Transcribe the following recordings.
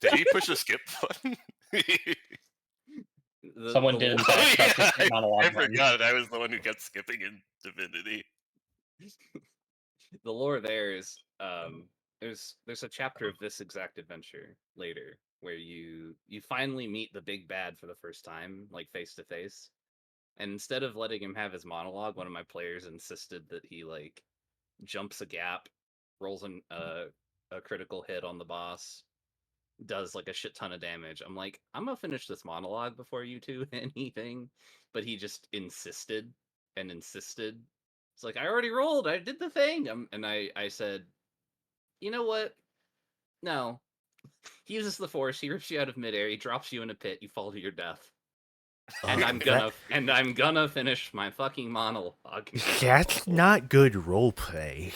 Did he push a skip button? Someone did, in fact, press the Yeah, skip monologue I button. forgot. I was the one who kept skipping in Divinity. The lore there is there's a chapter of this exact adventure later where you finally meet the big bad for the first time, like face to face. And instead of letting him have his monologue, one of my players insisted that he like jumps a gap, rolls a critical hit on the boss, does like a shit ton of damage. I'm like, I'm gonna finish this monologue before you do anything, but he just insisted and insisted. It's like I already rolled, I did the thing, and I said, you know what? No. He uses the force. He rips you out of midair. He drops you in a pit. You fall to your death. And I'm gonna finish my fucking monologue. That's not good roleplay.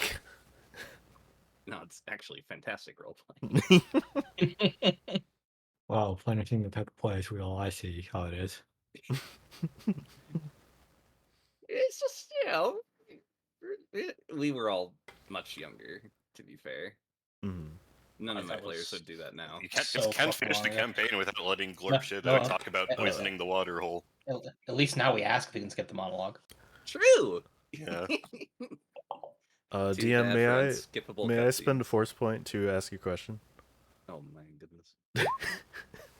No, it's actually fantastic roleplay. Wow, playing a team that type of play is real. I see how it is. It's just, we were all much younger, to be fair. Mhm. None of my That players was would do that now. You can't, so just can't fucking finish the long ago. campaign without letting No, Glorp Shit no, talk about poisoning the water hole. At least now we ask if we can skip the monologue. True! Yeah. Too DM, bad may for I unskippable may I spend cutscenes. a force point to ask you a question? Oh my goodness.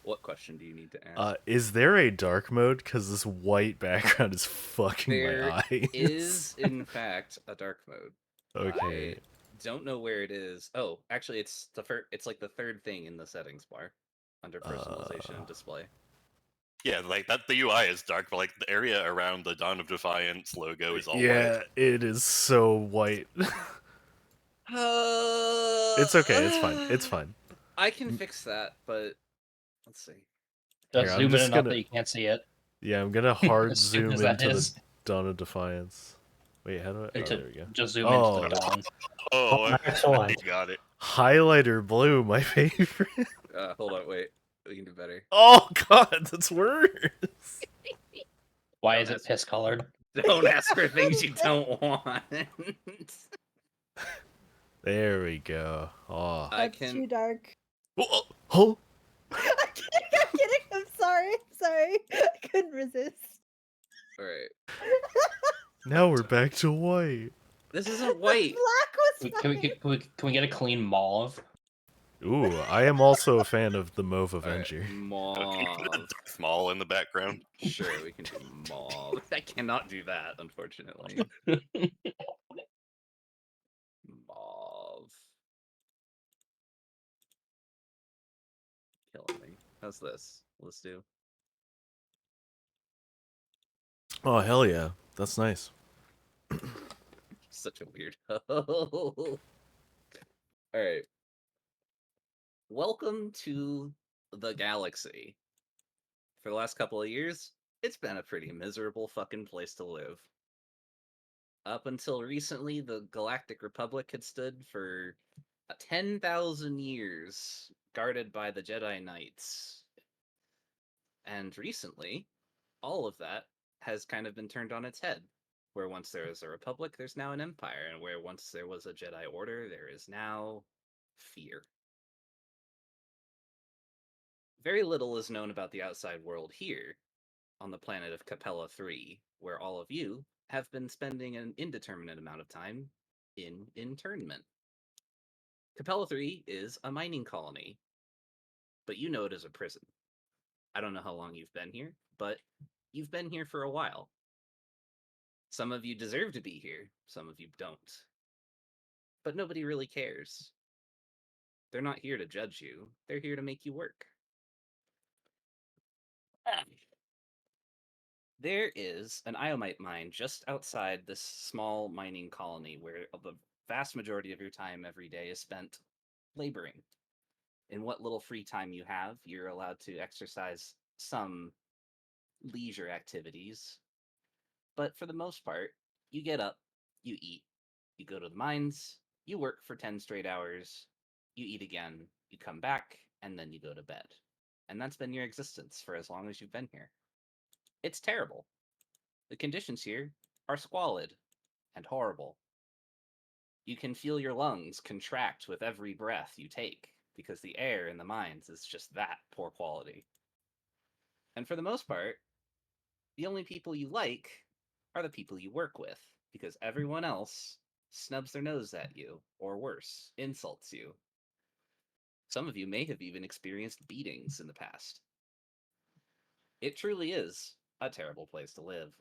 What question do you need to ask? Is there a dark mode? Because this white background is fucking There my eyes. is, in fact, a dark mode. Okay. I don't know where it is. Oh, actually, it's it's like the third thing in the settings bar under personalization and display. Yeah, like that. The UI is dark, but like the area around the Dawn of Defiance logo is all Yeah, white. it is so white. It's okay. It's fine. It's fine. I can fix that, but let's see. Just Here, I'm zoom in just enough gonna. that you can't see it. Yeah, I'm gonna hard As stupid zoom as that into the is. Dawn of Defiance. Wait, how do I? Oh, To there we go. just zoom Oh. into the dawn. Oh, excellent. you got it. Highlighter blue, my favorite. Hold on, wait. We can do better. Oh god, that's worse. Why is it piss colored? Don't ask for things you don't want. There we go. Oh. That's too dark. Oh, oh. I'm kidding. I'm sorry. I couldn't resist. Alright. Now we're back to white. This isn't white. Black was Can we get a clean mauve? Ooh, I am also a fan of the Mauve Avenger. Can you put a Mauve. Darth Maul in the background? Sure, we can do mauve. I cannot do that, unfortunately. Mauve. Killing me. How's this? Let's do. Oh hell yeah, that's nice. Such a weirdo. Alright. Welcome to the galaxy. For the last couple of years, it's been a pretty miserable fucking place to live. Up until recently, the Galactic Republic had stood for 10,000 years, guarded by the Jedi Knights. And recently, all of that has kind of been turned on its head. Where once there was a Republic, there's now an Empire, and where once there was a Jedi Order, there is now fear. Very little is known about the outside world here, on the planet of Capella 3, where all of you have been spending an indeterminate amount of time in internment. Capella 3 is a mining colony, but you know it as a prison. I don't know how long you've been here, but you've been here for a while. Some of you deserve to be here, some of you don't. But nobody really cares. They're not here to judge you, they're here to make you work. There is an iomite mine just outside this small mining colony where the vast majority of your time every day is spent laboring. In what little free time you have, you're allowed to exercise some leisure activities. But for the most part, you get up, you eat, you go to the mines, you work for 10 straight hours, you eat again, you come back, and then you go to bed. And that's been your existence for as long as you've been here. It's terrible. The conditions here are squalid and horrible. You can feel your lungs contract with every breath you take. because the air in the mines is just that poor quality. And for the most part, the only people you like are the people you work with, because everyone else snubs their nose at you, or worse, insults you. Some of you may have even experienced beatings in the past. It truly is a terrible place to live.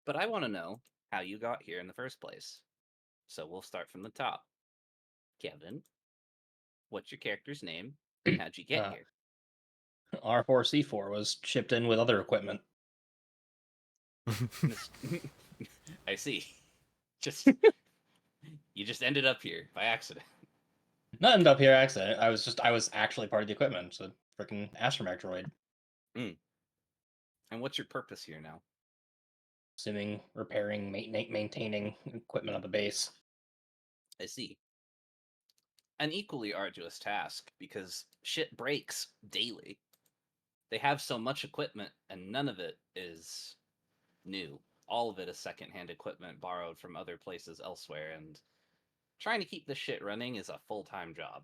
But I want to know how you got here in the first place. So we'll start from the top. Kevin, what's your character's name, and how'd you get Uh, here? R4C4 was shipped in with other equipment. I see. You just ended up here by accident. Not end up here accident. I was actually part of the equipment. It's a freaking astromech droid. And what's your purpose here now? Assuming repairing, maintaining equipment on the base. I see. An equally arduous task, because shit breaks daily. They have so much equipment, and none of it is new. All of it is secondhand equipment borrowed from other places elsewhere, and trying to keep this shit running is a full-time job.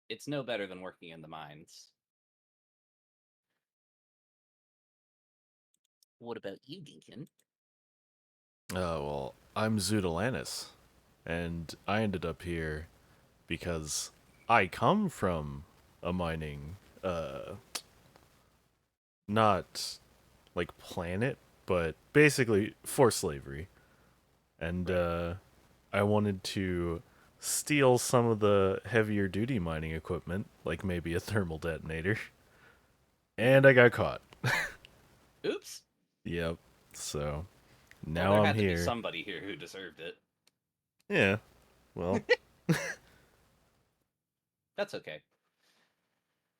It's no better than working in the mines. What about you, Ginkin? Well, I'm Zoodalanis, and I ended up here because I come from a mining, not like planet, but basically for slavery. And I wanted to steal some of the heavier duty mining equipment, like maybe a thermal detonator. And I got caught. Oops. Yep. So Well, now there I'm had to be here. somebody here who deserved it. Yeah. Well, That's okay.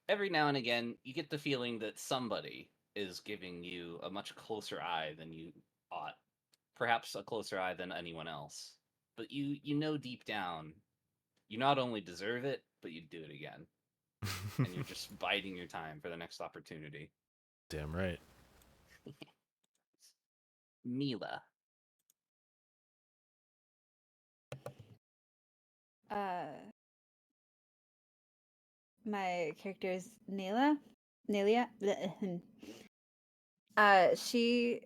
Every now and again, you get the feeling that somebody is giving you a much closer eye than you ought. Perhaps a closer eye than anyone else. But you know deep down, you not only deserve it, but you'd do it again. And you're just biding your time for the next opportunity. damn right. Mila. Uh, my character is Nelia. Nelia. Bleh. She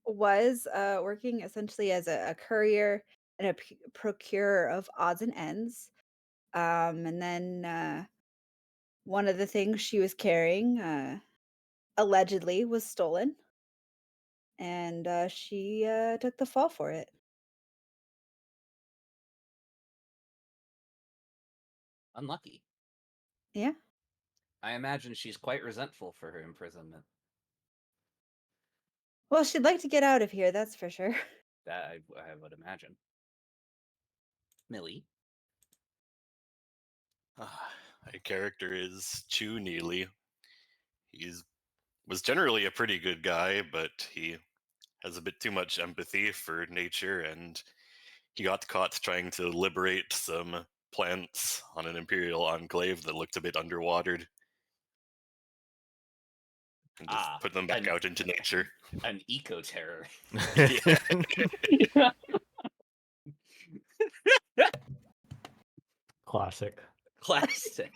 was working essentially as a courier and a procurer of odds and ends. And then one of the things she was carrying allegedly was stolen, and she took the fall for it. Unlucky. Yeah. I imagine she's quite resentful for her imprisonment. Well, she'd like to get out of here, that's for sure. That I would imagine. Millie. My character is Chu Neely. He's was generally a pretty good guy, but he has a bit too much empathy for nature, and he got caught trying to liberate some plants on an imperial enclave that looked a bit underwatered, and just put them back an, out into nature. an eco-terror. Yeah. Classic. Classic.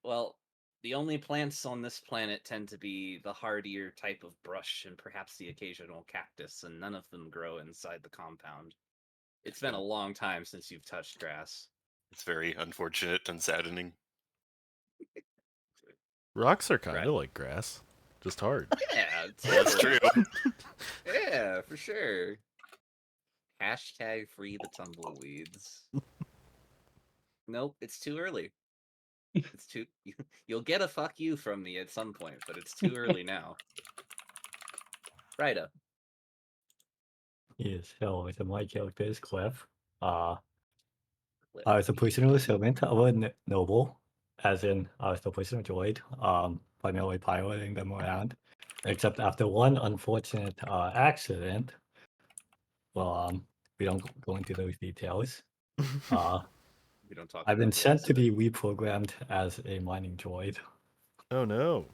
Well, the only plants on this planet tend to be the hardier type of brush and perhaps the occasional cactus, and none of them grow inside the compound. It's been a long time since you've touched grass. It's very unfortunate and saddening. Rocks are kind Right. of like grass, just hard. Yeah, That's totally. true. Yeah, for sure. Hashtag free the tumbleweeds. Nope, it's too early. It's too. You'll get a fuck you from me at some point, but it's too early now. Right up. Yes, so my character is Cliff. I Cliff. was a prisoner servant of a noble, as in I was the prisoner droid, primarily piloting them around. Except after one unfortunate accident, well, we don't go into those details. We don't talk I've been about the sent to accident. be reprogrammed as a mining droid. Oh no.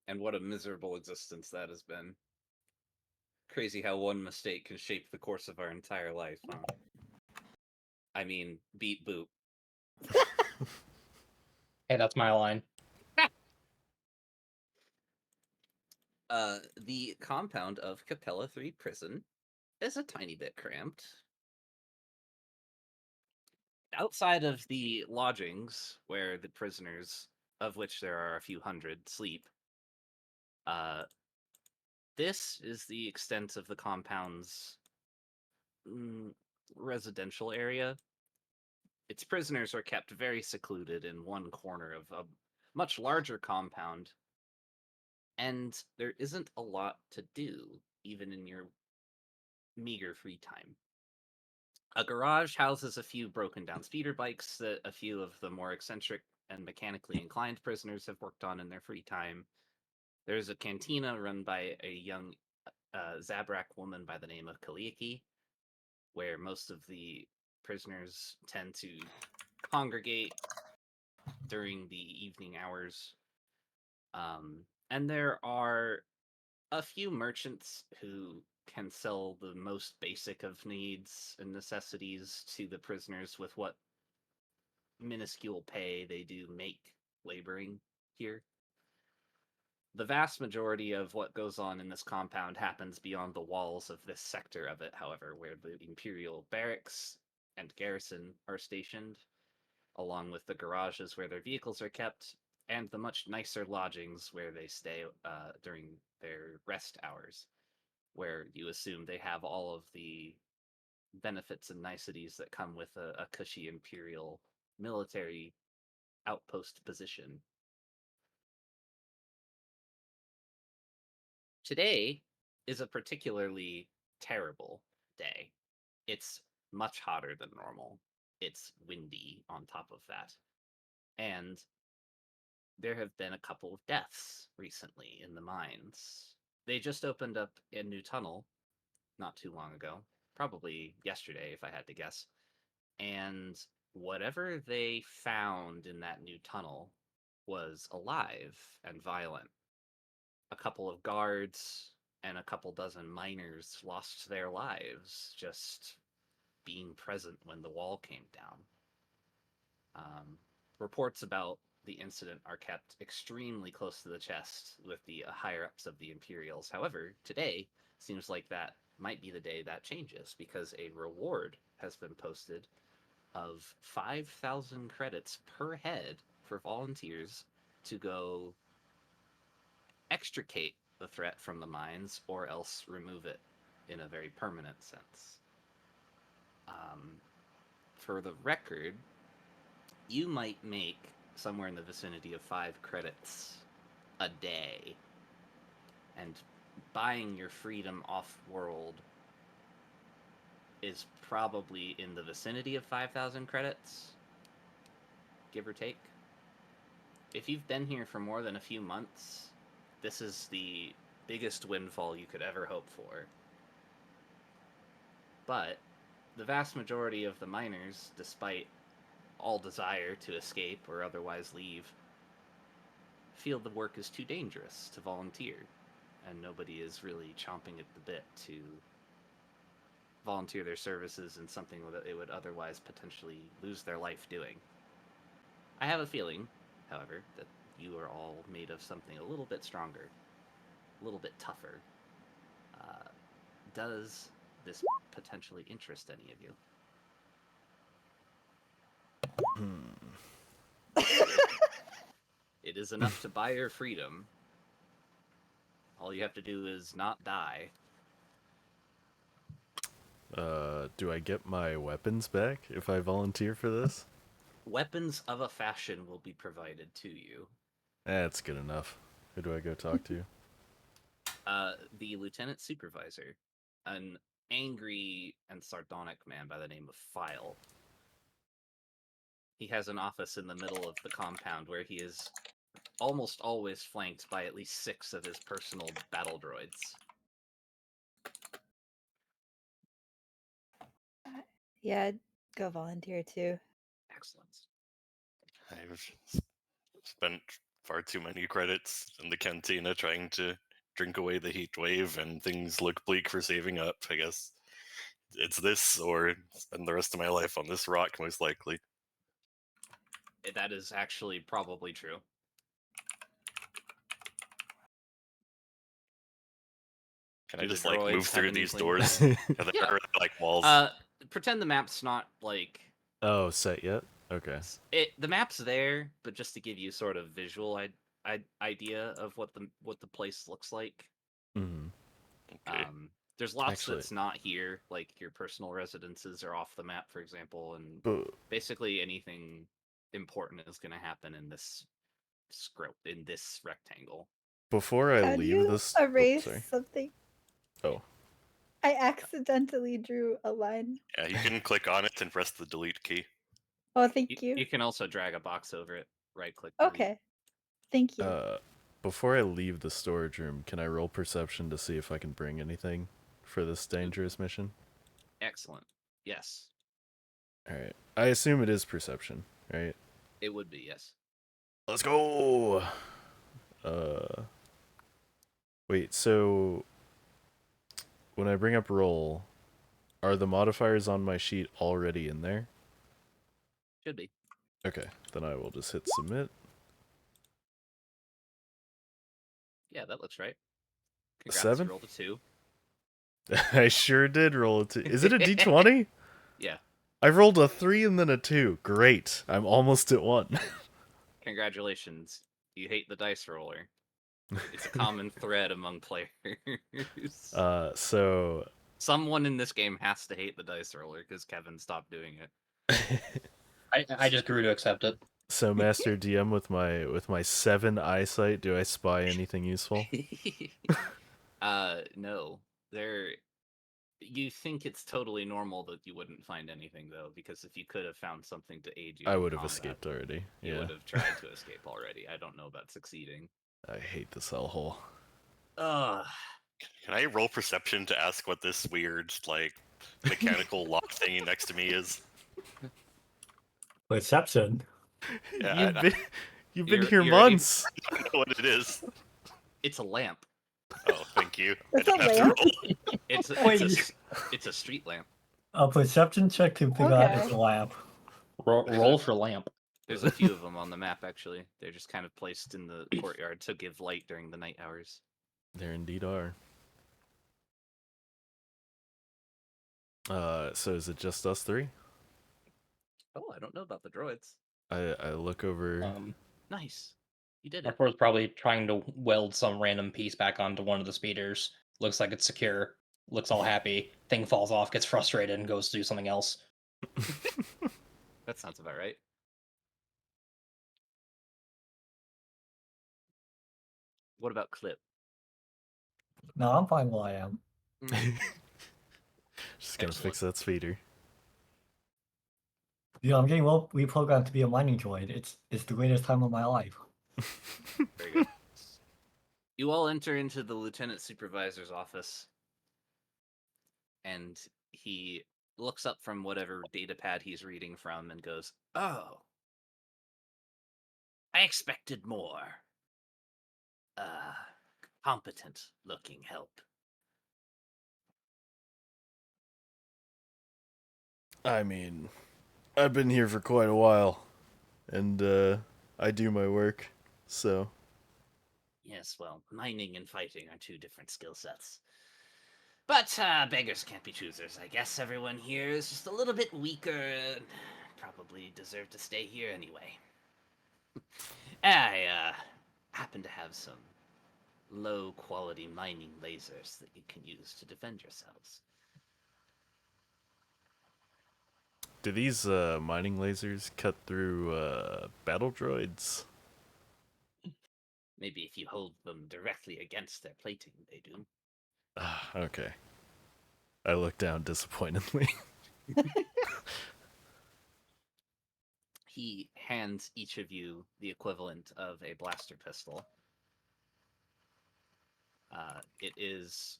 And what a miserable existence that has been. Crazy how one mistake can shape the course of our entire life, huh? I mean, beat boop. Hey, that's my line. The compound of Capella 3 Prison is a tiny bit cramped. Outside of the lodgings where the prisoners, of which there are a few hundred, sleep, this is the extent of the compound's residential area. Its prisoners are kept very secluded in one corner of a much larger compound, and there isn't a lot to do, even in your meager free time. A garage houses a few broken down speeder bikes that a few of the more eccentric and mechanically inclined prisoners have worked on in their free time. There's a cantina run by a young Zabrak woman by the name of Kaliaki, where most of the prisoners tend to congregate during the evening hours. And there are a few merchants who can sell the most basic of needs and necessities to the prisoners with what minuscule pay they do make laboring here. The vast majority of what goes on in this compound happens beyond the walls of this sector of it, however, where the Imperial barracks and garrison are stationed, along with the garages where their vehicles are kept, and the much nicer lodgings where they stay during their rest hours, where you assume they have all of the benefits and niceties that come with a cushy Imperial military outpost position. Today is a particularly terrible day. It's much hotter than normal. It's windy on top of that. And there have been a couple of deaths recently in the mines. They just opened up a new tunnel not too long ago, probably yesterday if I had to guess. And whatever they found in that new tunnel was alive and violent. A couple of guards and a couple dozen miners lost their lives just being present when the wall came down. Reports about the incident are kept extremely close to the chest with the higher ups of the Imperials. However, today seems like that might be the day that changes because a reward has been posted of 5,000 credits per head for volunteers to go extricate the threat from the mines or else remove it in a very permanent sense. For the record, you might make somewhere in the vicinity of 5 credits a day, and buying your freedom off-world is probably in the vicinity of 5,000 credits, give or take. If you've been here for more than a few months, this is the biggest windfall you could ever hope for. But the vast majority of the miners, despite all desire to escape or otherwise leave, feel the work is too dangerous to volunteer, and nobody is really chomping at the bit to volunteer their services in something that they would otherwise potentially lose their life doing. I have a feeling, however, that you are all made of something a little bit stronger, a little bit tougher. Does this potentially interest any of you? It is enough to buy your freedom. All you have to do is not die. Do I get my weapons back if I volunteer for this? Weapons of a fashion will be provided to you. That's good enough. Who do I go talk to? The lieutenant supervisor, an angry and sardonic man by the name of File. He has an office in the middle of the compound where he is almost always flanked by at least 6 of his personal battle droids. Yeah, I'd go volunteer too. Excellent. I've spent far too many credits in the cantina trying to drink away the heat wave and things look bleak for saving up, I guess it's this or spend the rest of my life on this rock, most likely. That is actually probably true. Can Do I the just like droids move have through any these claim to doors? that? Are there, Yeah. are there, like walls? Pretend the map's not like Oh, set yet? Okay. the map's there, but just to give you sort of visual idea of what the place looks like. Hmm. Okay. There's lots Actually- that's not here, like your personal residences are off the map, for example, and But basically anything important is going to happen in this rectangle. before I How do leave you this, erase sorry. something? Oh, I accidentally drew a line. Yeah, you can click on it and press the delete key. Oh, thank you. You can also drag a box over it, right click. Okay, thank you. before I leave the storage room, can I roll perception to see if I can bring anything for this dangerous mission? Excellent. Yes, All right. I assume it is perception, right? it would be, yes. Let's go. Wait. So when I bring up roll, are the modifiers on my sheet already in there? Should be. Okay. Then I will just hit submit. Yeah, that looks right. Congrats, 7? you rolled a 2. I sure did roll a 2. Is it a d20? Yeah. I rolled a 3 and then a 2. Great. I'm almost at 1. Congratulations. You hate the dice roller. It's a common thread among players. So Someone in this game has to hate the dice roller because Kevin stopped doing it. I just grew to accept it. so Master DM with my 7 eyesight, do I spy anything useful? No. You think it's totally normal that you wouldn't find anything though, because if you could have found something to aid you, I in would have combat, escaped already. You Yeah. would have tried to escape already. I don't know about succeeding. I hate this hellhole. Ugh. Can I roll perception to ask what this weird, like, mechanical lock thingy next to me is? Perception. Yeah, You've been You're- here you're ready? months. I don't know what it is. It's a lamp. Oh, thank you. That's I didn't a have to lamp? roll. It's a street lamp. A perception check to figure out Okay. it's a lamp. Roll for lamp. There's a few of them on the map actually. They're just kind of placed in the courtyard to give light during the night hours. There indeed are. So is it just us 3? Oh, I don't know about the droids. I look over. Nice. You did it. Harper's probably trying to weld some random piece back onto one of the speeders. Looks like it's secure. Looks all happy. Thing falls off, gets frustrated, and goes to do something else. That sounds about right. What about Clip? No, I'm fine where I am. Just gonna Excellent. fix that speeder. Yeah, I'm getting reprogrammed to be a mining droid. It's the greatest time of my life. Very good. You all enter into the lieutenant supervisor's office, and he looks up from whatever data pad he's reading from and goes, "Oh, I expected more. Competent-looking help." I mean, I've been here for quite a while, and I do my work, so. Yes, well, mining and fighting are two different skill sets. But beggars can't be choosers. I guess everyone here is just a little bit weaker and probably deserve to stay here anyway. I happen to have some low-quality mining lasers that you can use to defend yourselves. Do these mining lasers cut through battle droids? Maybe if you hold them directly against their plating, they do. Ah, okay. I look down disappointedly. He hands each of you the equivalent of a blaster pistol. It is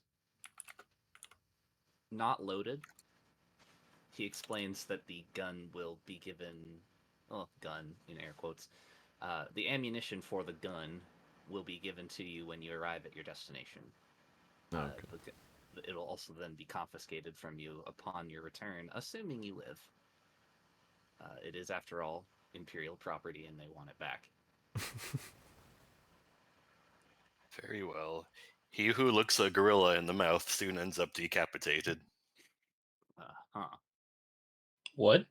not loaded. He explains that the gun will be given, well, gun in air quotes. The ammunition for the gun will be given to you when you arrive at your destination. Okay. It'll also then be confiscated from you upon your return, assuming you live. It is, after all, Imperial property, and they want it back. Very well. He who looks a gorilla in the mouth soon ends up decapitated. Huh. What?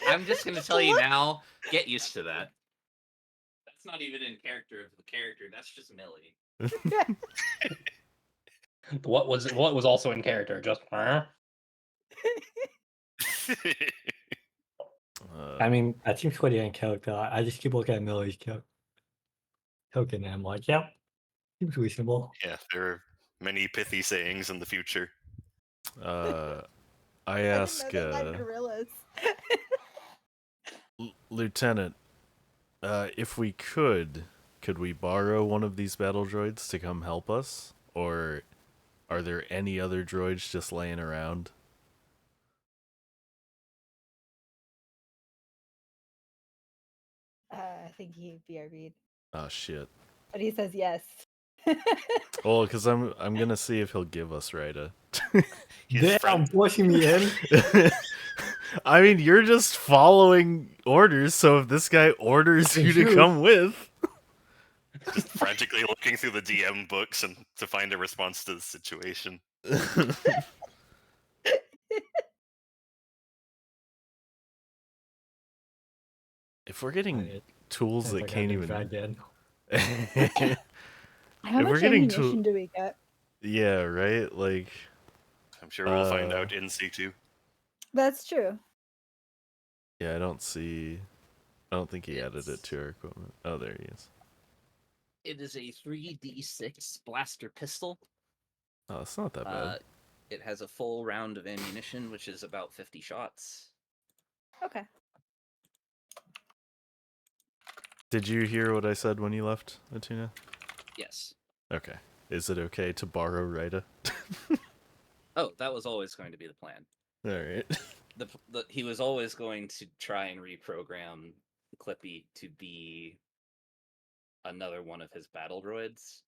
I'm just gonna tell you now. Get used to that. That's not even in character of the character. That's just Millie. What was also in character? Just I mean, that seems pretty in character. I just keep looking at Millie's token and I'm like, yep, seems reasonable. Yeah, there are many pithy sayings in the future. I I ask, didn't know they had gorillas. Lieutenant, if we could we borrow one of these battle droids to come help us? Or are there any other droids just laying around? I think he BRB'd. Oh, shit. But he says yes. Well, because I'm gonna see if he'll give us Rita. His Damn, friend- pushing me in. I mean, you're just following orders, so if this guy orders you to True. come with... just frantically looking through the DM books and to find a response to the situation. If we're getting Alright, tools seems that like I'm can't being even... dragged in. How If we're much getting ammunition do we get? Yeah, right? Like... I'm sure we'll find out in C2. That's true. Yeah, I don't think he added it It's- to our equipment. Oh, there he is. It is a 3d6 blaster pistol. Oh, it's not that bad. It has a full round of ammunition, which is about 50 shots. Okay. Did you hear what I said when you left, Atuna? Yes. Okay. Is it okay to borrow Rita? Oh, that was always going to be the plan. Alright. He was always going to try and reprogram Clippy to be another one of his battle droids.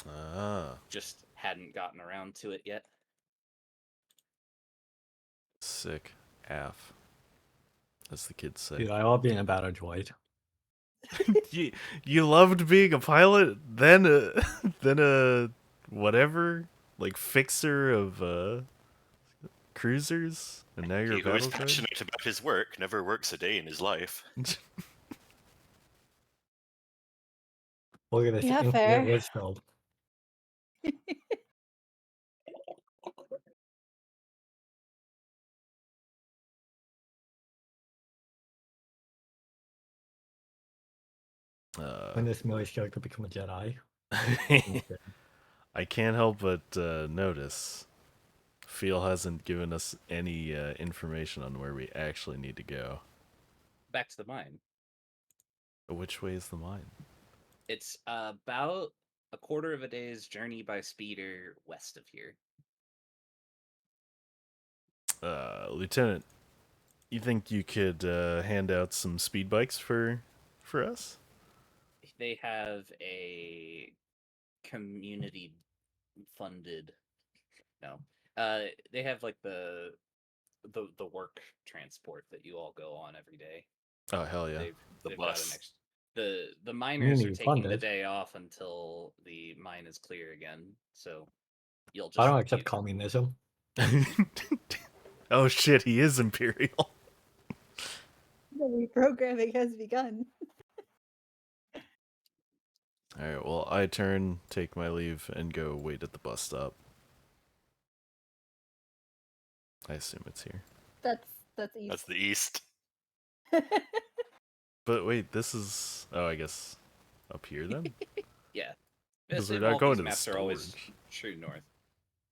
Ah, Just hadn't gotten around to it yet. sick. AF. As the kids say. Dude, I love being a battle droid. You loved being a pilot, then a whatever, like fixer of cruisers, and now you're He a who is battle droid? passionate about his work never works a day in his life. Look at this Yeah, infinite fair. wisdom. When does Millie's character become a Jedi? I can't help but notice Feel hasn't given us any information on where we actually need to go. Back to the mine. Which way is the mine? It's about a quarter of a day's journey by speeder west of here. Lieutenant, you think you could hand out some speed bikes for us? They have a community funded. No, they have like the work transport that you all go on every day. Oh, hell yeah. The They've bus. got an the miners are Community taking the funded. day off until the mine is clear again. So you'll just I don't accept communism. Oh shit, he is Imperial. The reprogramming has begun. Alright, well, I turn, take my leave, and go wait at the bus stop. I assume it's here. That's easy. That's the east. But wait, this is... Oh, I guess up here then? Yeah. Because Yes, we're not all going these to the maps are always storage. true north.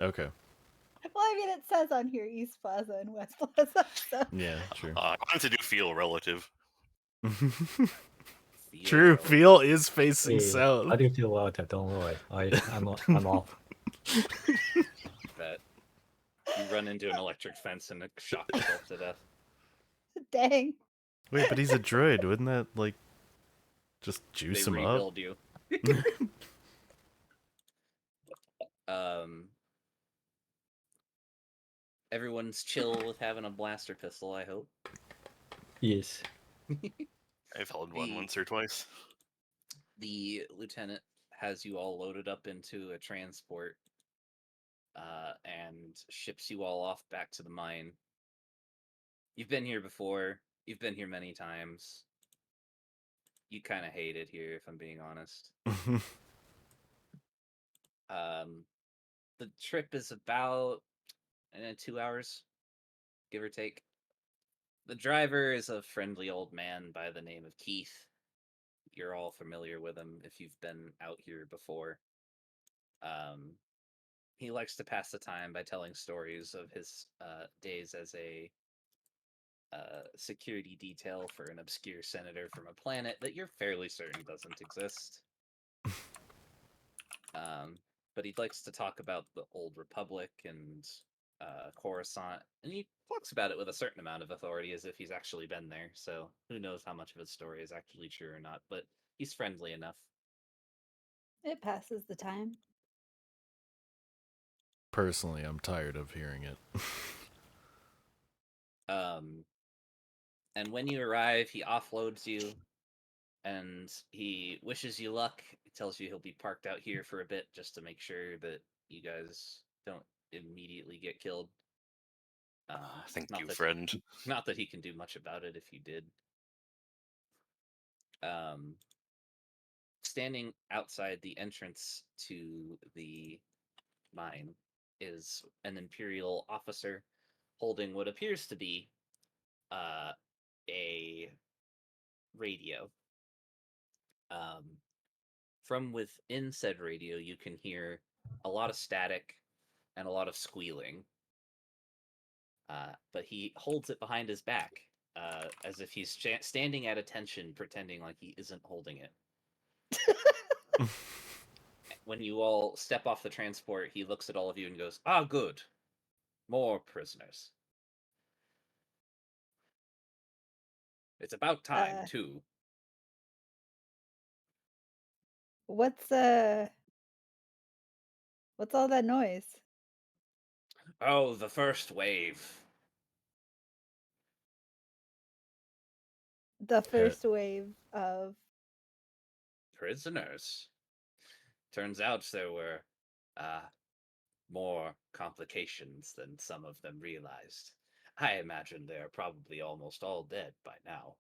Okay. Well, I mean, it says on here East Plaza and West Plaza. So. Yeah, true. I wanted to do feel relative. True, Feel- Feel is facing Hey, south. I do feel well that, don't worry. I'm off. that you run into an electric fence and shock yourself to death. Dang. Wait, but he's a droid. Wouldn't that, like... Just They juice him up. rebuild you. Everyone's chill with having a blaster pistol, I hope. Yes. I've held one The- once or twice. The lieutenant has you all loaded up into a transport and ships you all off back to the mine. You've been here before. You've been here many times. You kind of hate it here, if I'm being honest. The trip is about 2 hours, give or take. The driver is a friendly old man by the name of Keith. You're all familiar with him if you've been out here before. He likes to pass the time by telling stories of his days as a security detail for an obscure senator from a planet that you're fairly certain doesn't exist. But he likes to talk about the Old Republic and Coruscant, and he talks about it with a certain amount of authority as if he's actually been there, so who knows how much of his story is actually true or not, but he's friendly enough. It passes the time. Personally, I'm tired of hearing it. And when you arrive, he offloads you, and he wishes you luck. He tells you he'll be parked out here for a bit just to make sure that you guys don't immediately get killed. Thank not you, that- friend. Not that he can do much about it if you did. Standing outside the entrance to the mine is an Imperial officer holding what appears to be a radio. From within said radio, you can hear a lot of static and a lot of squealing. But he holds it behind his back, as if he's standing at attention, pretending like he isn't holding it. When you all step off the transport, he looks at all of you and goes, "Ah, good. More prisoners. It's about time, too." What's all that noise? Oh, the first wave. The first wave of Prisoners. Turns out there were more complications than some of them realized. I imagine they're probably almost all dead by now.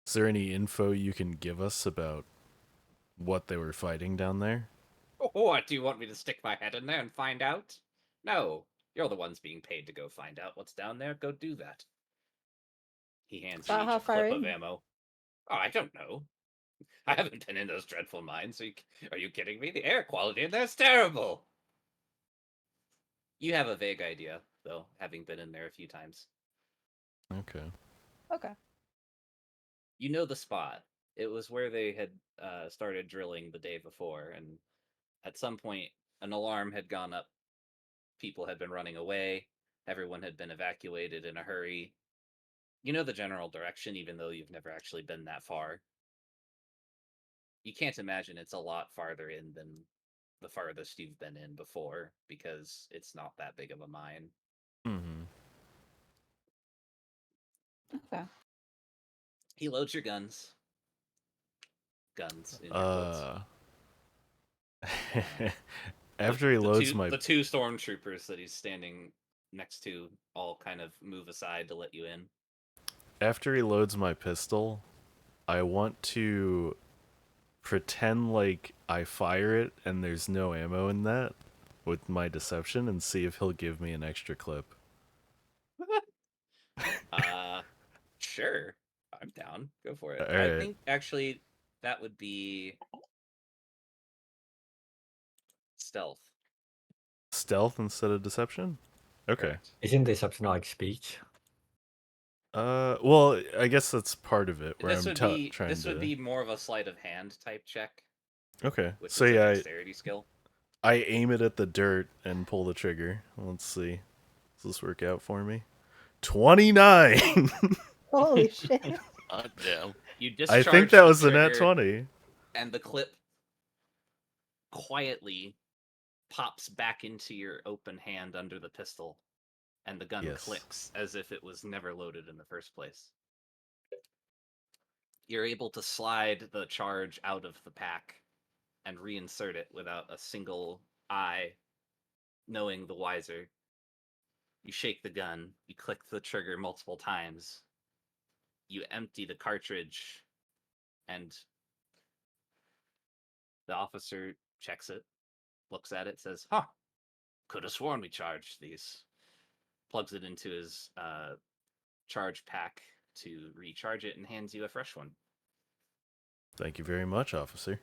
Is there any info you can give us about what they were fighting down there? What, do you want me to stick my head in there and find out? No, you're the ones being paid to go find out what's down there. Go do that. He hands you About each how a far clip of in? ammo. Oh, I don't know. I haven't been in those dreadful mines. Are you kidding me? The air quality in there's terrible. You have a vague idea, though, having been in there a few times. Okay. Okay. You know the spot. It was where they had started drilling the day before, and at some point, an alarm had gone up. People had been running away. Everyone had been evacuated in a hurry. You know the general direction, even though you've never actually been that far. You can't imagine it's a lot farther in than the farthest you've been in before, because it's not that big of a mine. Mm-hmm. Okay. He loads your guns. Guns in your quotes. After he loads the two stormtroopers that he's standing next to all kind of move aside to let you in. After he loads my pistol, I want to pretend like I fire it and there's no ammo in that with my deception and see if he'll give me an extra clip. Sure. I'm down. Go for it. All I right. think actually that would be stealth. Stealth instead of deception? Okay. Correct. Isn't deception like speech? Well, I guess that's part of it where This I'm trying to. would be more of a sleight of hand type check, Okay. which So is a yeah, dexterity skill. I aim it at the dirt and pull the trigger. Let's see. Does this work out for me? 29. Holy shit. Damn. You I discharge think that the was a nat trigger, 20. and the clip quietly pops back into your open hand under the pistol, and the gun Yes. clicks as if it was never loaded in the first place. You're able to slide the charge out of the pack and reinsert it without a single eye knowing the wiser. You shake the gun, you click the trigger multiple times, you empty the cartridge, and the officer checks it, looks at it, says, "Huh, could have sworn we charged these." Plugs it into his charge pack to recharge it and hands you a fresh one. Thank you very much, officer.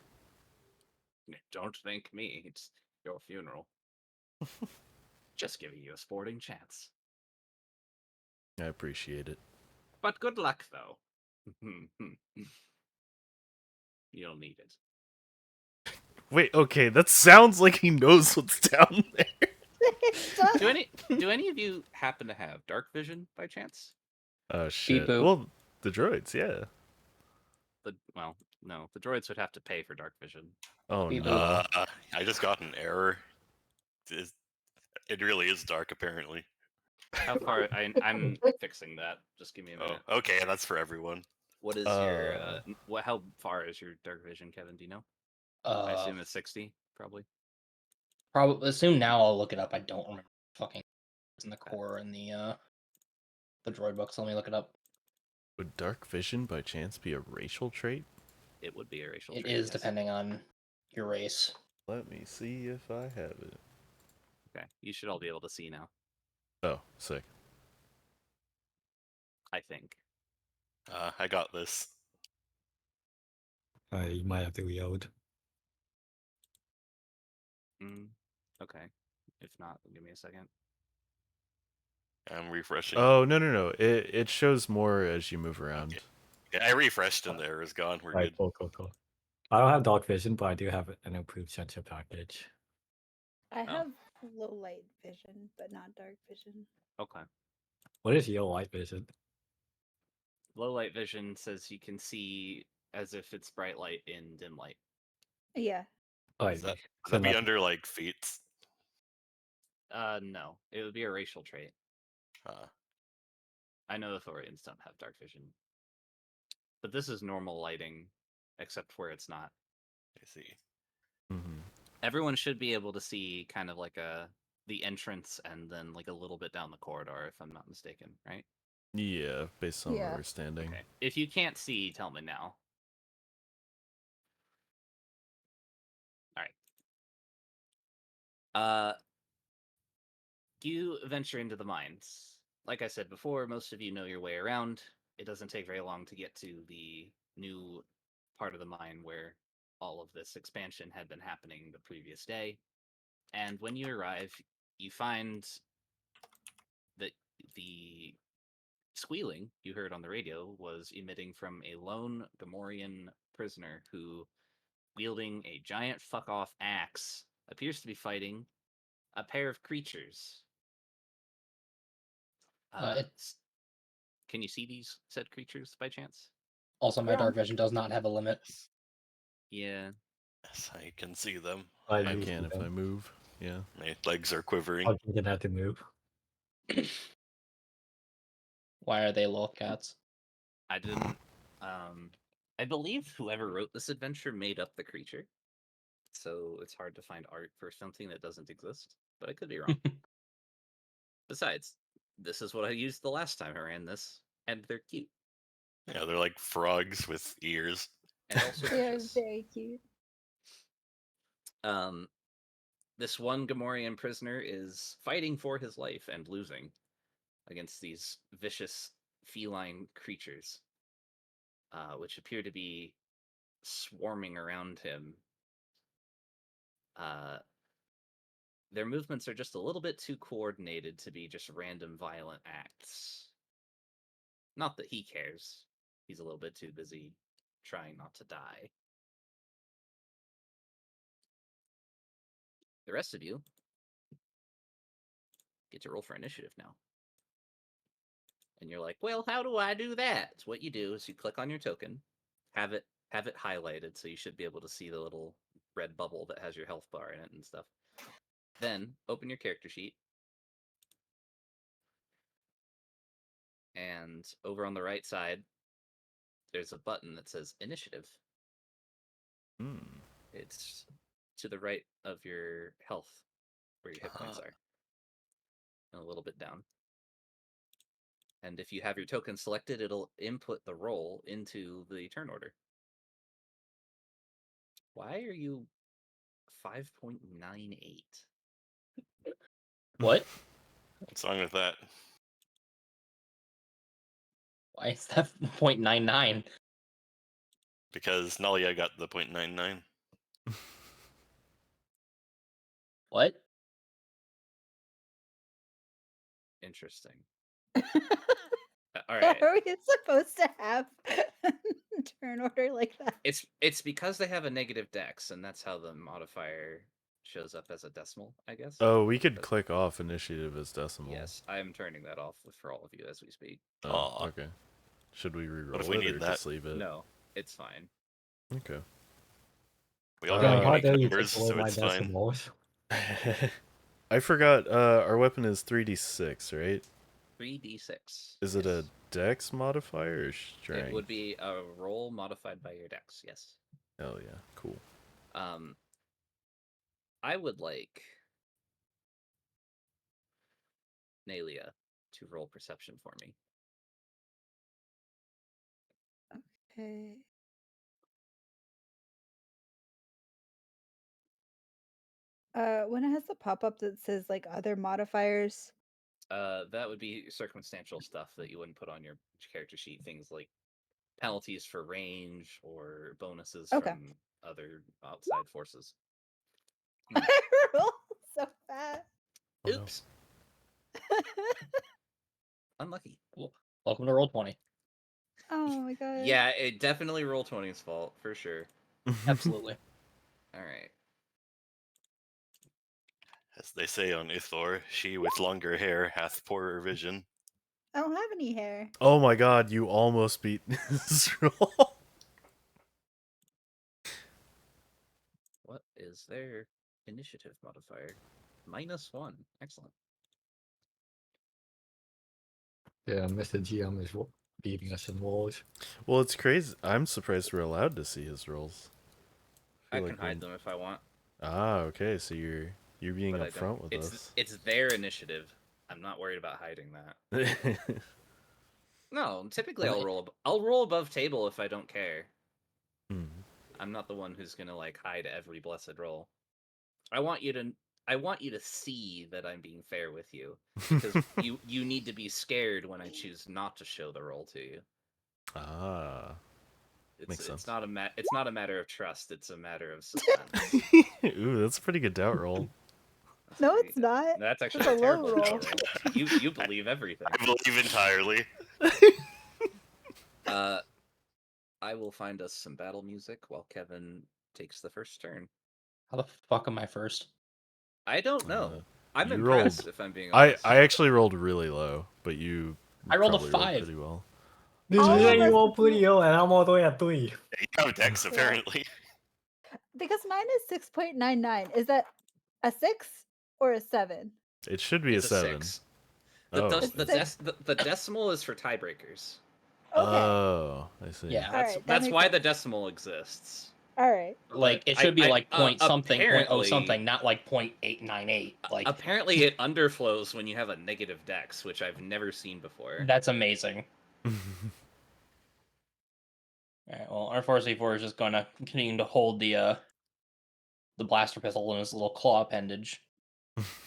Don't thank me, it's your funeral. Just giving you a sporting chance. I appreciate it. But good luck, though. You'll need it. Wait, okay, that sounds like he knows what's down there. Do any of you happen to have dark vision by chance? Oh shit. boop. Well, the droids, yeah. No, the droids would have to pay for dark vision. Oh Beep no. I just got an error. It really is dark, apparently. How far? I'm fixing that. Just give me a minute. Oh, okay, that's for everyone. What is your what? How far is your dark vision, Kevin? Do you know? I assume it's 60, probably. Probably assume now. I'll look it up. I don't remember fucking in the core and the droid book. So let me look it up. Would dark vision by chance be a racial trait? It would be a racial It trait. is yes. depending on your race. Let me see if I have it. Okay, you should all be able to see now. Oh, sick. I think. I got this. You might have to reload. Okay. If not, give me a second. I'm refreshing. Oh, no. It shows more as you move around. Okay. Yeah, I refreshed and the error is gone. We're Right, good. cool. I don't have dark vision, but I do have an improved sensor package. I have low light vision, but not dark vision. Okay. What is your light vision? Low light vision says you can see as if it's bright light in dim light. Yeah. Oh, Does that so be nothing. under like feats? No, it would be a racial trait. Uh, I know the Thorians don't have dark vision, but this is normal lighting, except where it's not. I see. Mm-hmm. Everyone should be able to see kind of like the entrance and then like a little bit down the corridor, if I'm not mistaken, right? Yeah, based on where Yeah. we're standing. Okay. If you can't see, tell me now. All right. You venture into the mines. Like I said before, most of you know your way around. It doesn't take very long to get to the new part of the mine where all of this expansion had been happening the previous day. And when you arrive, you find that the squealing you heard on the radio was emitting from a lone Gamorrean prisoner who, wielding a giant fuck off axe, appears to be fighting a pair of creatures. Can you see these said creatures by chance? Also, my dark vision does not have a limit. Yeah. Yes, I can see them. I can if I move. Yeah. My legs are quivering. I'm gonna have to move. Why are they lolcats? I didn't. I believe whoever wrote this adventure made up the creature, so it's hard to find art for something that doesn't exist. But I could be wrong. Besides, this is what I used the last time I ran this, and they're cute. Yeah, they're like frogs with ears. And also They're vicious. very cute. This one Gamorrean prisoner is fighting for his life and losing against these vicious feline creatures, which appear to be swarming around him. Their movements are just a little bit too coordinated to be just random violent acts. Not that he cares. He's a little bit too busy trying not to die. The rest of you get to roll for initiative now. And you're like, well, how do I do that? So what you do is you click on your token, have it highlighted, so you should be able to see the little red bubble that has your health bar in it and stuff. Then open your character sheet, and over on the right side, there's a button that says Initiative. Hmm. It's to the right of your health, where your hit points are, and a little bit down. And if you have your token selected, it'll input the roll into the turn order. Why are you 5.98? What? What's wrong with that? Why is that 0.99? Because Nalia got the 0.99. What? Interesting. All right. Are we supposed to have turn order like that? It's because they have a negative dex, and that's how the modifier shows up as a decimal, I guess. Oh, we could But- click off initiative as decimal. Yes, I am turning that off for all of you as we speak. Oh, Aw. okay. Should we reroll What if we it need or that? just leave it? No, it's fine. Okay. We all Uh, got How unique dare you numbers, take away so my it's fine. decimals? I forgot. Our weapon is 3d6, right? 3d6. Is it a dex modifier or strength? It would be a roll modified by your dex. Yes. Oh yeah, cool. I would like Nalia to roll perception for me. Okay. When it has the pop-up that says like other modifiers, That would be circumstantial stuff that you wouldn't put on your character sheet. Things like penalties for range or bonuses Okay. from other outside forces. I roll so fast. Oh, no. Oops. Unlucky. Welcome to Roll20. Oh my god. Yeah, it definitely roll 20's fault for sure. Absolutely. All right. As they say on Ithor, she with longer hair hath poorer vision. I don't have any hair. Oh my god, you almost beat this roll. What is their initiative modifier? -1. Excellent. Yeah, Mr. GM is beating us in rolls. Well, it's crazy. I'm surprised we're allowed to see his rolls. I feel can like hide when- them if I want. Ah, okay. So you're being But I don't. upfront with It's us. it's their initiative. I'm not worried about hiding that. No, typically Right. I'll roll above table if I don't care. Hmm. I'm not the one who's gonna like hide every blessed roll. I want you to see that I'm being fair with you, because you need to be scared when I choose not to show the roll to you. Ah. Makes It's sense. not a matter of trust. It's a matter of suspense. Ooh, that's a pretty good doubt roll. That's No, pretty- it's not. That's actually That's a a low terrible roll. doubt roll. You believe everything. I believe entirely. I will find us some battle music while Kevin takes the first turn. How the fuck am I first? I don't know. I'm you impressed rolled- if I'm being I honest. actually rolled really low, but you I rolled a probably 5. pretty well. This All is of you us roll do- pretty low, and I'm all the way at 3. Yeah, you have Dex, apparently. Because mine is 6.99. Is that a 6 or a 7? It should be It's a 7. 6. Oh. The decimal is for tiebreakers. Okay. Oh, I see. Yeah. That's Alright, that that's makes why sense. the decimal exists. All right. Like, But it should be like point something, point oh apparently- something, not like 0.898. Like, Apparently, it underflows when you have a negative dex, which I've never seen before. that's amazing. Alright, well, our 4C4 is just gonna continue to hold the blaster pistol in his little claw appendage.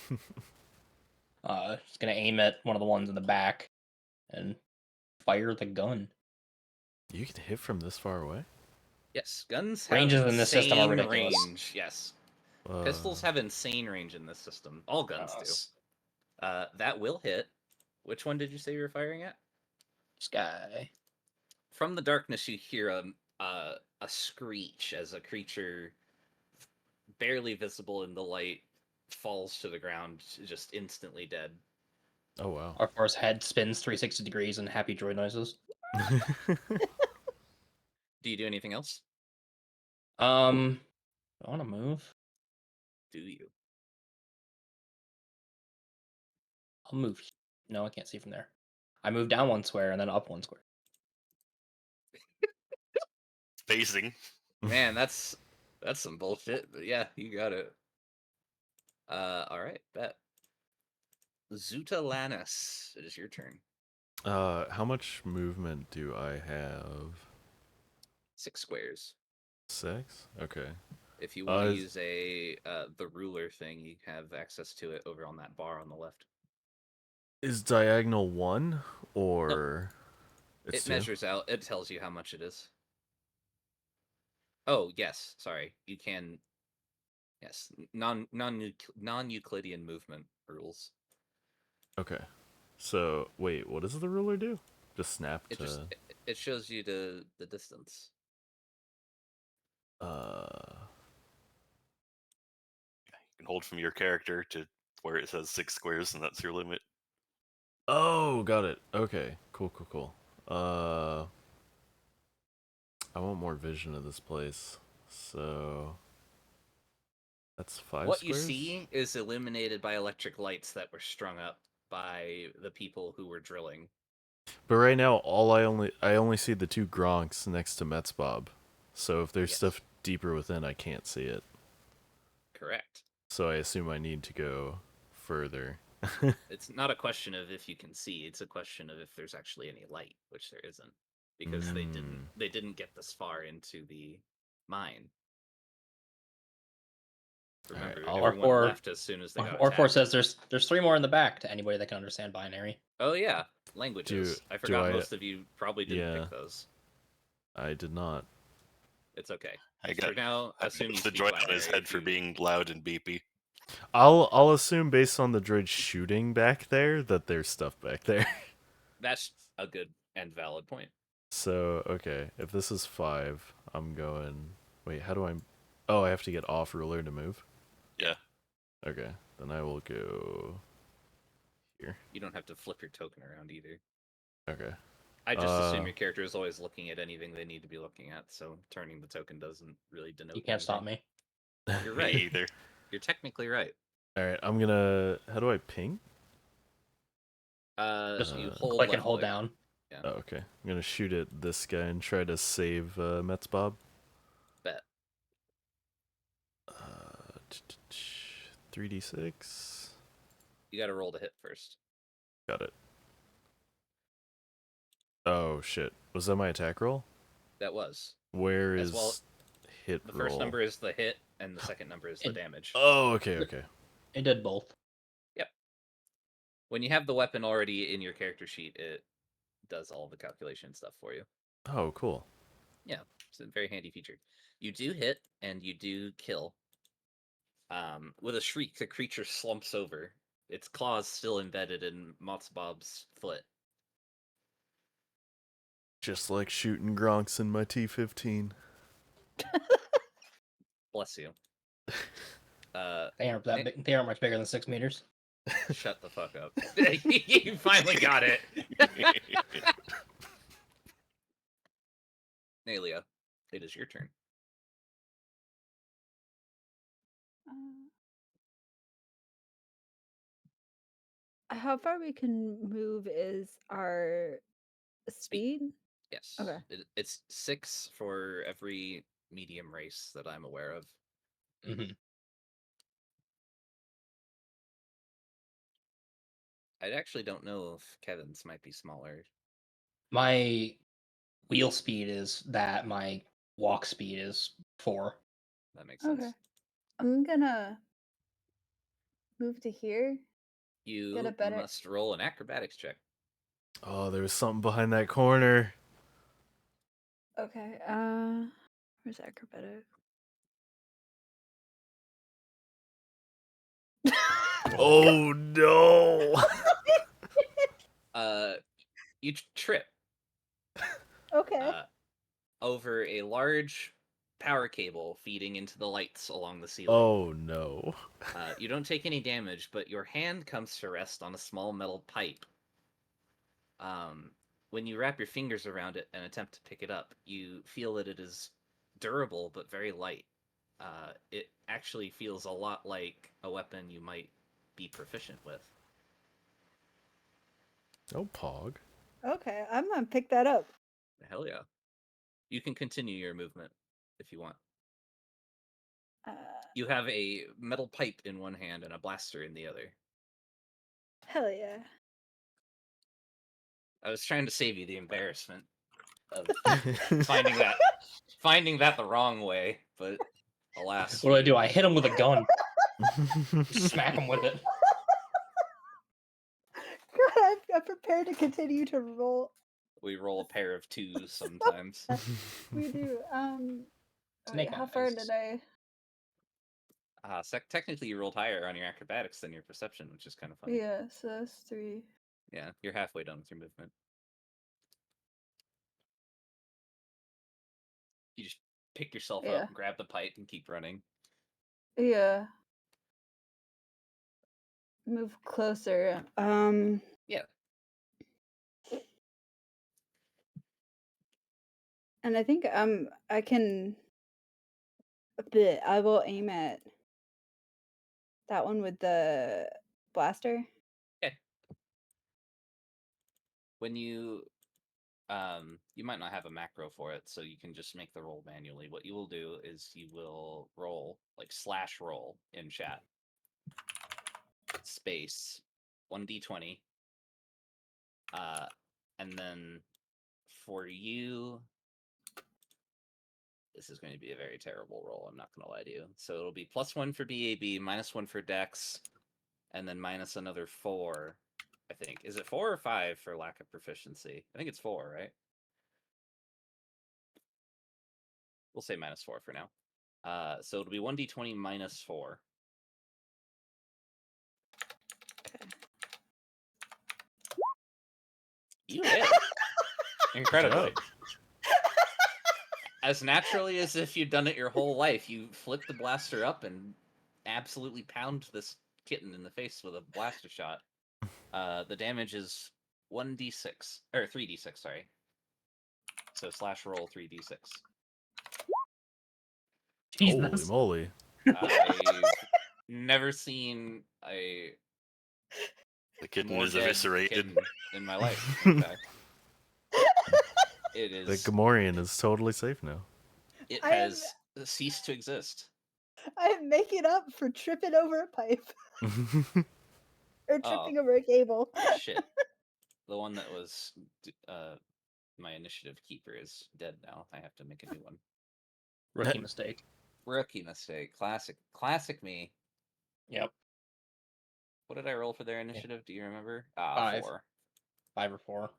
Just gonna aim at one of the ones in the back and fire the gun. You can hit from this far away? Yes, guns have Ranges in this system are insane ridiculous. range. Yes, pistols have insane range in this system. All guns do. That will hit. Which one did you say you were firing at? This guy. From the darkness, you hear a screech as a creature, barely visible in the light, falls to the ground, just instantly dead. Oh wow. Our head spins 360 degrees and happy droid noises. Do you do anything else? I want to move. Do you? I'll move. No, I can't see from there. I move down 1 square and then up 1 square. Spacing. Man, that's some bullshit. But yeah, you got it. All right, bet. Zuta Lannis, it is your turn. How much movement do I have? 6 squares. 6? Okay. If you want to is- use the ruler thing, you have access to it over on that bar on the left. Is diagonal 1 or it's It 2? measures out. It tells you how much it is. Oh yes, sorry. You can. Yes, non-Euclidean movement rules. Okay. So wait, what does the ruler do? Just snap It to. just it shows you the distance. You can hold from your character to where it says 6 squares, and that's your limit. Oh, got it. Okay. Cool. I want more vision of this place. So that's 5 What squares? you see is illuminated by electric lights that were strung up by the people who were drilling. But right now I only see the 2 Gronks next to Metzbob. So if there's Yes. stuff deeper within, I can't see it. Correct. So I assume I need to go further. It's not a question of if you can see, it's a question of if there's actually any light, which there isn't. Because they didn't get this far into the mine. Remember, I'll- everyone Or- left as soon as they got Or attacked. says there's 3 more in the back to anybody that can understand binary. Oh yeah, languages. I forgot I- most of you probably didn't yeah. pick those. I did not. It's okay. I For got now, I assume you the speak droid on his binary head if for you- being loud and beepy. I'll assume based on the droid shooting back there that there's stuff back there. That's a good and valid point. So, okay, if this is 5, I'm going... Wait, how do I... Oh, I have to get off ruler to move? Yeah. Okay, then I will go... here. You don't have to flip your token around either. Okay. I just assume your character is always looking at anything they need to be looking at, so turning the token doesn't really denote. You can't stop anything. me. You're Me right. either. You're technically right. Alright, I'm gonna... How do I ping? Just You hold click and left hold click. down. Yeah. Oh, okay. I'm gonna shoot at this guy and try to save Metzbob. Bet. 3d6. You got to roll to hit first. Got it. Oh, shit. Was that my attack roll? That was. Where As is well- hit The roll? first number is the hit, and the second number is the damage. Oh, okay. It did both. When you have the weapon already in your character sheet, it does all the calculation stuff for you. Oh, cool. Yeah, it's a very handy feature. You do hit, and you do kill. With a shriek, the creature slumps over, its claws still embedded in Motsbob's foot. Just like shooting Gronks in my T-15. Bless you. They aren't that big. They aren't much bigger than 6 meters. Shut the fuck up. You finally got it. Nalia, it is your turn. How far we can move is our speed? Yes. Okay. It's 6 for every medium race that I'm aware of. Mm-hmm. I actually don't know if Kevin's might be smaller. My wheel speed is that. My walk speed is 4. That makes sense. Okay. I'm gonna move to here. You Get a better- must roll an acrobatics check. Oh, there was something behind that corner. Okay. Where's acrobatic? Oh, no. You trip Okay. over a large power cable feeding into the lights along the ceiling. Oh no. You don't take any damage, but your hand comes to rest on a small metal pipe. When you wrap your fingers around it and attempt to pick it up, you feel that it is durable but very light. It actually feels a lot like a weapon you might be proficient with. Oh, Pog. Okay, I'm gonna pick that up. Hell yeah. You can continue your movement if you want. Uh, You have a metal pipe in one hand and a blaster in the other. hell yeah. I was trying to save you the embarrassment of finding that the wrong way, but alas. What do? I hit him with a gun. Smack him with it. God, I'm prepared to continue to roll. We roll a pair of twos sometimes. We do. Snake How eyes. far did I? Technically, you rolled higher on your acrobatics than your perception, which is kind of funny. Yeah, so that's 3. Yeah, you're halfway done with your movement. You just pick yourself Yeah. up, grab the pipe, and keep running. Yeah. Move closer. Yeah. And I think I can a bit. I will aim at that one with the blaster. When you might not have a macro for it, so you can just make the roll manually. What you will do is you will roll, like /roll in chat. Space 1d20. And then for you, this is going to be a very terrible roll, I'm not going to lie to you. So it'll be +1 for BAB, -1 for Dex, and then minus another 4, I think. Is it 4 or 5 for lack of proficiency? I think it's 4, right? We'll say -4 for now. So it'll be 1d20 -4. Okay. You hit. Incredibly. As naturally as if you'd done it your whole life, you flip the blaster up and absolutely pound this kitten in the face with a blaster shot. The damage is 1d6, or 3d6, sorry. So /roll 3d6. Holy Jesus. moly. I've never seen a The kitten more is dead eviscerated. kitten in my life, in fact. It The is. Gamorrean is totally safe now. It I am- has ceased to exist. I am making up for tripping over a pipe or Oh. tripping over a cable. Shit. The one that was my initiative keeper is dead now. I have to make a new one. Rookie mistake. Rookie mistake. Classic me. Yep. What did I roll for their initiative? Do you remember? 5. 4. 5 or 4.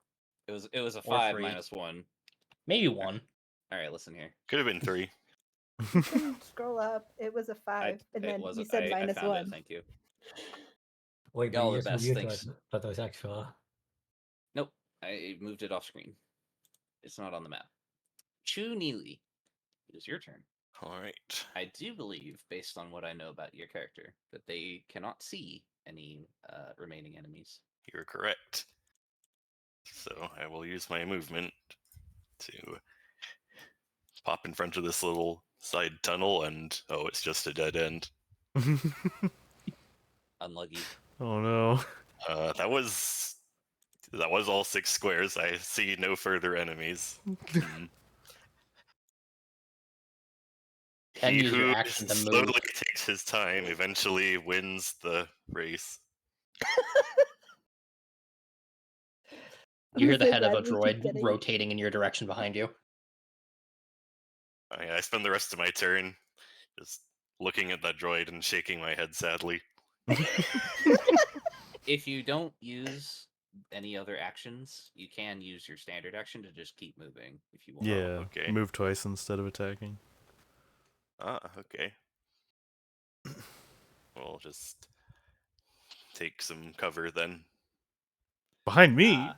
It was a Or 5 3. -1. Maybe 1. All right, listen here. Could have been 3. You can scroll up. It was a 5, and It then was you said I -1. found it. Thank you. Wait, Y'all but are you just best, reviewed thanks. that was extra. Nope. I moved it off screen. It's not on the map. Chu Neely. It is your turn. All right. I do believe, based on what I know about your character, that they cannot see any remaining enemies. You're correct. So I will use my movement to pop in front of this little side tunnel, and it's just a dead end. Unlucky. Oh no. That was all 6 squares. I see no further enemies. Can He use your who action to move. slowly takes his time eventually wins the race. You hear I'm the so head of a glad we keep droid getting- rotating in your direction behind you. I spend the rest of my turn just looking at that droid and shaking my head sadly. If you don't use any other actions, you can use your standard action to just keep moving if you want. Yeah. okay. Move twice instead of attacking. Okay. We'll just take some cover then. Behind me?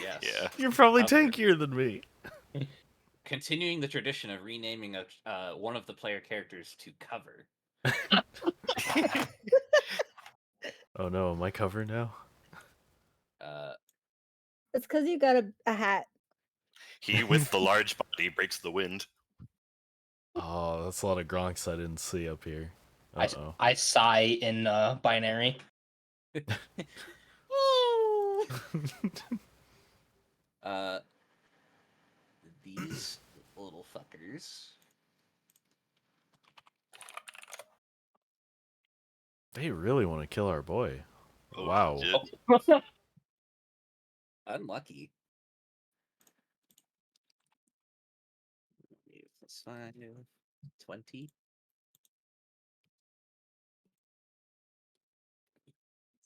Yes. Yeah. You're probably Cover. tankier than me. continuing the tradition of renaming one of the player characters to Cover. Oh no, am I covered now? It's because you got a hat. He with the large body breaks the wind. Oh, that's a lot of Gronks I didn't see up here. I, Uh-oh. I sigh in binary. These little fuckers. They really want to kill our boy. Oh, Wow. shit. Unlucky. That's fine. 20.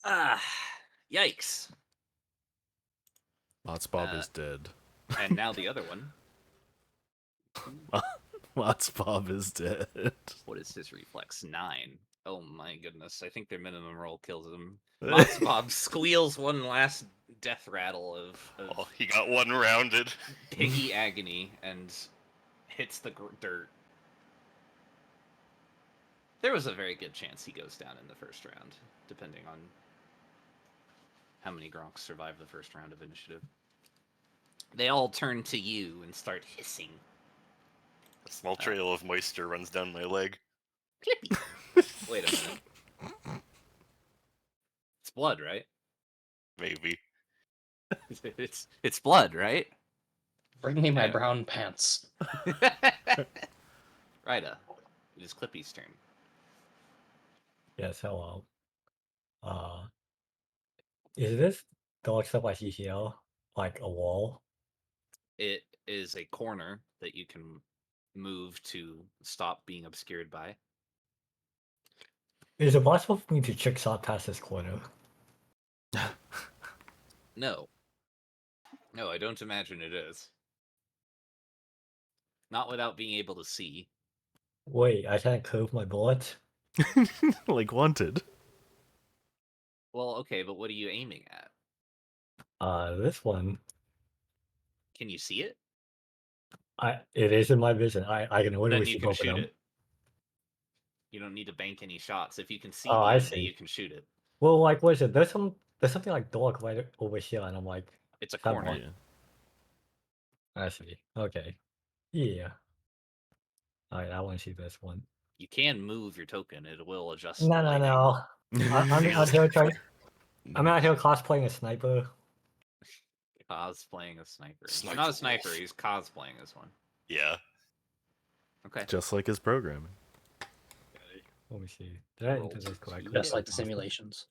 Ah, yikes. Lots Bob is dead. And now the other one. Lots Bob is dead. What is his reflex? 9. Oh my goodness. I think their minimum roll kills him. Lots Bob squeals one last death rattle of Oh, he got one rounded. piggy agony and hits the dirt. There was a very good chance he goes down in the first round, depending on how many Gronks survive the first round of initiative. They all turn to you and start hissing. A small trail of moisture runs down my leg. Clippy. Wait a minute. It's blood, right? Maybe. It's blood, right? Bring me my Yeah. brown pants. Ryda, it is Clippy's turn. Yes, hello. Is this dog stuff I see here like a wall? It is a corner that you can move to stop being obscured by. Is it possible for me to trick shot past this corner? No. No, I don't imagine it is. Not without being able to see. Wait, I can't curve my bullet? Like wanted. Well, okay, but what are you aiming at? This one, Can you see it? it is in my vision. I can literally Then see you can both of shoot them. it. You don't need to bank any shots. If you can see Oh, the I enemy, see. you can shoot it. Well, like, what is it? There's something like dog right over here, and I'm like, It's a that corner. one. I see. Okay. Yeah. Alright, I want to see this one. You can move your token. It will adjust No, the no, lighting. no. I'm out here trying. I'm out here cosplaying a sniper. Cosplaying a sniper. He's Sniper not a sniper, wolf. he's cosplaying as one. Yeah. Okay. Just like his programming. Let me see. Did I Roll enter this correctly? Just like the simulations.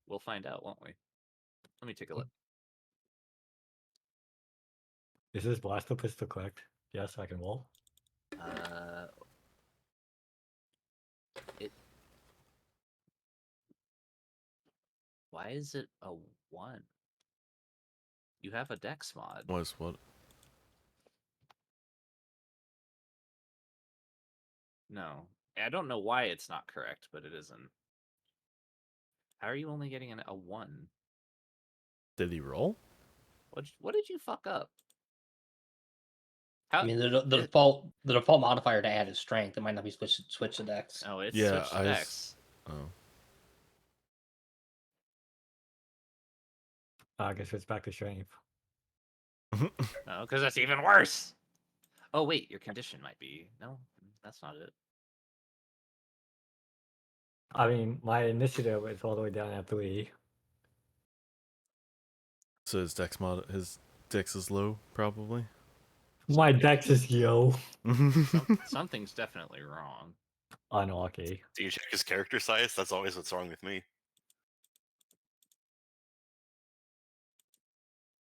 We'll find out, won't we? Let me take a look. Is this blaster pistol correct? Yes, I can roll. It. Why is it a 1? You have a dex mod. Was what? No. I don't know why it's not correct, but it isn't. How are you only getting a 1? Did he roll? What did you fuck up? How, I mean, the default modifier to add is strength. It might not be switch to dex. oh, it's Yeah, switched to I dex. Oh. I guess it's back to strength. No, because that's even worse. Oh wait, your condition might be. No, that's not it. I mean, my initiative is all the way down at 3. So his dex is low, probably. My dex is yo. Something's definitely wrong. Unlucky. Do you check his character size? That's always what's wrong with me.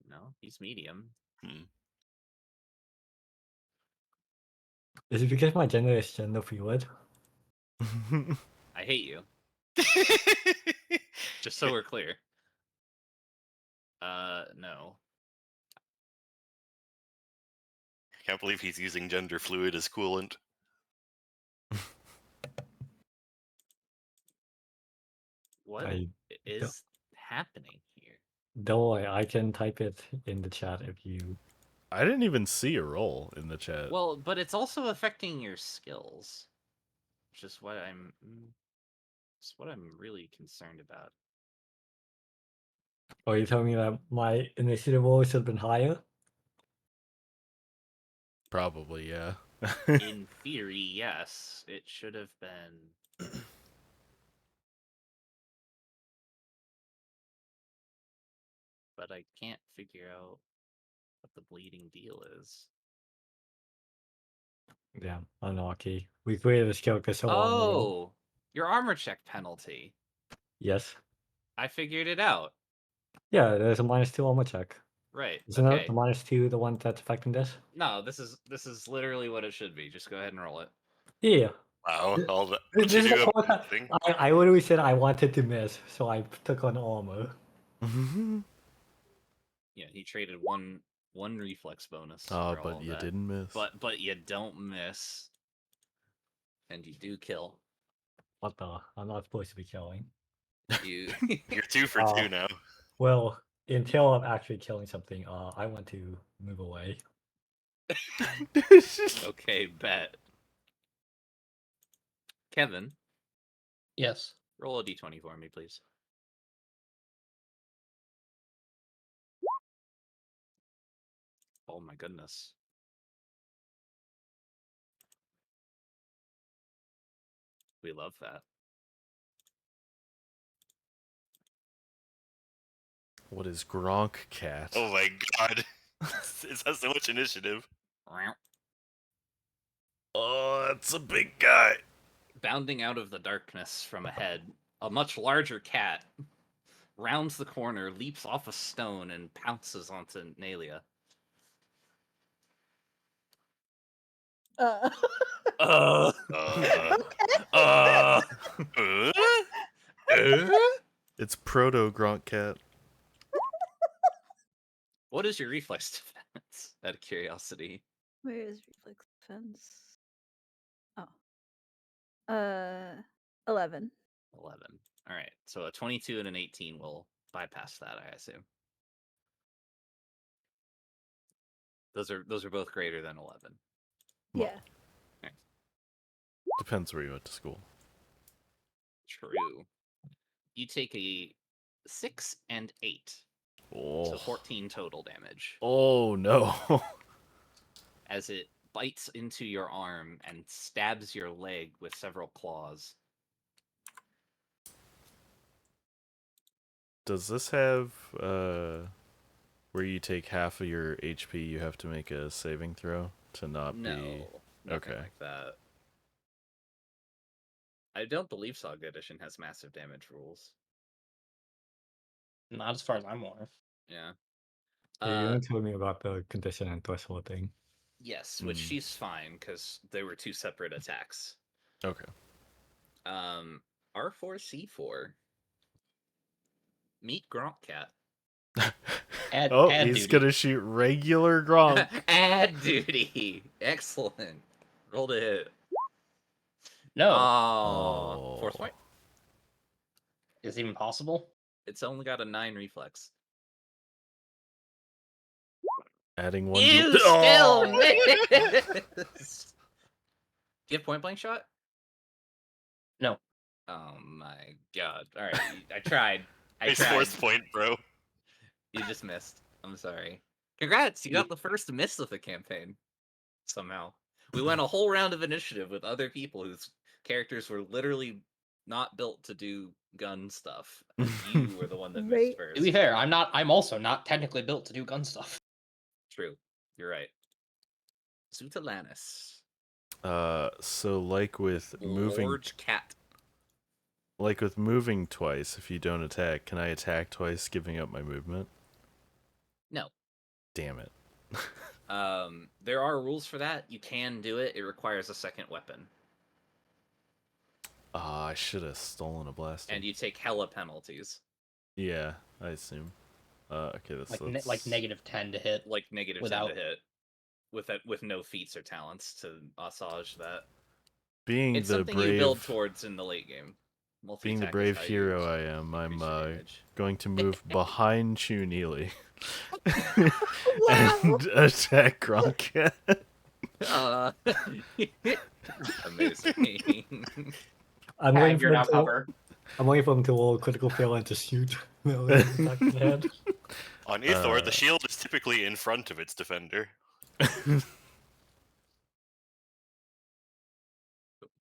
No, he's medium. Is it because my gender is gender fluid? I hate you. Just so we're clear. No. I can't believe he's using gender fluid as coolant. What is happening here? Don't worry, I can type it in the chat if you I didn't even see a roll in the chat. Well, but it's also affecting your skills, which is what I'm really concerned about. Are you telling me that my initiative roll should have been higher? Probably, yeah. In theory, yes, it should have been. But I can't figure out what the bleeding deal is. Yeah, unlucky. We created this character so long ago. Oh, your armor check penalty. Yes. I figured it out. Yeah, there's a -2 armor check. Right. Isn't Okay. the -2 the one that's affecting this? No, this is literally what it should be. Just go ahead and roll it. Yeah. Wow, all that. This What'd you is do the about whole time. this thing? I literally said I wanted to miss, so I took on armor. Yeah, he traded one reflex bonus. Oh, for all but of you that. didn't miss. But you don't miss, and you do kill. What the? I'm not supposed to be killing. You. You're 2 for 2 now. Well, until I'm actually killing something, I want to move away. Okay, bet. Kevin, Yes. roll a d20 for me, please. Oh my goodness. We love that. What is Gronk Cat? Oh my god. It has so much initiative. Oh, that's a big guy. Bounding out of the darkness from ahead, a much larger cat rounds the corner, leaps off a stone, and pounces onto Nalia. Uh, Uh, Uh, uh, It's Proto Gronk Cat. What is your reflex defense? Out of curiosity. Where is reflex defense? Oh. 11. 11. All right. So a 22 and an 18 will bypass that, I assume. Those are both greater than 11. Yeah. Depends where you went to school. True. You take a 6 and 8. Oh, So 14 total damage. oh no. As it bites into your arm and stabs your leg with several claws. Does this have where you take half of your HP, you have to make a saving throw to not No, be nothing okay. like that. I don't believe Saga Edition has massive damage rules. Not as far as I'm aware of. Yeah. You didn't tell me about the condition and threshold thing. Yes, which she's fine because they were two separate attacks. Okay. R4 C4. Meet Gronk Cat. Add He's duty. gonna shoot regular Gronk. Add duty. Excellent. Roll to hit. No. Oh. Force point. Is it even possible? It's only got a 9 reflex. Adding one. You to... still miss. Do you have point blank shot? No. Oh my god. Alright, I tried. I nice tried. force point, bro. You just missed. I'm sorry. Congrats, you got the first miss of the campaign. Somehow. We went a whole round of initiative with other people whose characters were literally not built to do gun stuff. And you were the one that Right. missed first. To be fair, I'm also not technically built to do gun stuff. True. You're right. Zutalanis. So like with moving Large cat. like with moving twice, if you don't attack, can I attack twice giving up my movement? No. Damn it. There are rules for that. You can do it. It requires a second weapon. I should have stolen a blaster. And you take hella penalties. Yeah, I assume. Okay, that's Like negative 10 to hit. Like negative 10 Without- to hit. With no feats or talents to massage that. being It's the something brave. you build towards in the late game. Being the Multi-attack is brave how you hero I am, increase I'm your damage. going to move behind Chu Neely Wow. and attack Gronk. Amazing. I'm Tag, waiting you're for now him to. cover. I'm waiting for him to roll a critical fail and to shoot Melee in the back of the head. On Ithor, the shield is typically in front of its defender.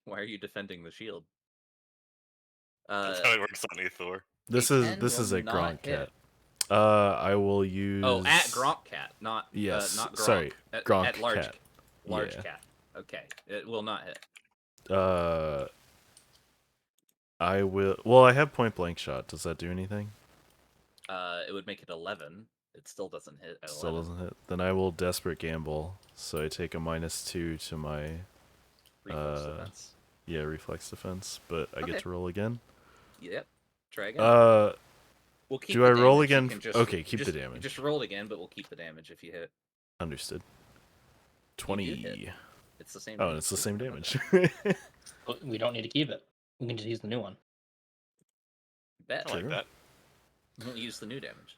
Why are you defending the shield? That's how it works on Ithor. This A is 10 this will is a not Gronk hit. cat. I will use. Oh, at Gronk cat, not Yes, not Gronk. sorry, Gronk at large cat. large Yeah. cat. Okay, it will not hit. I will. Well, I have point blank shot. Does that do anything? It would make it 11. It still doesn't hit at Still 11. doesn't hit. Then I will desperate gamble. So I take a -2 to my Reflex defense. reflex defense, but I Okay. get to roll again. Yep. Try again. We'll keep do the I roll damage. You again? can just- Okay, keep just- the damage. Just roll again, but we'll keep the damage if you hit. Understood. You 20. do hit. It's the same. Oh, and damage, it's the too. same How about damage. that? But we don't need to keep it. We can just use the new one. Bet. I like True. that. We'll use the new damage.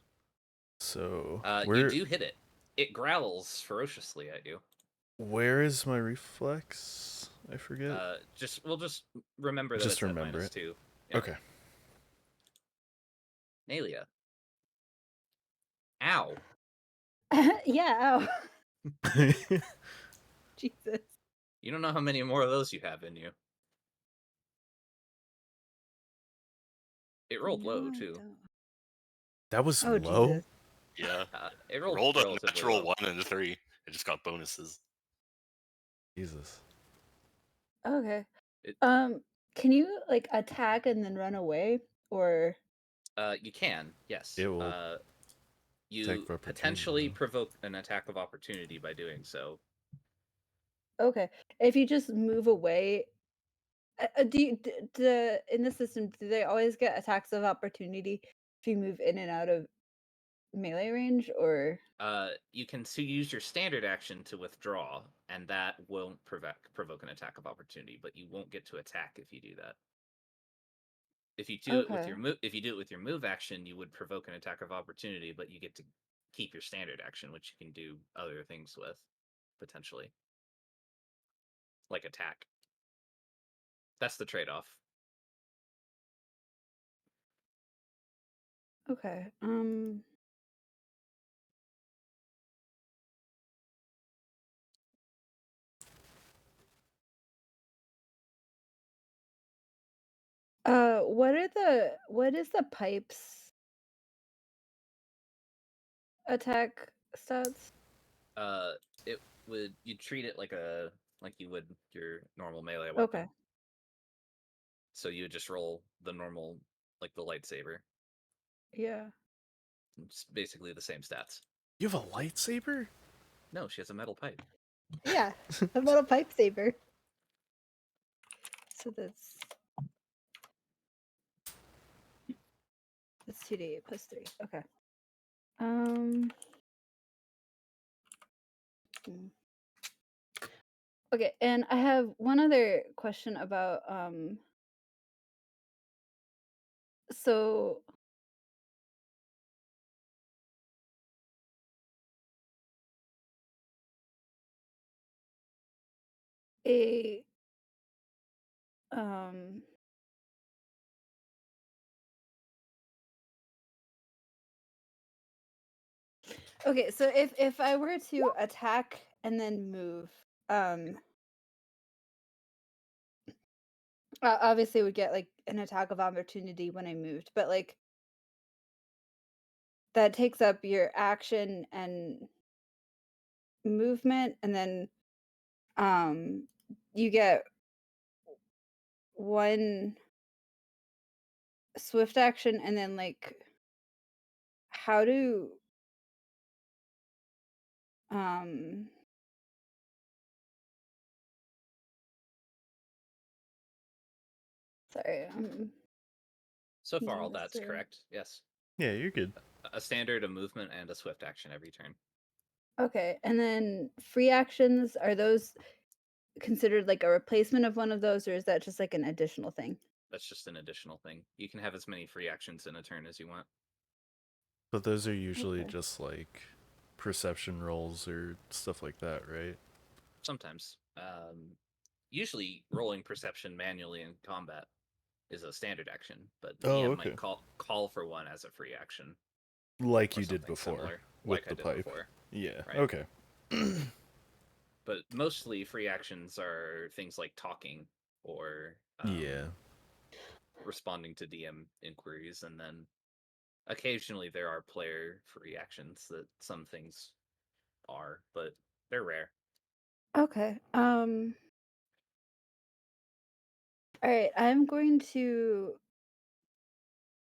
So You do hit it. It growls ferociously at you. where is my reflex? I forget. We'll just remember that Just it's at remember it. -2. Yeah. Okay. Nalia. Ow. Yeah. Ow. Jesus. You don't know how many more of those you have in you. It rolled low No, I too. don't. That was Oh, low. Jesus. Yeah. It rolled, Rolled a relatively natural low. 1 and a 3. It just got bonuses. Jesus. Okay. It- Can you like attack and then run away, or You can, yes. It will You attack of opportunity, potentially though. provoke an attack of opportunity by doing so. okay? If you just move away, do you in the system do they always get attacks of opportunity if you move in and out of melee range, or You can use your standard action to withdraw, and that won't provoke an attack of opportunity, but you won't get to attack if you do that. If you do it with your move action, you would provoke an attack of opportunity, but you get to keep your standard action, which you can do other things with, potentially. Like attack. That's the trade-off. okay? What is the pipes attack stats? You'd treat it like you would your normal melee weapon. Okay. So you would just roll the normal, like the lightsaber. Yeah. It's basically the same stats. You have a lightsaber? No, she has a metal pipe. Yeah. A metal pipe saber. So that's 2d8 plus 3. Okay. hmm. Okay, and I have one other question about so a um okay, so if I were to attack and then move, obviously would get like an attack of opportunity when I moved, but like that takes up your action and movement, and then you get one swift action, and then like how do um sorry, So far, all getting this that's through. correct. Yes. Yeah, you're good. A standard, a movement, and a swift action every turn. Okay, and then free actions, are those considered like a replacement of one of those, or is that just like an additional thing? That's just an additional thing. You can have as many free actions in a turn as you want. But those are usually Okay. just like perception rolls or stuff like that, right? Sometimes. Usually rolling perception manually in combat is a standard action, but the Oh, DM okay. might call for one as a free action. Like Or you did something before similar, with like I the did pipe. before. Yeah. Right. Okay. But mostly free actions are things like talking or Yeah. responding to DM inquiries, and then occasionally there are player free actions that some things are, but they're rare. Okay. All right. I'm going to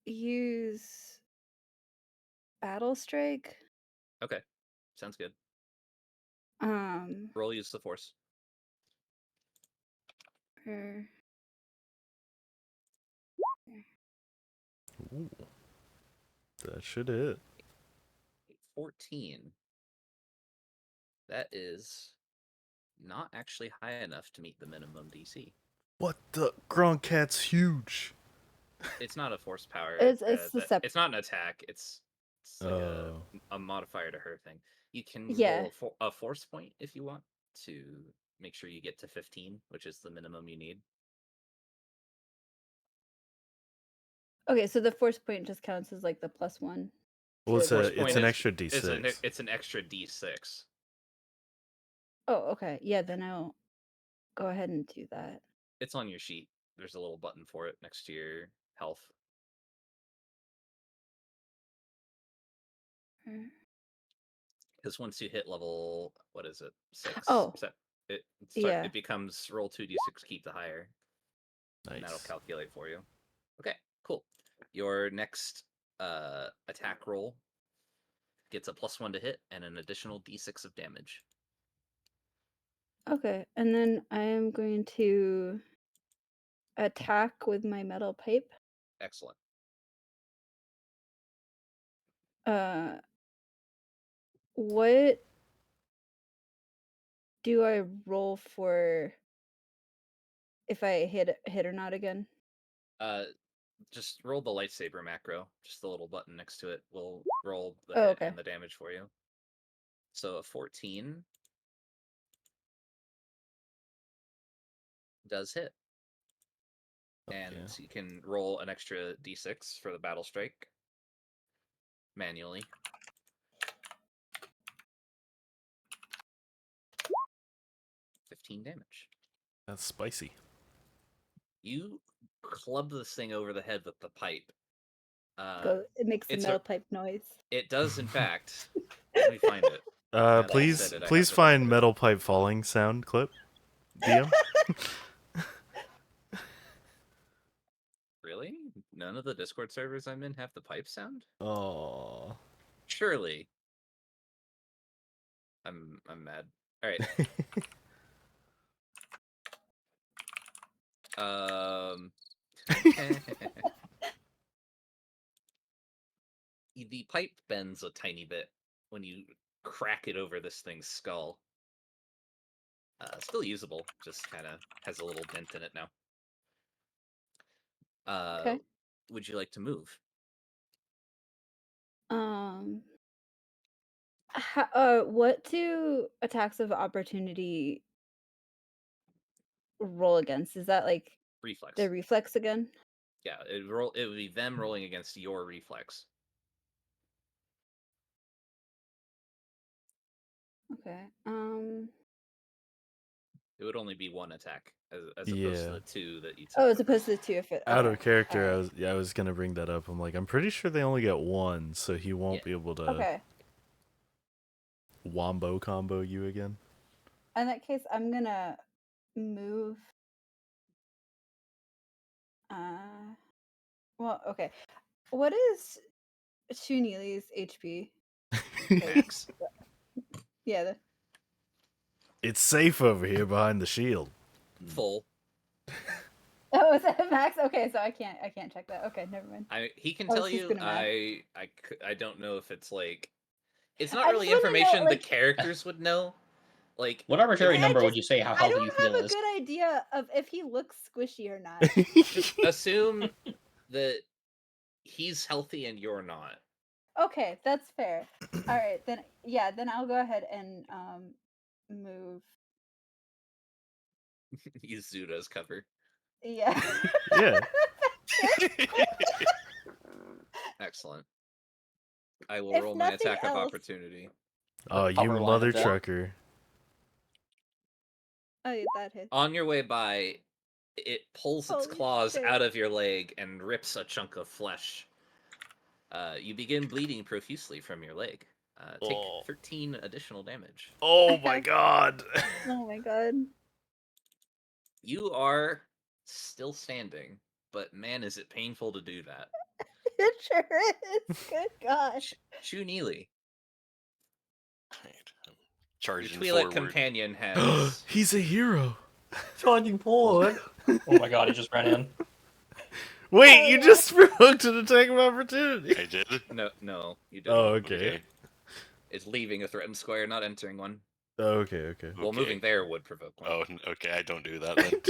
use Battle Strike. Okay, sounds good. Um. Roll use the force. er, Ooh. That should hit. 14. That is not actually high enough to meet the minimum DC. What the? Gronkat's huge. It's not a force power. It's the It's not an attack. It's like Oh. a modifier to her thing. You can Yeah. roll a force point if you want to make sure you get to 15, which is the minimum you need. Okay, so the force point just counts as like the +1. Well, it's Force it's point an is extra D6. it's an extra D6. Oh, okay. Yeah, then I'll go ahead and do that. It's on your sheet. There's a little button for it next to your health. Er, Because once you hit level, what is it, 6? Oh, yeah. It becomes roll 2d6, keep the higher, and that'll Nice. calculate for you. Okay, cool. Your next attack roll gets a +1 to hit and an additional d6 of damage. Okay, and then I am going to attack with my metal pipe. Excellent. What do I roll for if I hit or not again? Just roll the lightsaber macro. Just the little button next to it will roll the Oh, hit okay. and the damage for you. So a 14 does hit. And yeah. you can roll an extra d6 for the battle strike manually. 15 damage. That's spicy. You club this thing over the head with the pipe. It makes the it's metal pipe noise. It does, in fact. Let me find it. Now that you said Please it, I have please to find find it. metal pipe falling sound clip. DM. Really? None of the Discord servers I'm in have the pipe sound? Oh. Surely. I'm mad. All right. The pipe bends a tiny bit when you crack it over this thing's skull. Still usable, just kind of has a little dent in it now. Okay. Would you like to move? What do attacks of opportunity roll against? Is that like Reflex. the reflex again? Yeah, it would be them rolling against your reflex. Okay. It would only be one attack as opposed to Yeah. the two that you took. Oh, as opposed to the 2 if it. Out of Okay, character, alright. I was gonna bring that up. I'm like, I'm pretty sure they only get one, so he won't Yeah. be able to Okay. wombo combo you again. In that case, I'm gonna move. Well, okay. What is Shunili's HP? Max. Yeah. It's safe over here behind the shield. Full. Oh, is that max? Okay, so I can't check that. Okay, never mind. He can I was tell just you. gonna math. I don't know if it's like. It's not I really just wanna know, information the like- characters would know. Like, What arbitrary I number would just- you say how I healthy don't you have feel a is? good idea of if he looks squishy or not. just assume that he's healthy and you're not. Okay, that's fair. All right, then then I'll go ahead and move. Use Zuda as cover. Yeah. Yeah. Excellent. I will If roll my nothing attack of else- opportunity. Oh, you cover line mother of that. trucker. Oh, yeah, that hits. On your way by, it pulls its Holy claws shit. out of your leg and rips a chunk of flesh. You begin bleeding profusely from your leg. Take Oh. 13 additional damage. Oh my god. Oh my god. You are still standing, but man, is it painful to do that. It sure is. Good gosh. Chu Neely, Right, I'm your charging Twi'lek forward. companion has. He's a hero. Charging forward. Oh my god, he just ran in. Wait, Oh, you yeah. just provoked an attack of opportunity. I did. No, you didn't. Oh, okay. It's leaving a threatened square, not entering one. Okay. Well, Okay. moving there would provoke one. Oh, okay. I don't do that then.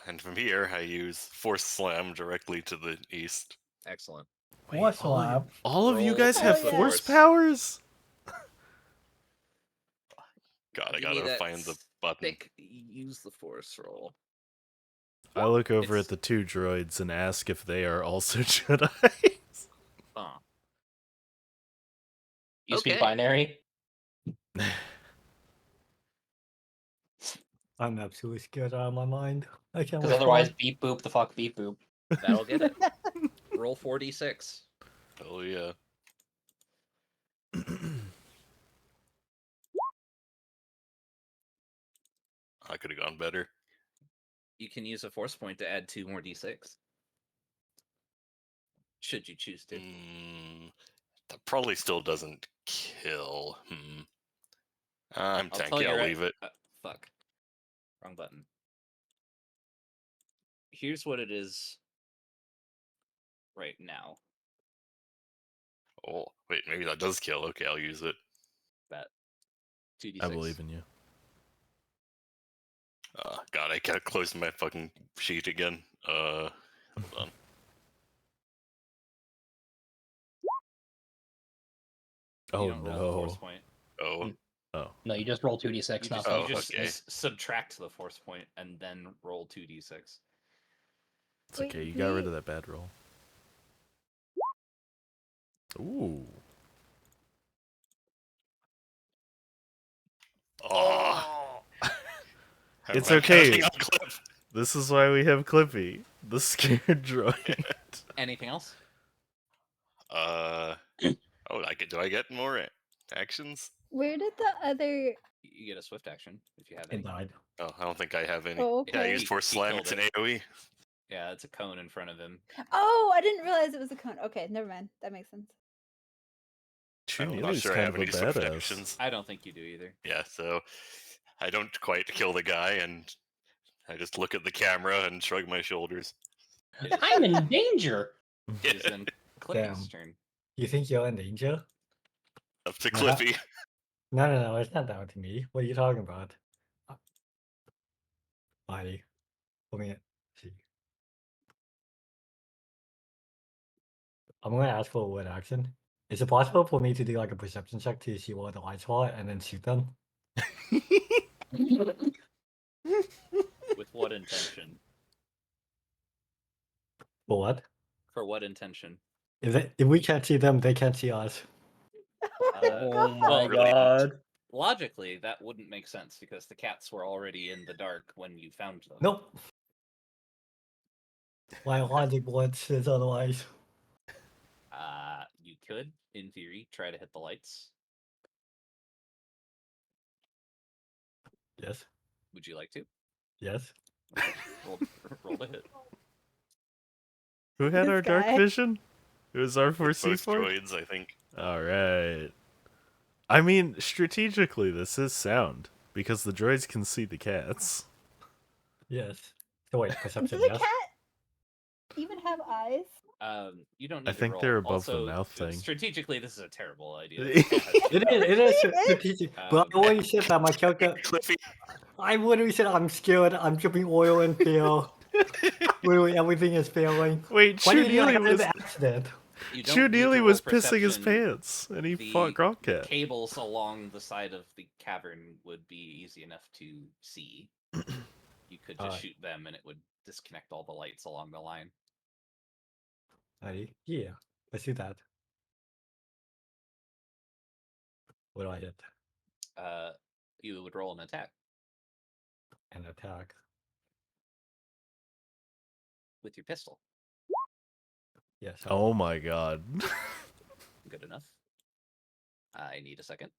And from here, I use Force Slam directly to the east. Excellent. What's slap? All of you Roll guys to have the force force. powers? God, I Give me gotta that find the button. Use the force roll. I look over It's- at the two droids and ask if they are also Jedi. Oh. You speak Okay. binary? I'm absolutely scared out of my mind. I can't Because otherwise, beep boop the fuck beep boop. That'll get it. Roll 4d6. Oh yeah. I could have gone better. You can use a force point to add 2 more d6. Should you choose to. That probably still doesn't kill. I'm I'll tell tanky. you I'll right- leave it. Fuck. Wrong button. Here's what it is right now. Oh, wait, maybe that does kill. Okay, I'll use it. That 2d6. I believe in you. God, I can't close my fucking sheet again. Hold on. You Oh don't roll the force no. point. Oh, Oh. No, you just roll 2d6, You not just, Oh, you force. just okay. subtract the force point and then roll 2d6. It's Wait, okay, you got rid we- of that bad roll. Ooh. oh. It's I'm okay. counting on clip. This is why we have Clippy, the scared droid. Anything else? Oh, do I get more actions? Where did the other? You get a swift action if you have It any. died. Oh, I don't think I have any. Oh, Yeah, I okay. used Force He Slam. killed It's an it. AoE. Yeah, it's a cone in front of him. Oh, I didn't realize it was a cone. Okay, never mind. That makes sense. I'm not Chunili's sure I kind have of a any swift badass. actions. I don't think you do either. Yeah, so I don't quite kill the guy, and I just look at the camera and shrug my shoulders. I'm in danger! It is then Clippy's Damn. turn. You think you're in danger? Up to Uh-huh. Clippy. No, it's not down to me. What are you talking about? Buddy. Let me see. I'm gonna ask for a word action. Is it possible for me to do like a perception check to see where the lights are and then shoot them? With what intention? For what? For what intention? If we can't see them, they can't see us. Oh my Well, god. Logically, that wouldn't make sense because the cats were already in the dark when you found them. Nope. My logic says otherwise. You could, in theory, try to hit the lights. Yes. Would you like to? Yes. Roll to hit. Who had This our dark guy. vision? It was Both R4C4? droids, I think. Alright. I mean, strategically, this is sound, because the droids can see the cats. Yes. So wait, Does perception, the yes? cat even have have eyes? You don't need I to think roll. they're above the Also, mouth thing. strategically, this is a terrible idea. It is strategic. But I already said that my character. Cliffy, I literally said I'm scared. I'm dripping oil and fail. Literally everything is failing. Wait, Why Chu did you Neely have was an accident? You Chu don't need to Neely roll was pissing his perception. pants, and he fought The Grogcat. cables along the side of the cavern would be easy enough to see. You could just shoot them, and it would disconnect all the lights along the line. Yeah, let's do that. What do I hit? You would roll an attack An attack. with your pistol. Yes. Oh my god. Good enough. I need a second.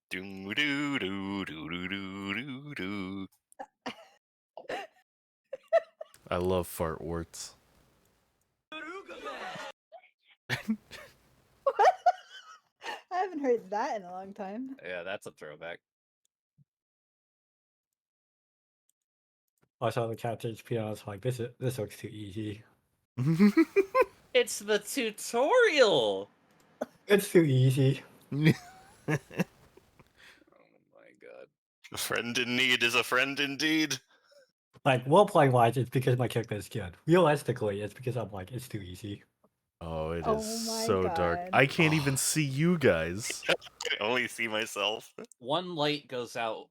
doo doo doo doo doo doo doo. I love fart warts. I haven't heard that in a long time. Yeah, that's a throwback. I saw the cat HP and I was like, this looks too easy. It's the tutorial. It's too easy. Oh my god. A friend in need is a friend indeed. Like role-playing wise, it's because my character is good. Realistically, it's because I'm like, it's too easy. Oh, it Oh is my so dark. God. I can't even see you guys. I can only see myself. One light goes out,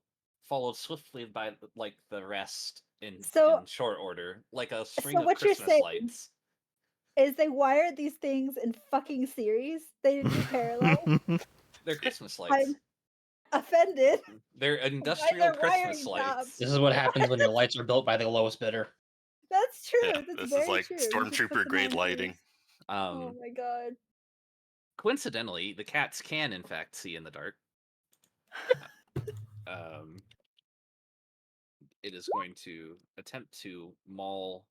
followed swiftly by like the rest in So- short order, like a string so of what you're Christmas saying- lights. Is they wired these things in fucking series? They didn't do parallel? They're Christmas lights. I'm offended. They're industrial their wiring Christmas jobs? lights. This is what happens when your lights are built by the lowest bidder. That's true. Yeah, That's this very is like true. You just put stormtrooper them grade on lighting. series. Um, Oh my god. Coincidentally, the cats can in fact see in the dark. It is going to attempt to maul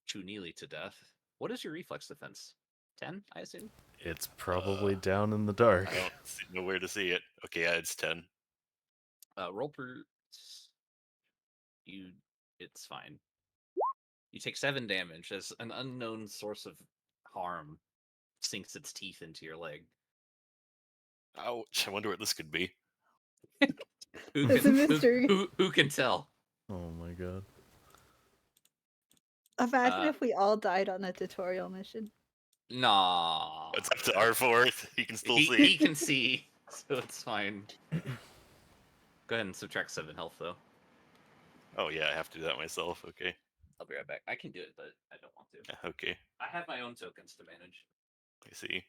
Chunili to death. What is your reflex defense? 10, I assume? It's probably down in the dark. I don't know where to see it. Okay, yeah, it's 10. Roll per... It's fine. You take 7 damage as an unknown source of harm sinks its teeth into your leg. Ouch, I wonder what this could be. Who It's a mystery. Who can tell? Oh my god. Imagine if we all died on a tutorial mission. Nah. It's up to R4. He can still he, see. he can see, so it's fine. Go ahead and subtract 7 health, though. Oh yeah, I have to do that myself. Okay. I'll be right back. I can do it, but I don't want to. Okay, I have my own tokens to manage. I see.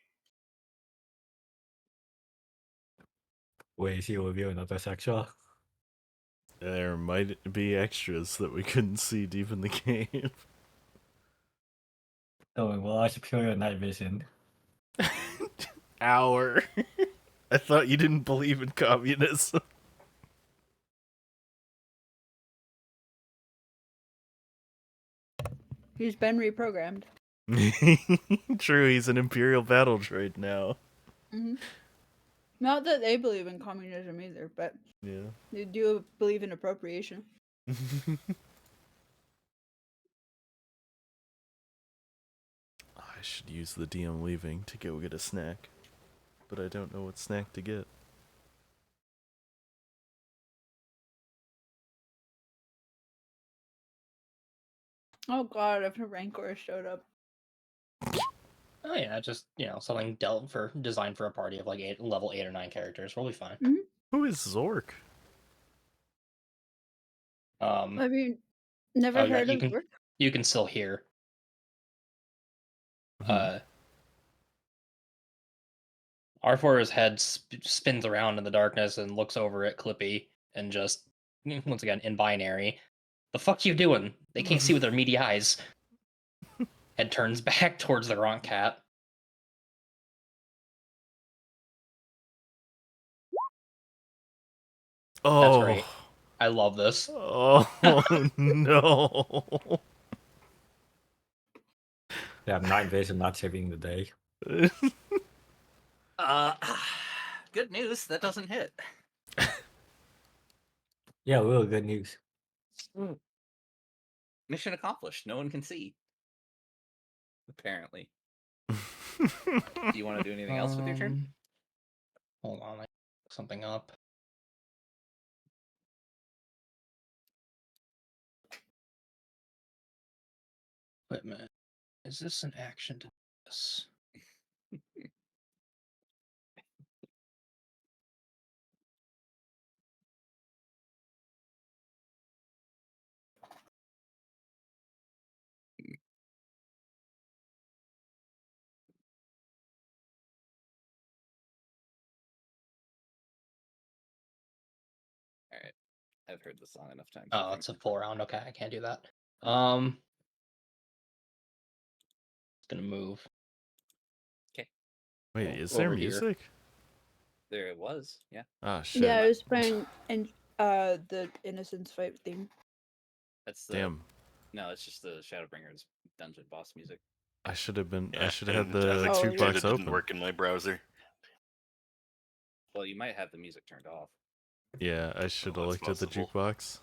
Wait, is he reveal another sexual? There might be extras that we couldn't see deep in the game. Oh, well, I superior night vision. Hour. I thought you didn't believe in communism. He's been reprogrammed. True, he's an Imperial battle droid now. Hmm. Not that they believe in communism either, but Yeah. they do believe in appropriation. I should use the DM leaving to go get a snack. But I don't know what snack to get. Oh god, if a Rancor showed up. Oh yeah, just something designed for a party of like level 8 or 9 characters. We'll be fine. Who is Zork? I mean, never Oh, yeah, heard you of can- Zork? You can still hear. R4's head spins around in the darkness and looks over at Clippy and just, once again, in binary, the fuck you doing? They can't see with their meaty eyes. Head turns back towards the Gronk cat. Oh. That's right. I love this. Oh no. They have night vision not saving the day. Good news, that doesn't hit. Yeah, really good news. Mission accomplished. No one can see. Apparently. Do you want to do anything else with your turn? Hold on, I look something up. Wait a minute. Is this an action to do this? All right. I've heard the song enough times. Oh, I think. it's a full round. Okay, I can't do that. It's gonna move. Wait, is Over there here. music? There it was. Yeah. Ah, shit. Yeah, I was playing the Innocence fight theme. That's the. Damn. No, it's just the Shadowbringers dungeon boss music. I should have been. I Yeah, should have had and the as Oh, expected, jukebox it didn't open. work in my browser. Well, you might have the music turned off. Yeah, I should have that's looked at the possible. jukebox.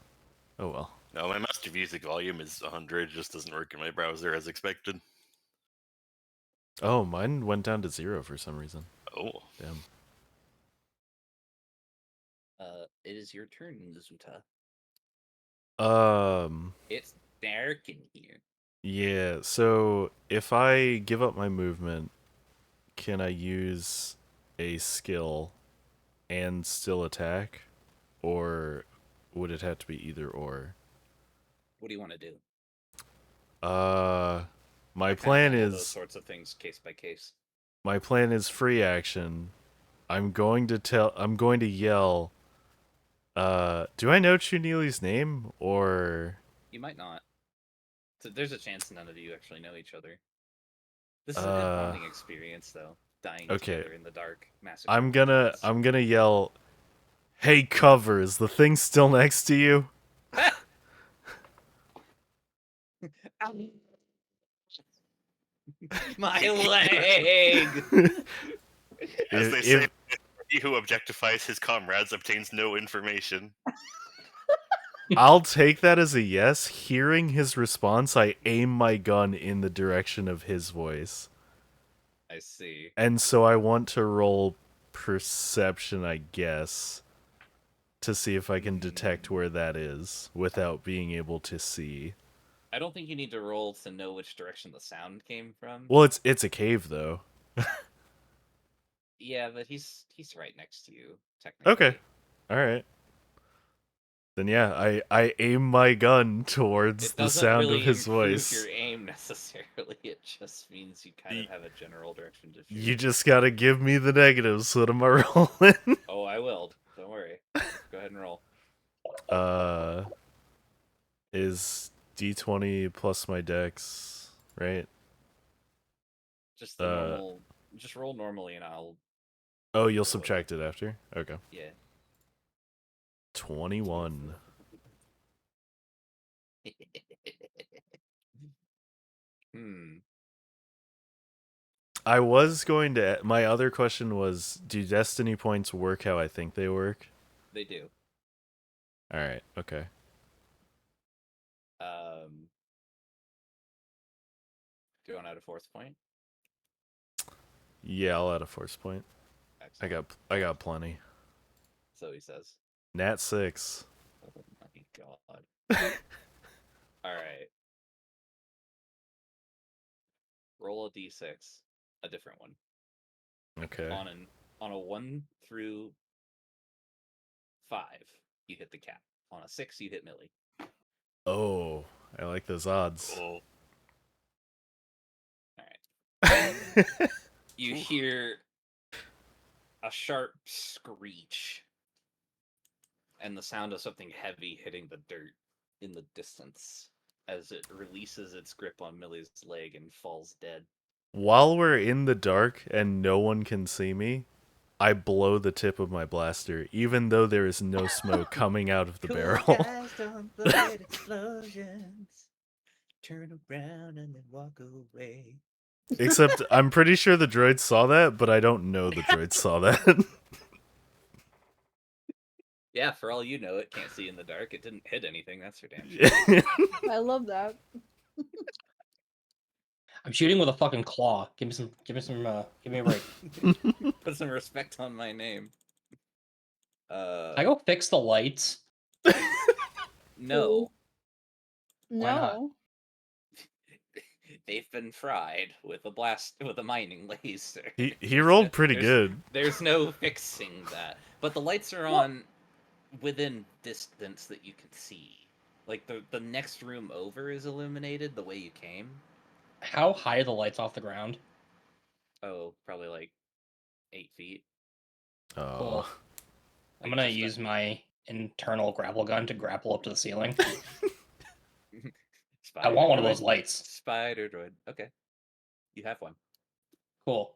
Oh well. No, my master music volume is 100. Just doesn't work in my browser as expected. Oh, mine went down to 0 for some reason. Oh, Damn. It is your turn, Zuta. It's dark in here. Yeah, so if I give up my movement, can I use a skill and still attack? Or would it have to be either or? What do you want to do? My I kinda plan handle those is sorts of things case by case. free action. I'm going to yell, do I know Chunili's name or You might not. So there's a chance none of you actually know each other. This is a good bonding experience, though. Dying okay. together in the dark, massacre. I'm gonna yell, "Hey, Cover, is the thing still next to you?" My leg. as they If- say, he who objectifies his comrades obtains no information. I'll take that as a yes. Hearing his response, I aim my gun in the direction of his voice. I see. And so I want to roll perception, I guess, to see if I can detect where that is without being able to see. I don't think you need to roll to know which direction the sound came from. Well, it's a cave though. Yeah, but he's right next to you, technically. Okay. All right. Then yeah, I aim my gun towards It the doesn't sound really of his improve voice. your aim necessarily. It just means you kind of have a general direction to shoot. You just gotta give me the negatives. What am I rolling? Oh, I will. Don't worry. Go ahead and roll. Is D20 plus my dex, right? Just the normal. Just roll normally, and I'll. Oh, you'll subtract it after? Okay. Yeah. 21. I was going to. My other question was, do destiny points work how I think they work? They do. Alright, okay. Do you want to add a fourth point? Yeah, I'll add a force point. Excellent. I got plenty. So he says. Nat 6. Oh my god. Alright. Roll a d6. A different one. Okay. On a 1 through 5, you hit the cap. On a 6, you hit Millie. Oh, I like those odds. Oh, Alright. You hear a sharp screech and the sound of something heavy hitting the dirt in the distance as it releases its grip on Millie's leg and falls dead. While we're in the dark and no one can see me, I blow the tip of my blaster, even though there is no smoke coming out of the barrel. Guys don't forget explosions. Turn around and then walk away. Except I'm pretty sure the droid saw that, but I don't know the droid saw that. Yeah, for all you know, it can't see in the dark. It didn't hit anything. That's for damn sure. I love that. I'm shooting with a fucking claw. Give me a break. Put some respect on my name. Can I go fix the lights? No. Why not? No. They've been fried with a mining laser. He rolled pretty There's- good. There's no fixing that. But the lights are on within distance that you can see. Like the next room over is illuminated the way you came. How high are the lights off the ground? Oh, probably like 8 feet. Oh, Cool. I'm Like, gonna just use my internal grapple gun to grapple up to the ceiling. I want one of those lights. Spider droid. Okay. You have one. Cool.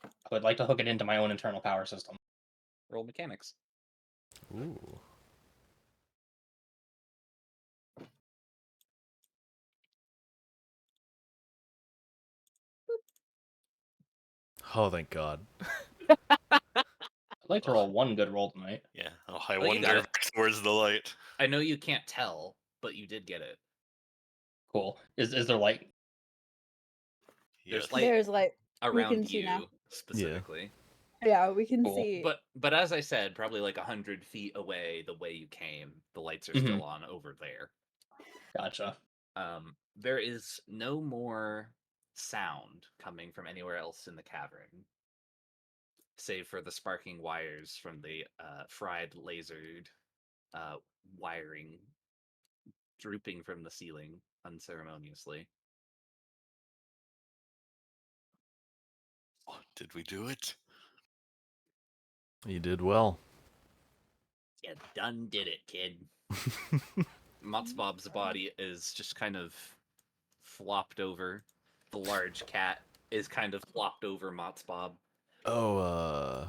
I would like to hook it into my own internal power system. Roll mechanics. ooh. Oh, thank God. I'd like to roll one good roll tonight. Yeah. Oh, I Oh, you got wander it. back towards the light. I know you can't tell, but you did get it. Cool. Is there light? There's Yes. light There's like we around can see you now. specifically. Yeah, we can Cool. see. But as I said, probably like 100 feet away, the way you came, the lights are still on over there. Gotcha. There is no more sound coming from anywhere else in the cavern, save for the sparking wires from the fried lasered wiring drooping from the ceiling unceremoniously. Oh, did we do it? You did well. You done did it, kid. Motzbob's body is just kind of flopped over. The large cat is kind of flopped over Motzbob. Oh,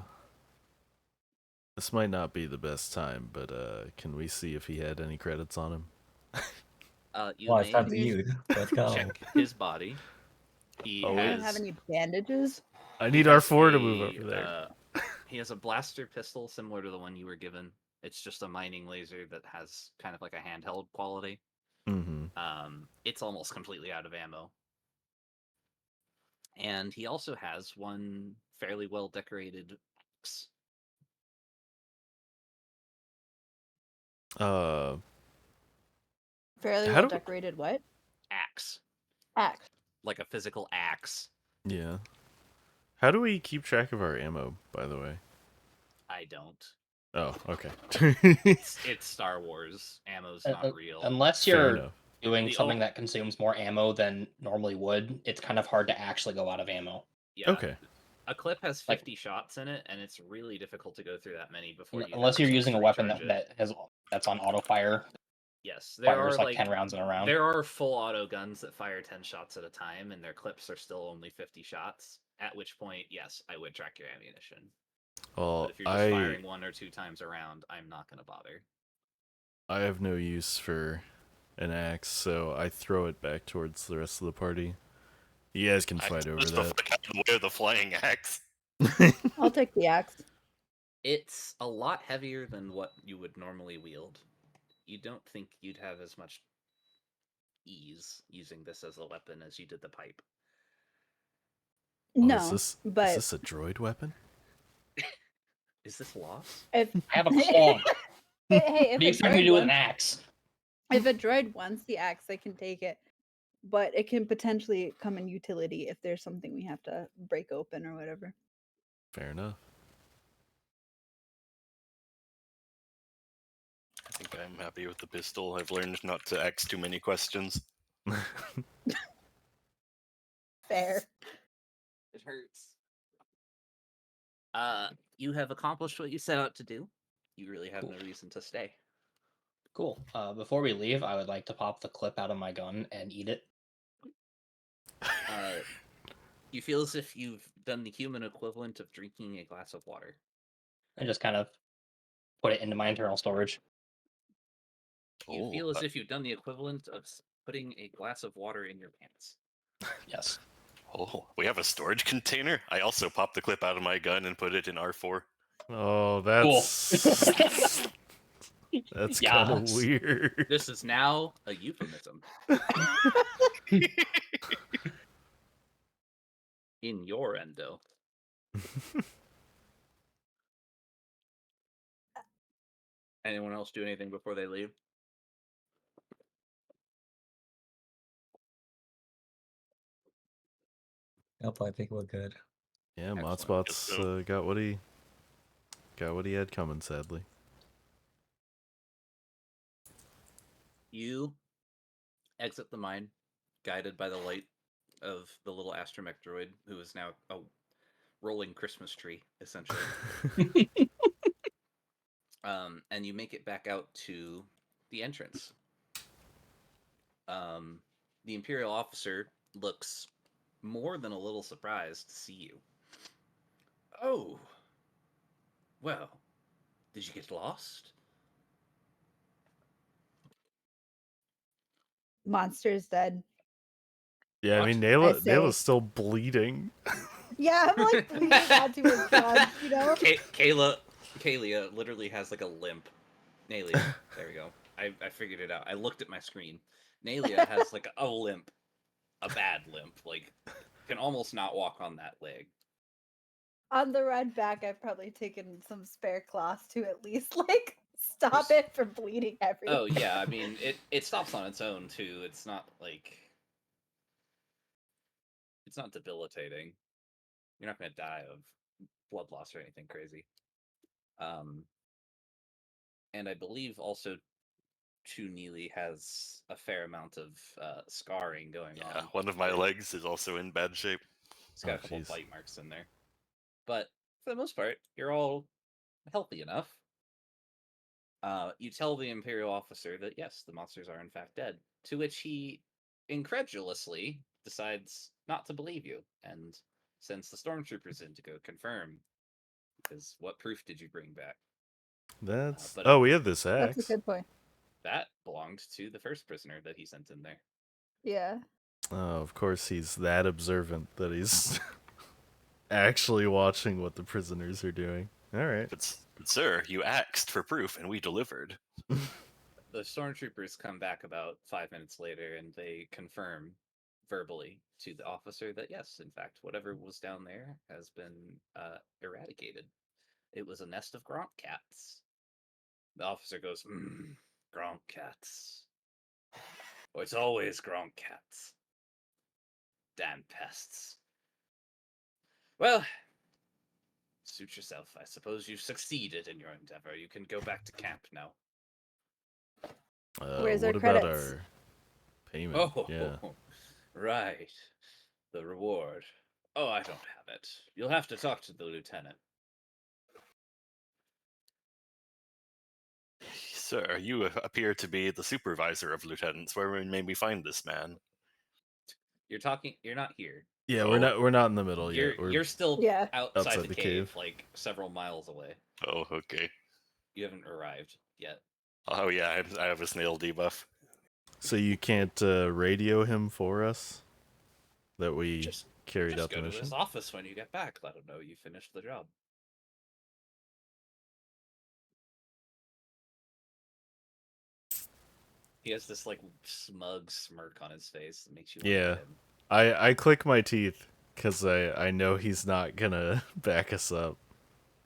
this might not be the best time, but can we see if he had any credits on him? You Well, it's time may to use. Let's go. check his body. He Oh, I has don't have any bandages. I need has R4 to move over there. He has a blaster pistol similar to the one you were given. It's just a mining laser that has kind of like a handheld quality. Mm-hmm. It's almost completely out of ammo. And he also has one fairly well decorated axe. Fairly How well do- decorated. What? Axe. Axe. Like a physical axe. Yeah. How do we keep track of our ammo, by the way? I don't. Oh, okay. It's Star Wars. Ammo's not real. Unless Fair you're enough. doing The something o- that consumes more ammo than normally would, it's kind of hard to actually go out of ammo. Yeah. Okay. A clip has Like- 50 shots in it, and it's really difficult to go through that many before you. Unless have you're chance using to a weapon recharge that, it. that's on auto fire, Yes, there fires are like 10 rounds in a round. There are full auto guns that fire 10 shots at a time, and their clips are still only 50 shots. At which point, yes, I would track your ammunition. Well, But if you're just firing 1 or 2 times around, I'm not going to bother. I have no use for an axe, so I throw it back towards the rest of the party. You guys can fight over just that. out of the way of the flying axe. I'll take the axe. It's a lot heavier than what you would normally wield. You don't think you'd have as much ease using this as a weapon as you did the pipe. Oh, No, is but this a droid weapon? Is this lost? if I have a claw. hey, What do you if a expect me to droid do with an wants, axe? if a droid wants the axe, they can take it. But it can potentially come in utility if there's something we have to break open or whatever. Fair enough. I think I'm happy with the pistol. I've learned not to ask too many questions. Fair. It hurts. You have accomplished what you set out to do. You really have no reason to stay. Cool. Before we leave, I would like to pop the clip out of my gun and eat it. You feel as if you've done the human equivalent of drinking a glass of water. And just kind of put it into my internal storage. You Oh, feel as if you've done the equivalent of putting a glass of water in your pants. Yes. Oh, we have a storage container? I also popped the clip out of my gun and put it in R4. Oh, that's that's kind of Yes. weird. This is now a euphemism. your endo. Anyone else do anything before they leave? Nope, I think we're good. Yeah, Excellent. Modspot's so. got what he had coming, sadly. You exit the mine, guided by the light of the little astromech droid, who is now a rolling Christmas tree, essentially. And you make it back out to the entrance. The Imperial officer looks more than a little surprised to see you. Oh, well, did you get lost? Monster's dead. Yeah, I What? mean, I say. Nayla's still bleeding. Yeah, I'm like bleeding onto his front, you know? Kalia literally has like a limp. Nalia, there we go. I figured it out. I looked at my screen. Nalia has like a limp, a bad limp, like can almost not walk on that leg. On the ride back, I've probably taken some spare cloths to at least like stop There's- it from bleeding everywhere. Oh yeah, I mean it stops on its own too. It's not like it's not debilitating. You're not gonna die of blood loss or anything crazy. And I believe also Chu Neely has a fair amount of scarring going Yeah, on. one of my Where legs is also in bad shape. He's got Oh, a couple jeez. bite marks in there. But for the most part, you're all healthy enough. You tell the Imperial officer that yes, the monsters are in fact dead, to which he incredulously decides not to believe you and sends the stormtroopers in to go confirm. Because what proof did you bring back? That's but- oh, we had this That's a axe. good point. That belonged to the first prisoner that he sent in there. Yeah. Oh, of course he's that observant that he's actually watching what the prisoners are doing. All right. But sir, you asked for proof and we delivered. The stormtroopers come back about 5 minutes later and they confirm verbally to the officer that yes, in fact, whatever was down there has been eradicated. It was a nest of Gronk cats. The officer goes, Gronk cats. Oh, it's always Gronk cats. Damn pests. Well, suit yourself. I suppose you've succeeded in your endeavor. You can go back to camp now. Where's our What about credits? our payment? Oh, Yeah. right. The reward. Oh, I don't have it. You'll have to talk to the lieutenant. Sir, you appear to be the supervisor of lieutenants. Where may we find this man? You're not here. Yeah, Oh. we're not in the middle You're yet. We're you're still Yeah. outside the cave, like several miles away. Oh, okay. You haven't arrived yet. Oh yeah, I have a snail debuff. So you can't radio him for us that we Just carried Just out the go to mission? his office when you get back. Let him know you finished the job. He has this like smug smirk on his face that makes you want to Yeah. hit him. I click my teeth because I know he's not gonna back us up,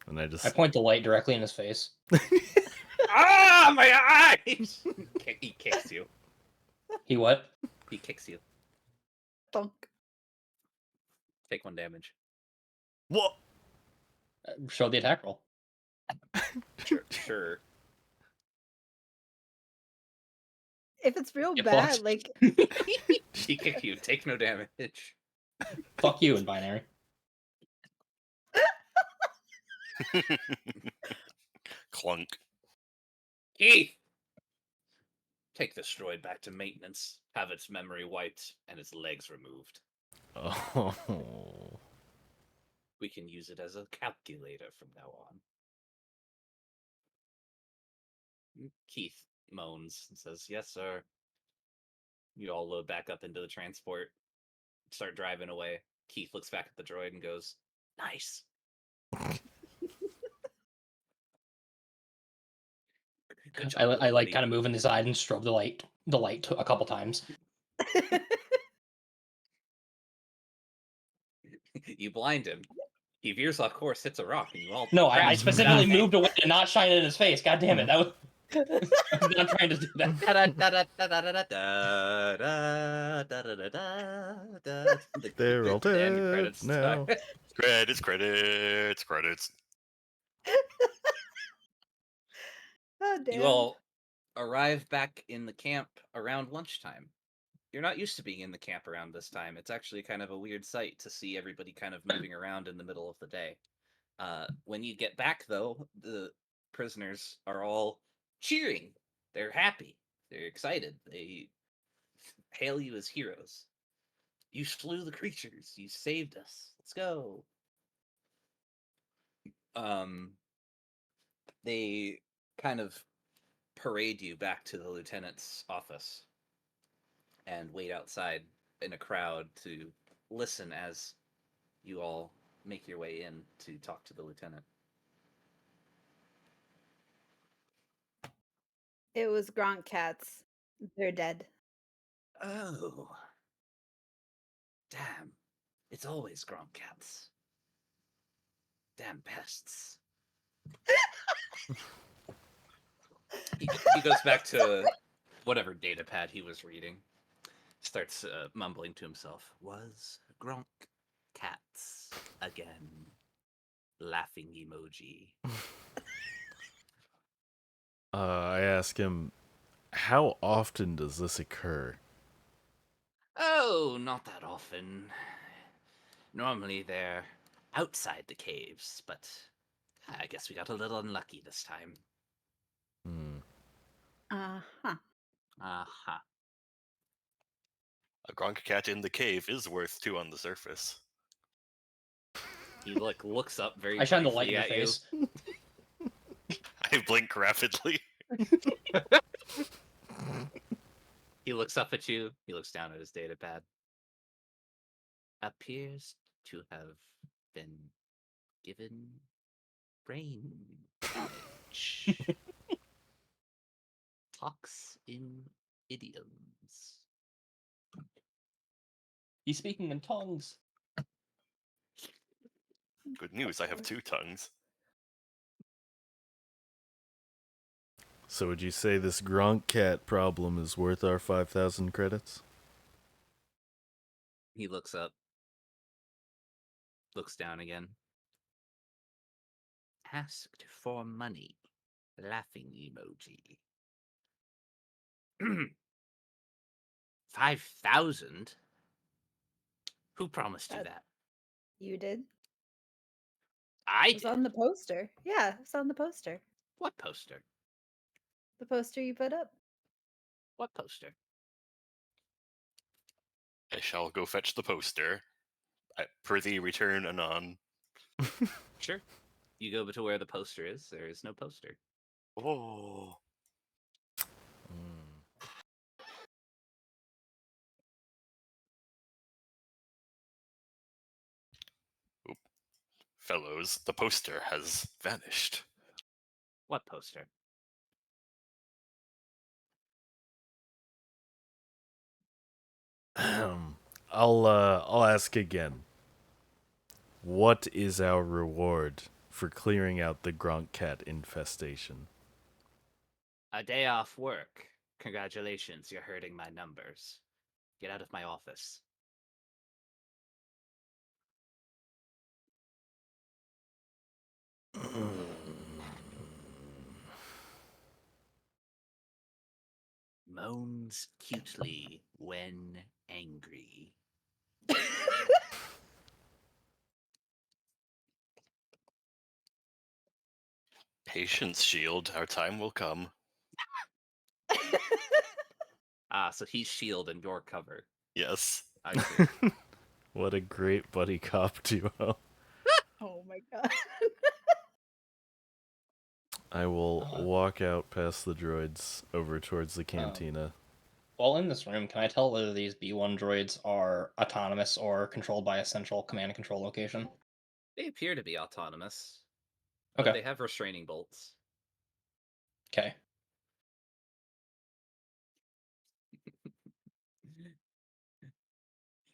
and I just I point the light directly in his face. Ah, my eyes! He kicks you. He what? He kicks you. Thunk. Take 1 damage. what? Show the attack roll. Sure. If it's real Get bad, fucked. like He kicked you. Take no damage. Fuck you in binary. Clunk. Keith! Take this droid back to maintenance. Have its memory wiped and its legs removed. Oh. We can use it as a calculator from now on. Keith moans and says, yes, sir. You all load back up into the transport, start driving away. Keith looks back at the droid and goes, nice. Good job, I little like buddy. kind of move in the side and strobe the light a couple times. You blind him. He veers off course, hits a rock, and you all. No, I crash. specifically Die. moved away to not shine it in his face. God damn it! That was. I'm not trying to do that. They're all The end dead credits now. start. Credits. Oh damn. You all arrive back in the camp around lunchtime. You're not used to being in the camp around this time. It's actually kind of a weird sight to see everybody kind of moving around in the middle of the day. When you get back, though, the prisoners are all cheering. They're happy. They're excited. They hail you as heroes. You slew the creatures. You saved us. Let's go. They kind of parade you back to the lieutenant's office and wait outside in a crowd to listen as you all make your way in to talk to the lieutenant. It was Gronk cats. They're dead. Oh. Damn. It's always Gronk cats. Damn pests. He goes back to whatever data pad he was reading. Starts mumbling to himself. Was Gronk cats again? Laughing emoji. I ask him, how often does this occur? Oh, not that often. Normally they're outside the caves, but I guess we got a little unlucky this time. Hmm. Uh-huh. Aha. A Gronk cat in the cave is worth 2 on the surface. He looks up very I shine the light briefly in your at you. face. I blink rapidly. He looks up at you. He looks down at his data pad. Appears to have been given brain damage. Talks in idioms. He's speaking in tongues. Good news, I have 2 tongues. So would you say this Gronk cat problem is worth our 5,000 credits? He looks up. Looks down again. Asked for money. Laughing emoji. 5,000? Who promised you that? You did? I It was did. on the poster. Yeah, it was on the poster. What poster? The poster you put up. What poster? I shall go fetch the poster. Prithee, return anon. Sure. You go to where the poster is. There is no poster. Oh. Oop. Fellows, the poster has vanished. What poster? I'll ask again. What is our reward for clearing out the Gronk cat infestation? A day off work. Congratulations, you're hurting my numbers. Get out of my office. Moans cutely when angry. Patience, Shield. Our time will come. So he's shield and your cover. Yes. I see. What a great buddy cop duo. Oh my god. I will walk out past the droids over towards the cantina. While in this room, can I tell whether these B1 droids are autonomous or controlled by a central command and control location? They appear to be autonomous. But Okay. they have restraining bolts. Okay.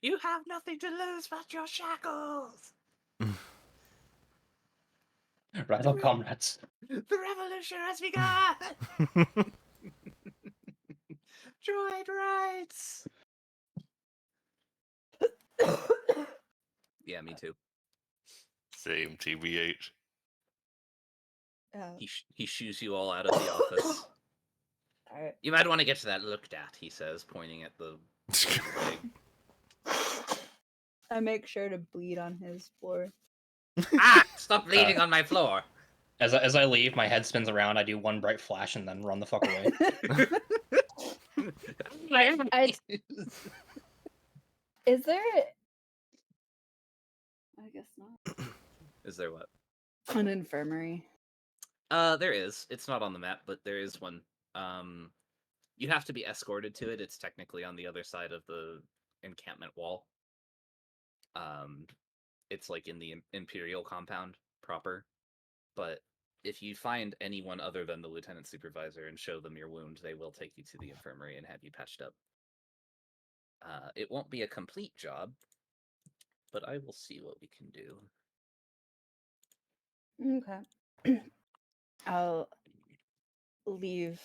You have nothing to lose but your shackles. Rise up, comrades. The revolution has begun. Droid rights. Yeah, me too. Same, TBH. He shoos you all out of the office. All right. You might want to get that looked at, he says, pointing at the leg. I make sure to bleed on his floor. Ah! Stop bleeding on my floor. As I leave, my head spins around. I do one bright flash and then run the fuck away. Is there? I guess not. Is there what? An infirmary. There is. It's not on the map, but there is one. You have to be escorted to it. It's technically on the other side of the encampment wall. It's like in the Imperial compound proper. But if you find anyone other than the lieutenant supervisor and show them your wound, they will take you to the infirmary and have you patched up. It won't be a complete job, but I will see what we can do. Okay. I'll leave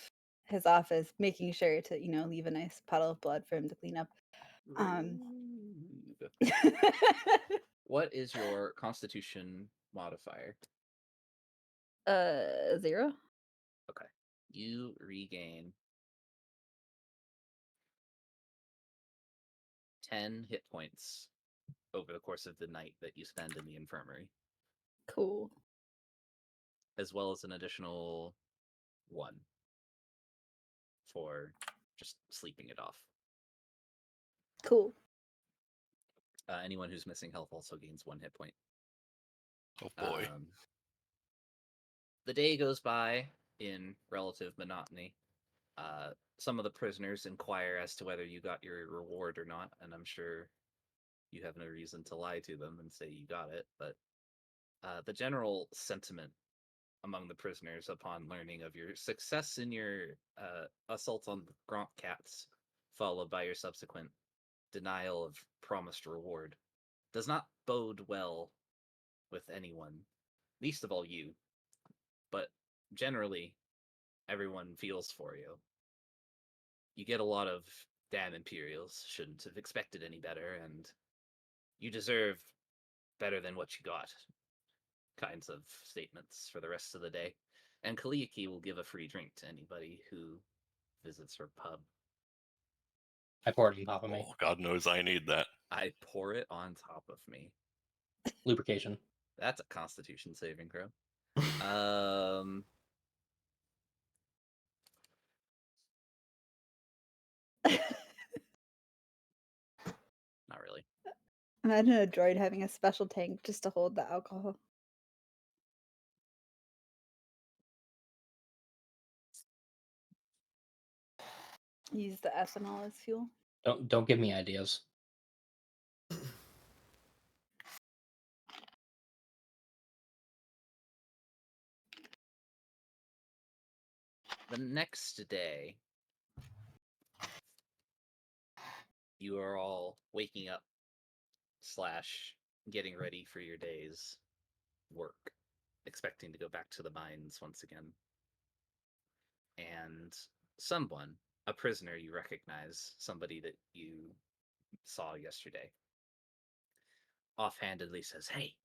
his office, making sure to, leave a nice puddle of blood for him to clean up. What is your Constitution modifier? 0. Okay. You regain 10 hit points over the course of the night that you spend in the infirmary, Cool. as well as an additional 1 for just sleeping it off. Cool. Anyone who's missing health also gains 1 hit point. Oh boy. The day goes by in relative monotony. Some of the prisoners inquire as to whether you got your reward or not, and I'm sure you have no reason to lie to them and say you got it, but the general sentiment among the prisoners upon learning of your success in your assault on Gronk Cats, followed by your subsequent denial of promised reward, does not bode well with anyone, least of all you. But generally, everyone feels for you. You get a lot of damn Imperials, shouldn't have expected any better, and you deserve better than what you got kinds of statements for the rest of the day. And Kaliaki will give a free drink to anybody who visits her pub. I pour it on top of me. Oh, God knows I need that. I pour it on top of me. Lubrication. That's a Constitution saving throw. Not really. Imagine a droid having a special tank just to hold the alcohol. Use the ethanol as fuel. Don't give me ideas. The next day, you are all waking up / getting ready for your day's work, expecting to go back to the mines once again. And someone, a prisoner you recognize, somebody that you saw yesterday, offhandedly says, "Hey,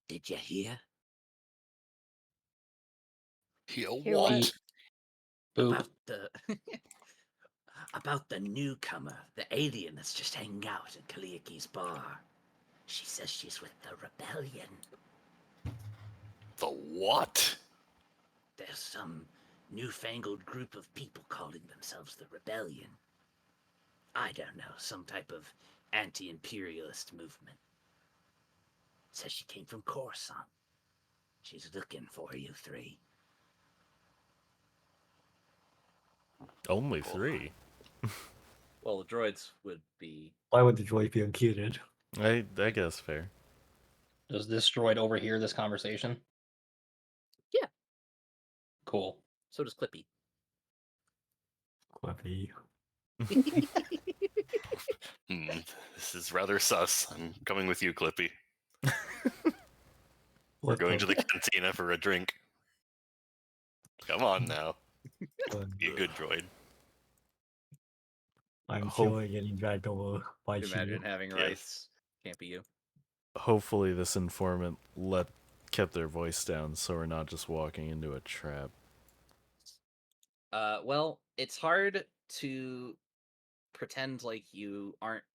did you hear Hear Hear what? what? Boop. about the about the newcomer, the alien that's just hanging out at Kaliaki's bar? She says she's with the rebellion. The what? There's some newfangled group of people calling themselves the rebellion. I don't know, some type of anti-imperialist movement. Says she came from Coruscant. She's looking for you 3. Only 3. Well, the droids would be... Why would the droid be uncuted? I guess fair. Does this droid overhear this conversation? Yeah. Cool. So does Clippy. Clippy. This This is rather sus. I'm coming with you, Clippy. We're What going to the- the cantina for a drink. Come on now. Be a good droid. I'm Hope- sure getting dragged over by Imagine Chewie. having Yes. rights. Can't be you. Hopefully this informant kept their voice down so we're not just walking into a trap. Well, it's hard to pretend like you aren't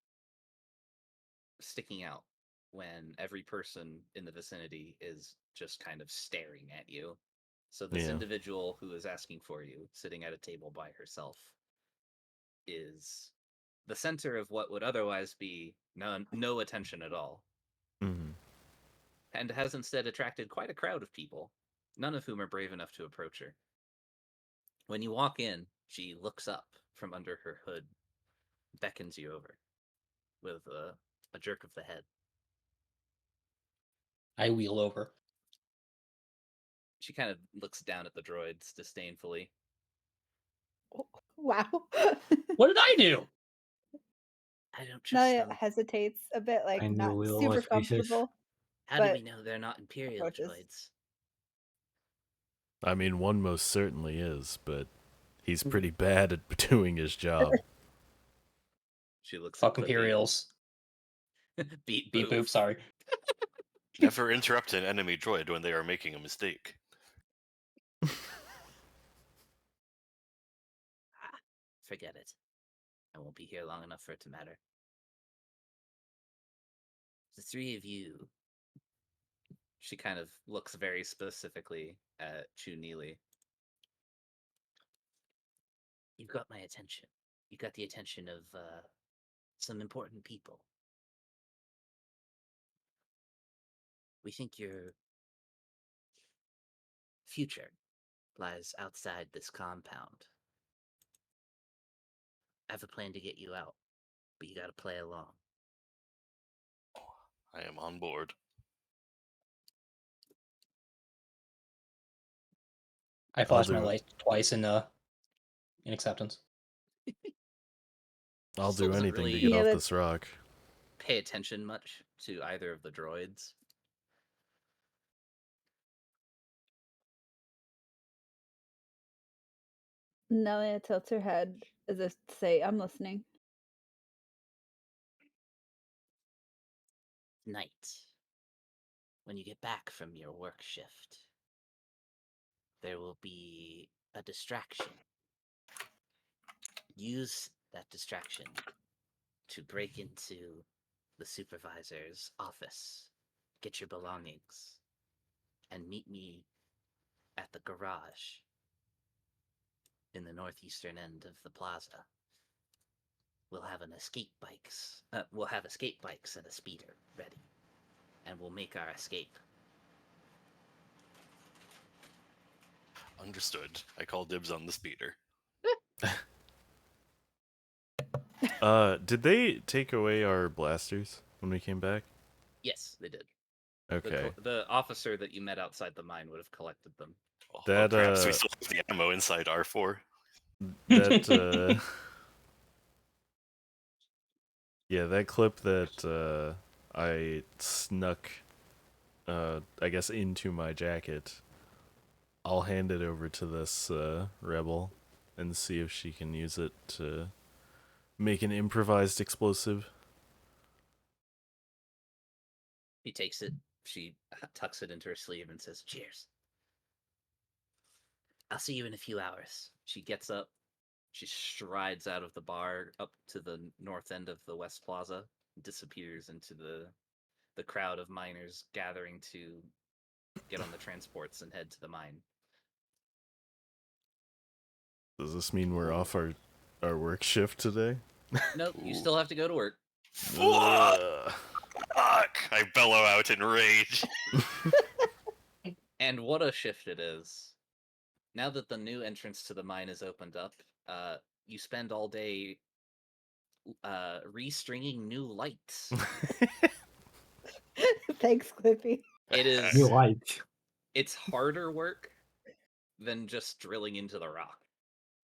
sticking out when every person in the vicinity is just kind of staring at you. So this Yeah. individual who is asking for you, sitting at a table by herself, is the center of what would otherwise be no attention at all, Hmm. and has instead attracted quite a crowd of people, none of whom are brave enough to approach her. When you walk in, she looks up from under her hood, beckons you over with a jerk of the head. I wheel over. She kind of looks down at the droids disdainfully. Wow. What did I do? I don't trust Nalia them. hesitates a bit, like And not you will super always be sis. comfortable. How do we but know they're not Imperial approaches. droids? I mean, one most certainly is, but he's pretty bad at doing his job. She looks Fuck at Clippy. Imperials. Beat Beep boop. boop, sorry. Never interrupt an enemy droid when they are making a mistake. Forget it. I won't be here long enough for it to matter. The three of you. She kind of looks very specifically at Chu Neely. You've got my attention. You got the attention of some important people. We think your future lies outside this compound. I have a plan to get you out, but you gotta play along. I am on board. I flash my do- light twice in acceptance. I'll Still do doesn't anything to really- get Yeah, off but- this rock. Pay attention much to either of the droids. Nalia tilts her head as if to say, I'm listening. Night. When you get back from your work shift, there will be a distraction. Use that distraction to break into the supervisor's office, get your belongings, and meet me at the garage in the northeastern end of the plaza. We'll have escape bikes and a speeder ready, and we'll make our escape. Understood. I call dibs on the speeder. Did they take away our blasters when we came back? Yes, they did. Okay. The officer that you met outside the mine would have collected them. Oh, That, perhaps we still have the ammo inside R4. That, yeah, that clip that, I snuck, I guess into my jacket, I'll hand it over to this, rebel and see if she can use it to make an improvised explosive. He takes it, she tucks it into her sleeve and says, "Cheers. I'll see you in a few hours." She gets up, she strides out of the bar up to the north end of the West Plaza, disappears into the crowd of miners gathering to get on the transports and head to the mine. Does this mean we're off our work shift today? Nope, you Ooh. still have to go to work. Fuck! Ugh. I bellow out in rage. And what a shift it is. Now that the new entrance to the mine is opened up, you spend all day restringing new lights. Thanks, Clippy. It is New light. it's harder work than just drilling into the rock,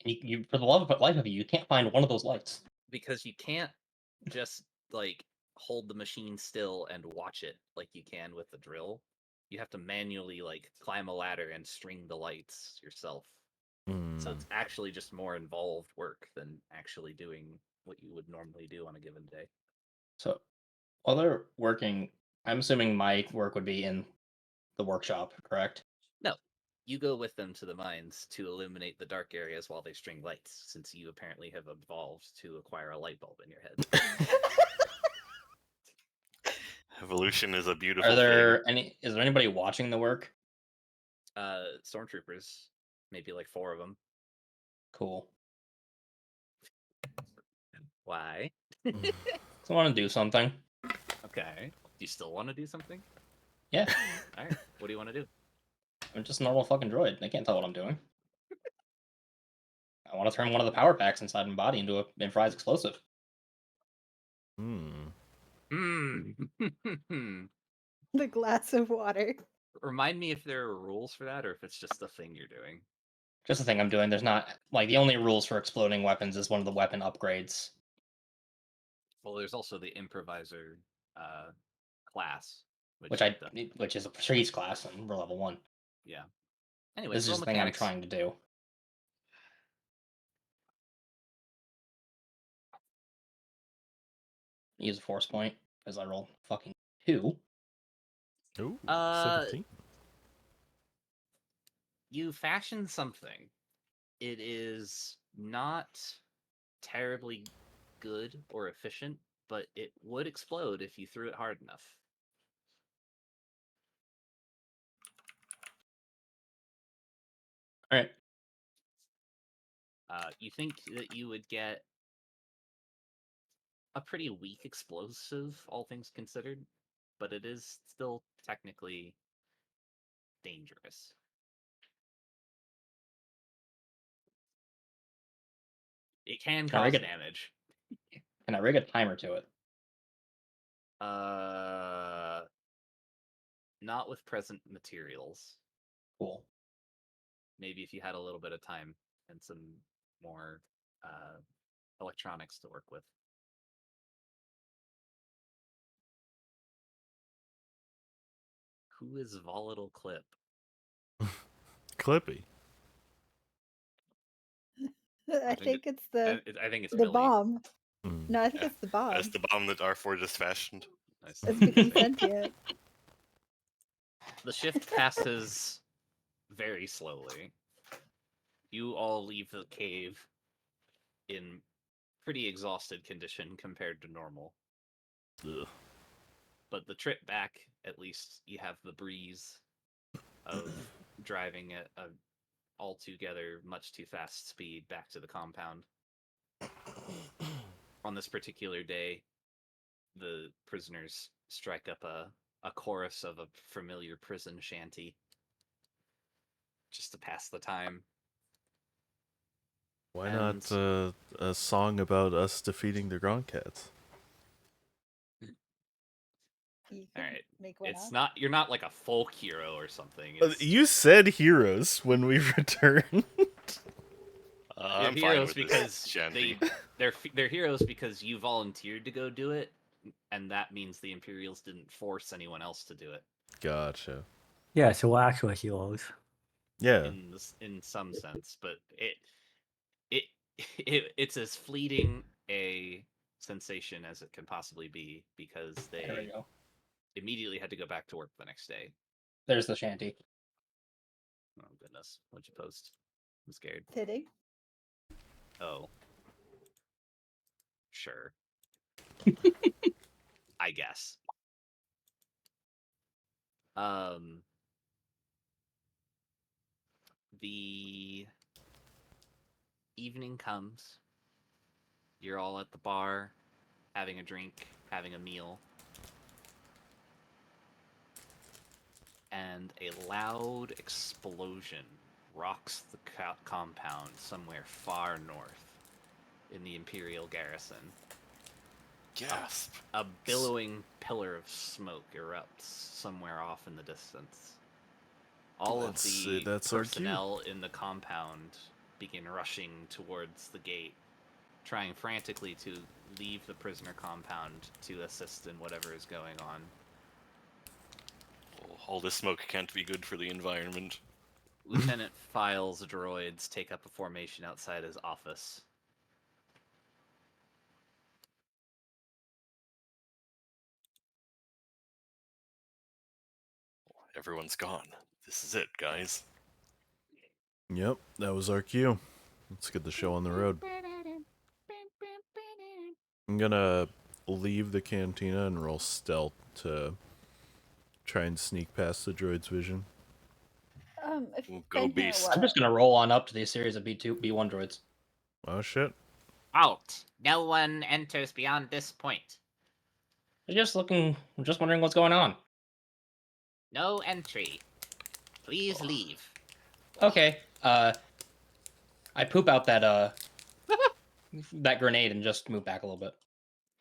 And you, for the life of you, you can't find one of those lights. because you can't just like hold the machine still and watch it like you can with the drill. You have to manually like climb a ladder and string the lights yourself. So it's actually just more involved work than actually doing what you would normally do on a given day. So while they're working, I'm assuming my work would be in the workshop, correct? No, you go with them to the mines to illuminate the dark areas while they string lights, since you apparently have evolved to acquire a light bulb in your head. Evolution is a beautiful Are thing. there any? Is there anybody watching the work? Stormtroopers, maybe like 4 of them. Cool. Why? So I want to do something. Okay. Do you still want to do something? Yeah, All right. What do you want to do? I'm just a normal fucking droid. They can't tell what I'm doing. I want to turn one of the power packs inside my body into a improvised explosive. Hmm. The glass of water. Remind me if there are rules for that or if it's just a thing you're doing. Just the thing I'm doing. There's not like the only rules for exploding weapons is one of the weapon upgrades. Well, there's also the improviser class, Which the- which is a prestige class, and we're level 1. yeah. Anyway, This is roll just the thing I'm mechanics. trying to do. Use a force point because I rolled fucking 2. Ooh, Uh, 17. You fashion something. It is not terribly good or efficient, but it would explode if you threw it hard enough. All right. You think that you would get a pretty weak explosive, all things considered, but it is still technically dangerous. It can Can I rig cause it? damage. Can I rig a timer to it? Not with present materials. Cool. Maybe if you had a little bit of time and some more electronics to work with. Who is Volatile Clip? Clippy. I think it's the I think it's the Billy. bomb. Mm. No, I think Yeah, it's the bomb. That's the bomb that R4 just fashioned. Nice. It's become sentient. The shift passes very slowly. You all leave the cave in pretty exhausted condition compared to normal. Ugh. But the trip back, at least you have the breeze of driving at a altogether much too fast speed back to the compound. On this particular day, the prisoners strike up a chorus of a familiar prison shanty just to pass the time. Why And- not a song about us defeating the Gronkcats? You All could right. make one It's up. not, you're not like a folk hero or something. It's You said heroes when we returned. They're I'm fine heroes with because this shanty. they're heroes because you volunteered to go do it, and that means the Imperials didn't force anyone else to do it. Gotcha. Yeah, so we're actual heroes. Yeah. In some sense, but it's as fleeting a sensation as it can possibly be because There we they go. immediately had to go back to work the next day. There's the shanty. Oh goodness, what'd you post? I'm scared. Fitting. Oh, sure. I guess. The evening comes. You're all at the bar, having a drink, having a meal. And a loud explosion rocks the compound somewhere far north in the Imperial garrison. Gasp. A billowing pillar of smoke erupts somewhere off in the distance. All of the That's our cue. personnel in the compound begin rushing towards the gate trying frantically to leave the prisoner compound to assist in whatever is going on. Oh, all this smoke can't be good for the environment. Lieutenant Files' droids take up a formation outside his office. Everyone's gone. This is it, guys. Yep, that was our cue. Let's get the show on the road. I'm gonna leave the cantina and roll stealth to try and sneak past the droid's vision. If you've Go been here a Beast. I'm while- just gonna roll on up to the series of B1 droids. Oh shit. Halt! No one enters beyond this point. I'm just wondering what's going on. No entry. Please leave. Okay. I poop out that that grenade and just move back a little bit.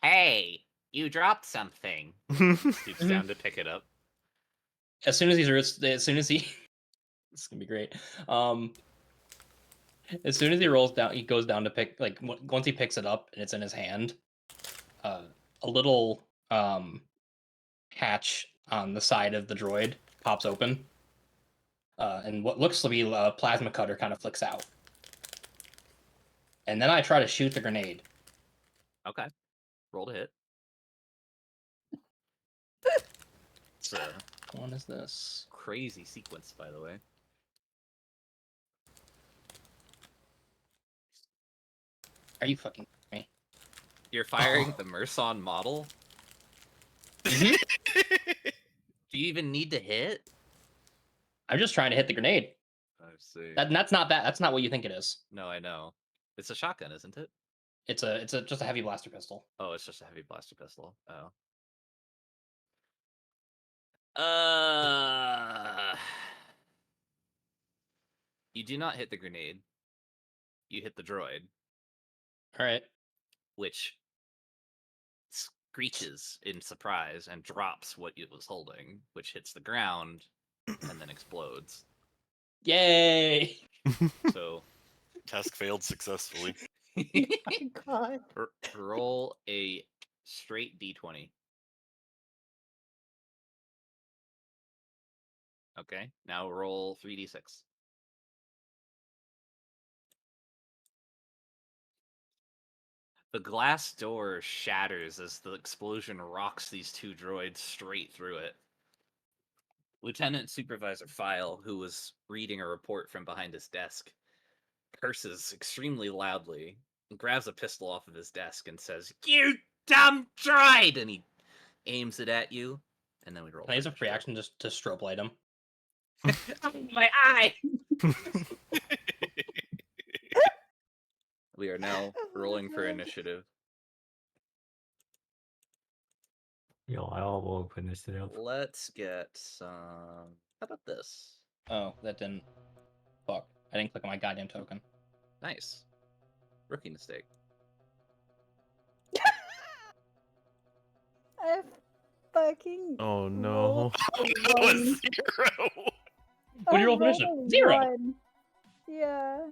Hey, you dropped something. Stoops down to pick it up. As soon as he this is gonna be great. As soon as he rolls down, he goes down to pick, like, once he picks it up and it's in his hand, a little hatch on the side of the droid pops open, and what looks to be a plasma cutter kind of flicks out. And then I try to shoot the grenade. Okay. Roll to hit. It's a What is this? crazy sequence, by the way. Are you fucking kidding me? You're firing the Merson model? Mhm. Do you even need to hit? I'm just trying to hit the grenade. I see. That's not what you think it is. No, I know. It's a shotgun, isn't it? It's just a heavy blaster pistol. Oh, it's just a heavy blaster pistol. Oh. You do not hit the grenade. You hit the droid, All right. which screeches in surprise and drops what it was holding, which hits the ground and then explodes. Yay! So Task failed successfully. Oh my god. roll a straight d20. Okay, now roll 3d6. The glass door shatters as the explosion rocks these two droids straight through it. Lieutenant Supervisor File, who was reading a report from behind his desk, curses extremely loudly, and grabs a pistol off of his desk and says, "You dumb droid!" And he aims it at you, and then we roll. Can I use a for free initiative. action just to strobe light him? Oh, my eye! We are now Oh my rolling for God. initiative. Yo, I all roll for initiative. Let's get some. How about this? Oh, that didn't. Fuck. I didn't click on my goddamn token. Nice. Rookie mistake. I fucking Oh no. rolled a That was one. 0. What do you roll for rolled initiative? a 0. 1. Yeah.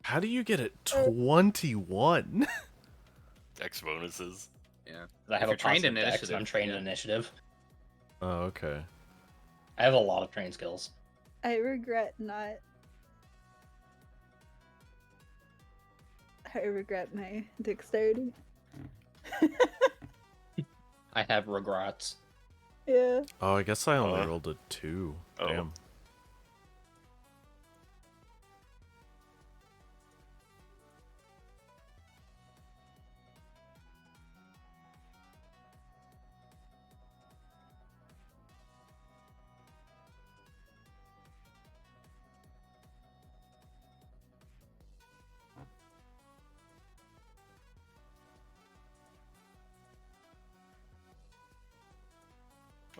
How do you get it 21? X bonuses. Yeah. 'Cause I have If a you're trained in positive dex, and I'm initiative, trained yeah. in initiative. Oh, okay. I have a lot of trained skills. I regret not. I regret my dexterity. I have regrets. Yeah. Oh, I guess I only Uh, rolled a 2. oh. Damn.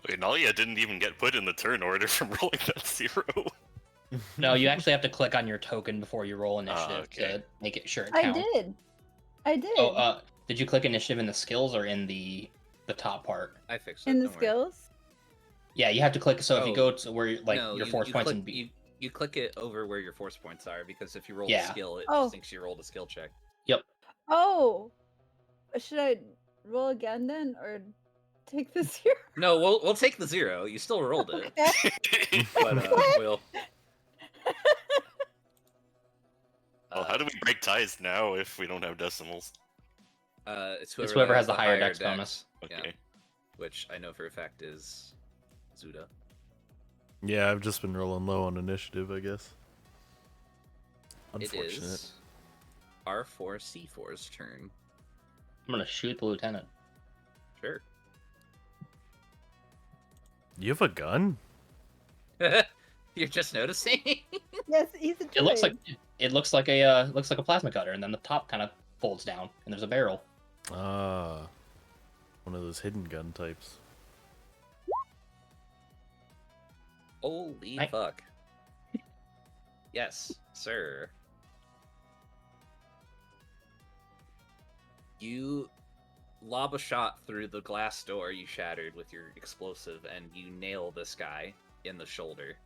Okay, Nalia didn't even get put in the turn order from rolling that 0. No, you actually have to click on your token before you roll initiative okay. to make it sure it I counts. did. I did. Oh, did you click initiative in the skills or in the top part? I fixed it. In the don't worry. skills. Yeah, you have to click. So if you Oh, go to where like No, your you- force you points click, and be, you click it over where your force points are because if you roll Yeah. a skill, it Oh. just thinks you rolled a skill check. yep. Oh, should I roll again then, or take the 0? No, we'll take the 0. You still rolled it, Okay. but we'll. Well, how do we break ties now if we don't have decimals? It's whoever, It's whoever that has the higher dex bonus. Okay. Yeah, which I know for a fact is Zuda. Yeah, I've just been rolling low on initiative, I guess. It Unfortunate. is R4C4's turn. I'm gonna shoot the lieutenant. Sure. You have a gun? You're just noticing? Yes, he's a It looks like droid. a plasma cutter, and then the top kind of folds down, and there's a barrel. Ah. One of those hidden gun types. Holy Right. fuck. Yes, sir. You lob a shot through the glass door you shattered with your explosive, and you nail this guy in the shoulder.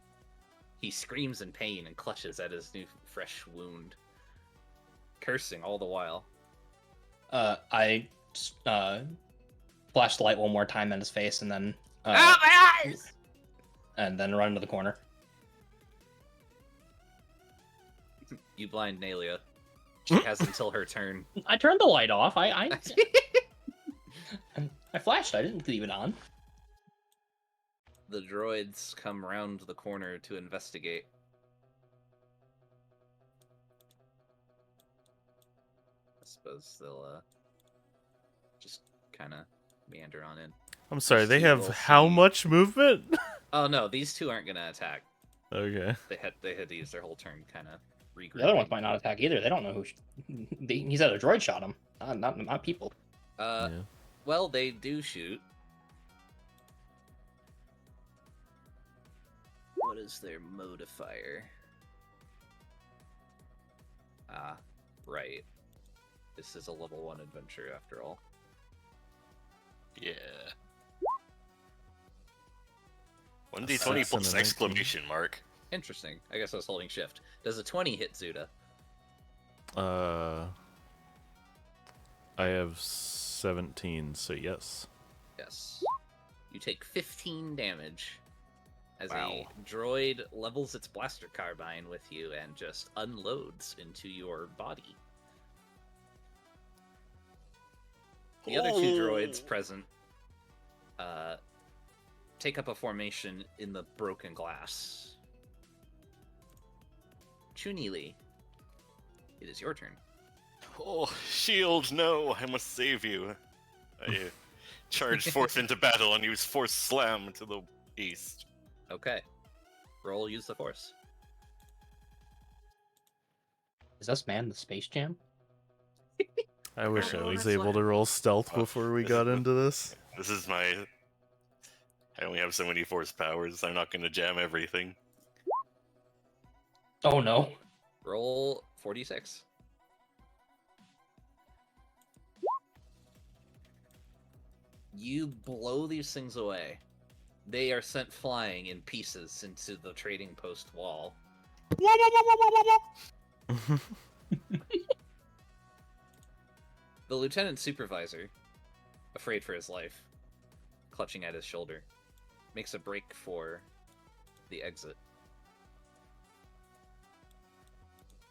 He screams in pain and clutches at his new fresh wound, cursing all the while. I flash the light one more time in his face, and then My eyes! and then run to the corner. You blind Nalia. She has until her turn. I turned the light off. I flashed. I didn't leave it on. The droids come round the corner to investigate. I suppose they'll just kind of meander on in. I'm sorry, These they two have will how see- much movement? Oh no, these two aren't gonna attack. Okay. They had to use their whole turn kind of regroup. The other ones might not attack either. They don't know who. He said a droid shot him. Not people. Yeah. Well, they do shoot. What is their modifier? Ah, right. This is a level 1 adventure after all. Yeah. A 1d20 6 and plus a 19. exclamation mark. Interesting. I guess I was holding shift. Does a 20 hit Zuda? I have 17, so yes. Yes. You take 15 damage as Wow. a droid levels its blaster carbine with you and just unloads into your body. The other two droids present take up a formation in the broken glass. Chunili, it is your turn. Oh, shield, no! I must save you. I charge forth into battle and use Force Slam to the east. Okay. Roll, use the force. Is this man the Space Jam? I wish I Oh, was that's able why- to roll stealth before we got into this. This is my... I only have so many force powers. I'm not going to jam everything. Oh no. Roll 46. You blow these things away. They are sent flying in pieces into the trading post wall. The lieutenant supervisor, afraid for his life, clutching at his shoulder, makes a break for the exit.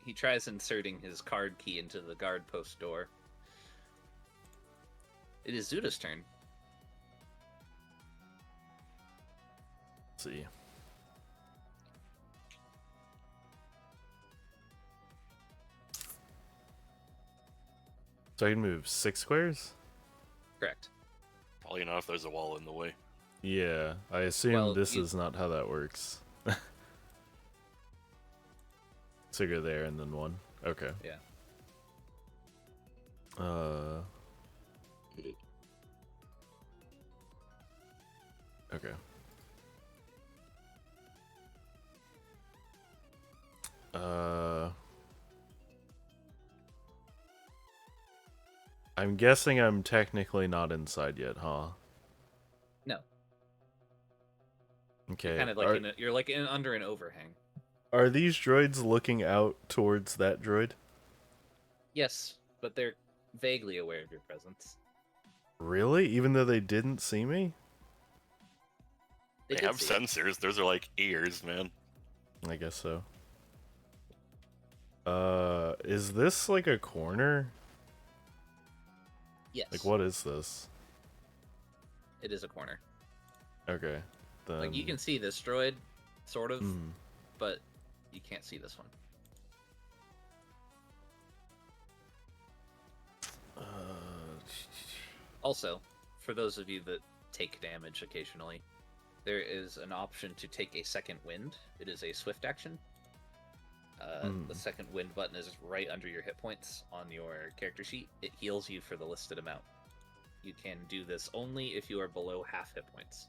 He tries inserting his card key into the guard post door. It is Zuda's turn. Let's see. So I can move 6 squares? Correct. Probably not if there's a wall in the way. Yeah, I assume Well, this you- is not how that works. So go there and then 1. Okay. Yeah. Okay. I'm guessing I'm technically not inside yet, huh? No. Okay. Kind of like you're like under an overhang. Are these droids looking out towards that droid? Yes, but they're vaguely aware of your presence. Really? Even though they didn't see me? They did have see it. sensors. Those are like ears, man. I guess so. Is this like a corner? Yes. Like, what is this? It is a corner. Okay. Then... Like, you can see this droid, sort of, Hmm. but you can't see this one. Also, for those of you that take damage occasionally, there is an option to take a second wind. It is a swift action. The second wind button is right under your hit points on your character sheet. It heals you for the listed amount. You can do this only if you are below half hit points.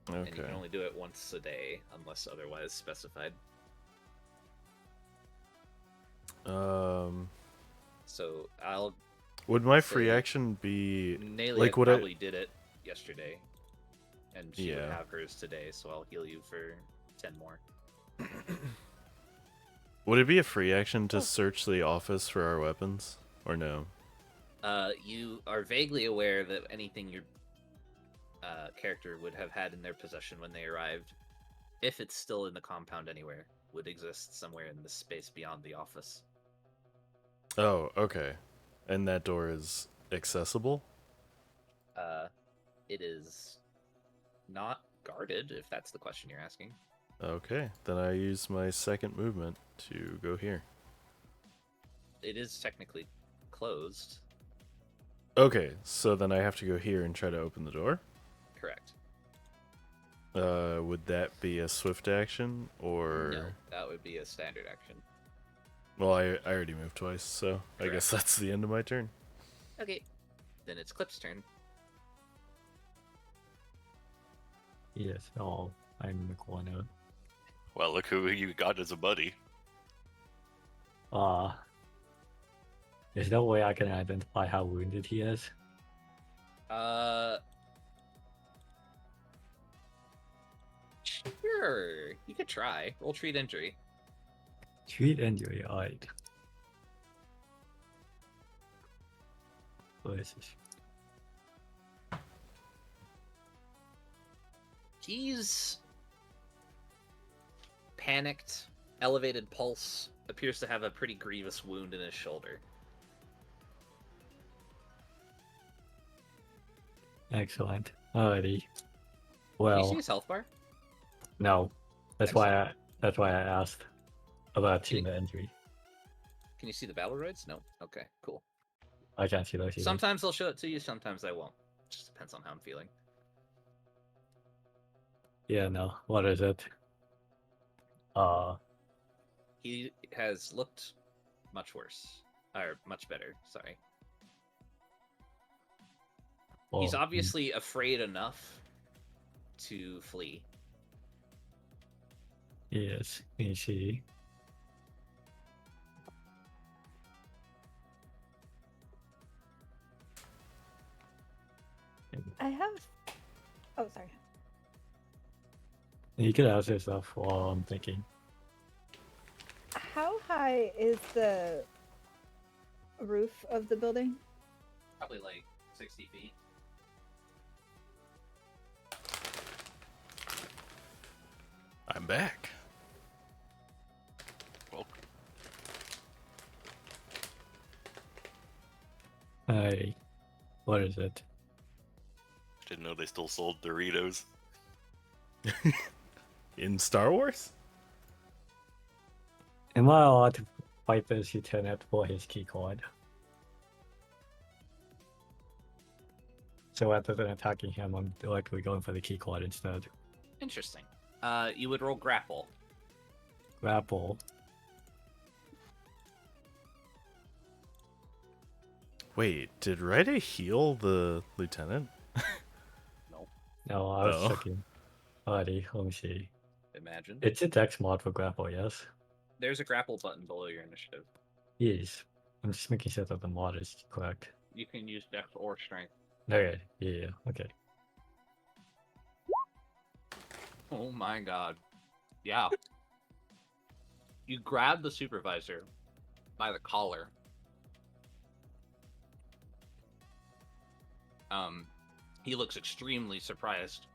And you can Okay. only do it once a day, unless otherwise specified. So I'll Would my free say action be Nalia like would I? probably did it yesterday, and she would Yeah. have hers today. So I'll heal you for 10 more. Would it be a free action to search the office for our weapons, or no? You are vaguely aware that anything your character would have had in their possession when they arrived, if it's still in the compound anywhere, would exist somewhere in the space beyond the office. Oh, okay. And that door is accessible? It is not guarded, if that's the question you're asking. Okay, then I use my second movement to go here. It is technically closed. Okay, so then I have to go here and try to open the door? Correct. Would that be a swift action, or... No, that would be a standard action. Well, I already moved twice, so I Correct. guess that's the end of my turn. Okay. Then it's Clip's turn. Yes, oh, I'm in the corner. Well, look who you got as a buddy. Is there a way I can identify how wounded he is? Sure. You could try. Roll treat injury. Treat injury, alright. What is this? He's panicked, elevated pulse, appears to have a pretty grievous wound in his shoulder. Excellent. Alrighty. Can you Well, see his health bar? no. That's why I asked about Can you- team injury. Can you see the battle droids? No? Okay, cool. I can't see those either. Sometimes they'll show it to you, sometimes I won't. Just depends on how I'm feeling. Yeah, no. What is it? He has looked much worse. Or much better, sorry. He's well, obviously afraid enough to flee. Yes, let me see. I have. Oh, sorry. You could ask yourself while I'm thinking. How high is the roof of the building? Probably like 60 feet. I'm back. Welcome. Hey, what is it? Didn't know they still sold Doritos. In Star Wars? Am I allowed to fight this lieutenant for his key card? So rather than attacking him, I'm directly going for the key card instead. Interesting. You would roll grapple. Grapple. Wait, did Ryder heal the lieutenant? No, I was Oh. checking. Alrighty, let me see. Imagine. It's a dex mod for grapple, yes? There's a grapple button below your initiative. Yes. I'm just making sure that the mod is correct. You can use dex or strength. Okay, yeah, okay. Oh my god. Yeah. You grab the supervisor by the collar He looks extremely surprised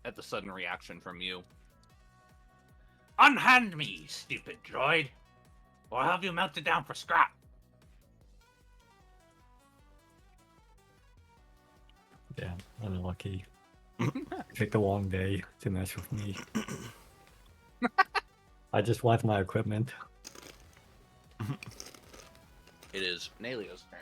at the sudden reaction from you. Unhand me, stupid droid, or I'll have you melted down for scrap. Yeah, unlucky. Picked the wrong day to mess with me. I just want my equipment. It is Nalio's turn.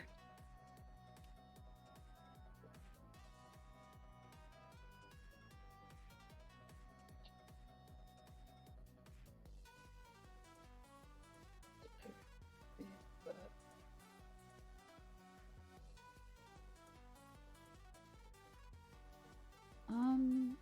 Um.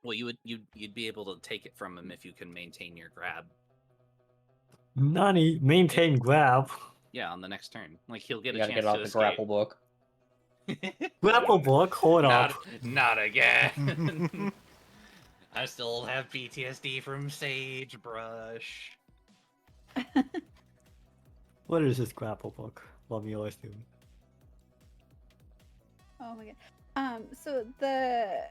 Well, you'd be able to take it from him if you can maintain your grab. Nani, maintain grab. Yeah, on the next turn. Like, he'll get You a gotta chance get out to the escape. grapple book. Grapple book, hold up. Not again. I still have PTSD from Sagebrush. What is this grapple book? Let me always do. Oh my god. So the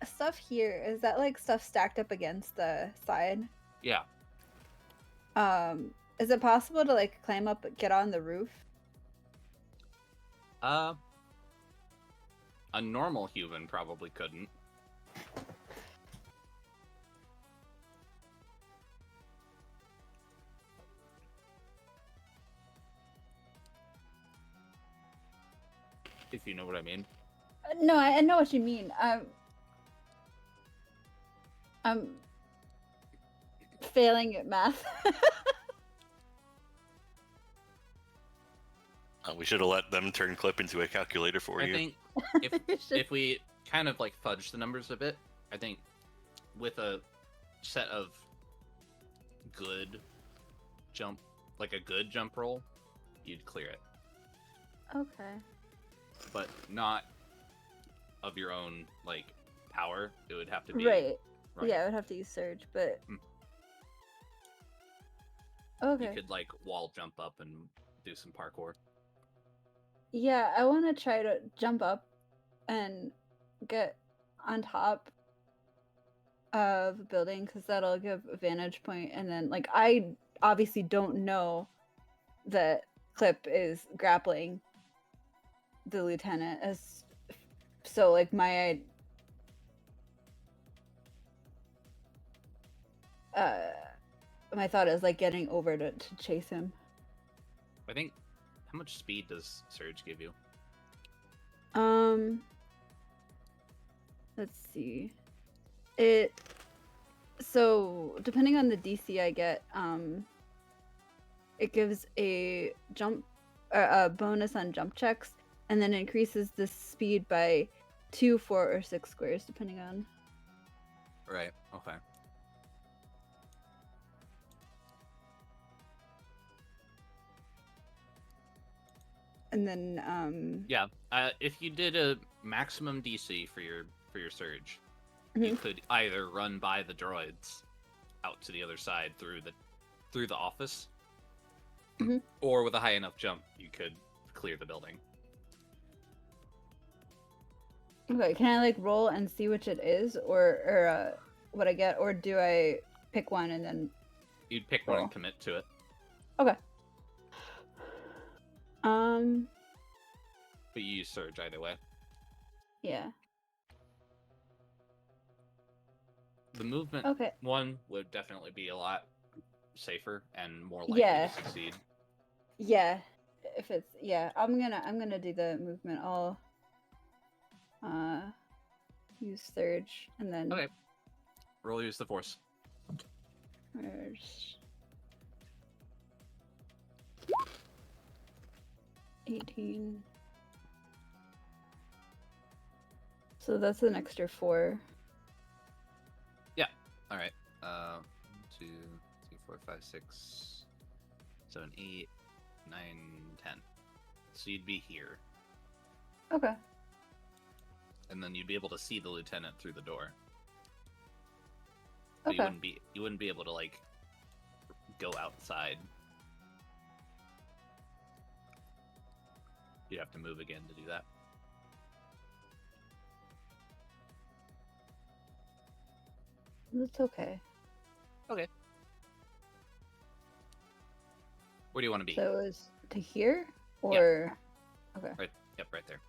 stuff here, is that like stuff stacked up against the side? Yeah. Is it possible to like climb up, get on the roof? A normal human probably couldn't. If you know what I mean. No, I know what you mean. I'm failing at math. We should have let them turn Clip into a calculator for I you. think if we kind of like fudge the numbers a bit, I think with a set of good jump, like a good jump roll, you'd clear it. Okay. But not of your own like power. It would have to be Right. Yeah, I would have to use Surge, but Hmm. okay. You could like wall jump up and do some parkour. Yeah, I want to try to jump up and get on top of a building because that'll give a vantage point. And then, like, I obviously don't know that Clip is grappling the lieutenant, as so like my thought is like getting over to chase him. I think. How much speed does Surge give you? Let's see. So depending on the DC I get, it gives a bonus on jump checks, and then increases the speed by 2, 4, or 6 squares, depending on. Right. Okay. And then Yeah. If you did a maximum DC for your Surge, you could either run by the droids out to the other side through the office, or with a high enough jump, you could clear the building. Okay, can I like roll and see which it is, or what I get, or do I pick one and then? You'd pick one roll? and commit to it. Okay. But you use Surge either way. Yeah. The movement one would definitely be a lot safer and more likely to succeed. Yeah. If it's I'm gonna do the movement. I'll use Surge and then Okay. Roll use the Force. Surge. 18. So that's an extra 4. All right. 1, 2, 3, 4, 5, 6, 7, 8, 9, 10. So you'd be here, Okay. and then you'd be able to see the lieutenant through the door. But Okay. you wouldn't be able to like go outside. You'd have to move again to do that. That's okay. Okay. Where do you want to be? So it was to here or okay. Right. Yep, right there.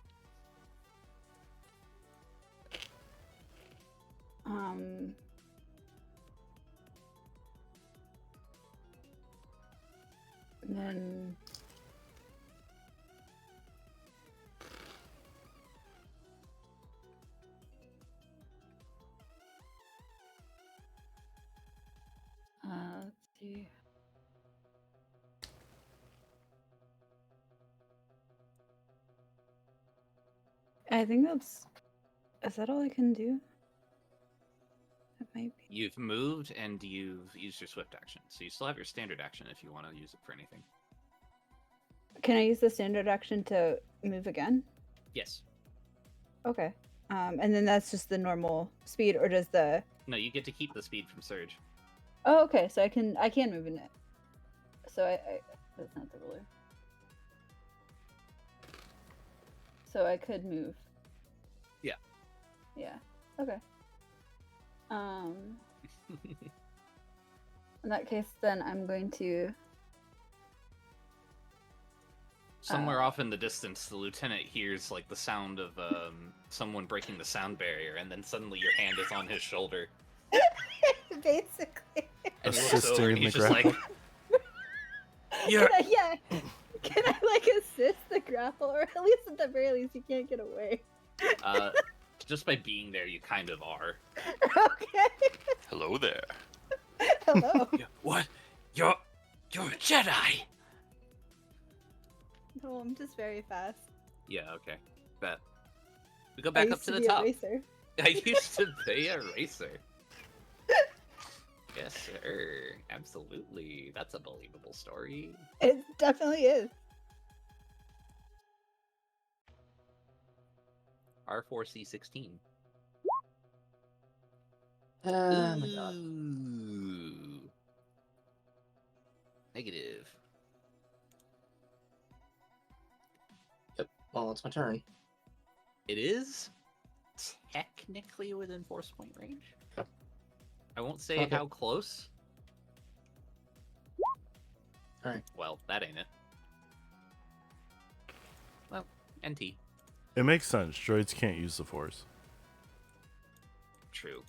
Um. And then. Let's see. I think that's. Is that all I can do? That might be. You've moved and you've used your swift action, so you still have your standard action if you want to use it for anything. Can I use the standard action to move again? Yes. Okay. And then that's just the normal speed, or does the? No, you get to keep the speed from Surge. Oh, okay. So I can move in it. So I that's not the ruler. So I could move. Yeah. Yeah. Okay. In that case, then I'm going to. Somewhere off in the distance, the lieutenant hears like the sound of someone breaking the sound barrier, and then suddenly your hand is on his shoulder. Basically. And he looks over Assisting and the he's just like, grapple. "You're Can I like assist the grapple, or at least at the very least you can't get away? just by being there, you kind of are." Okay. Hello there. Hello. What? You're a Jedi. No, I'm just very fast. Yeah. Okay. Bet. We go I back used up to to the be a top. racer. I used to be a racer. Yes, sir. Absolutely. That's a believable story. It definitely is. R4C16. Oh my god. Ooh. Negative. Yep. Well, it's my turn. It is technically within force point range. I won't say Okay. how close. Alright. Well, that ain't it. Well, NT. It makes sense. Droids can't use the Force. True.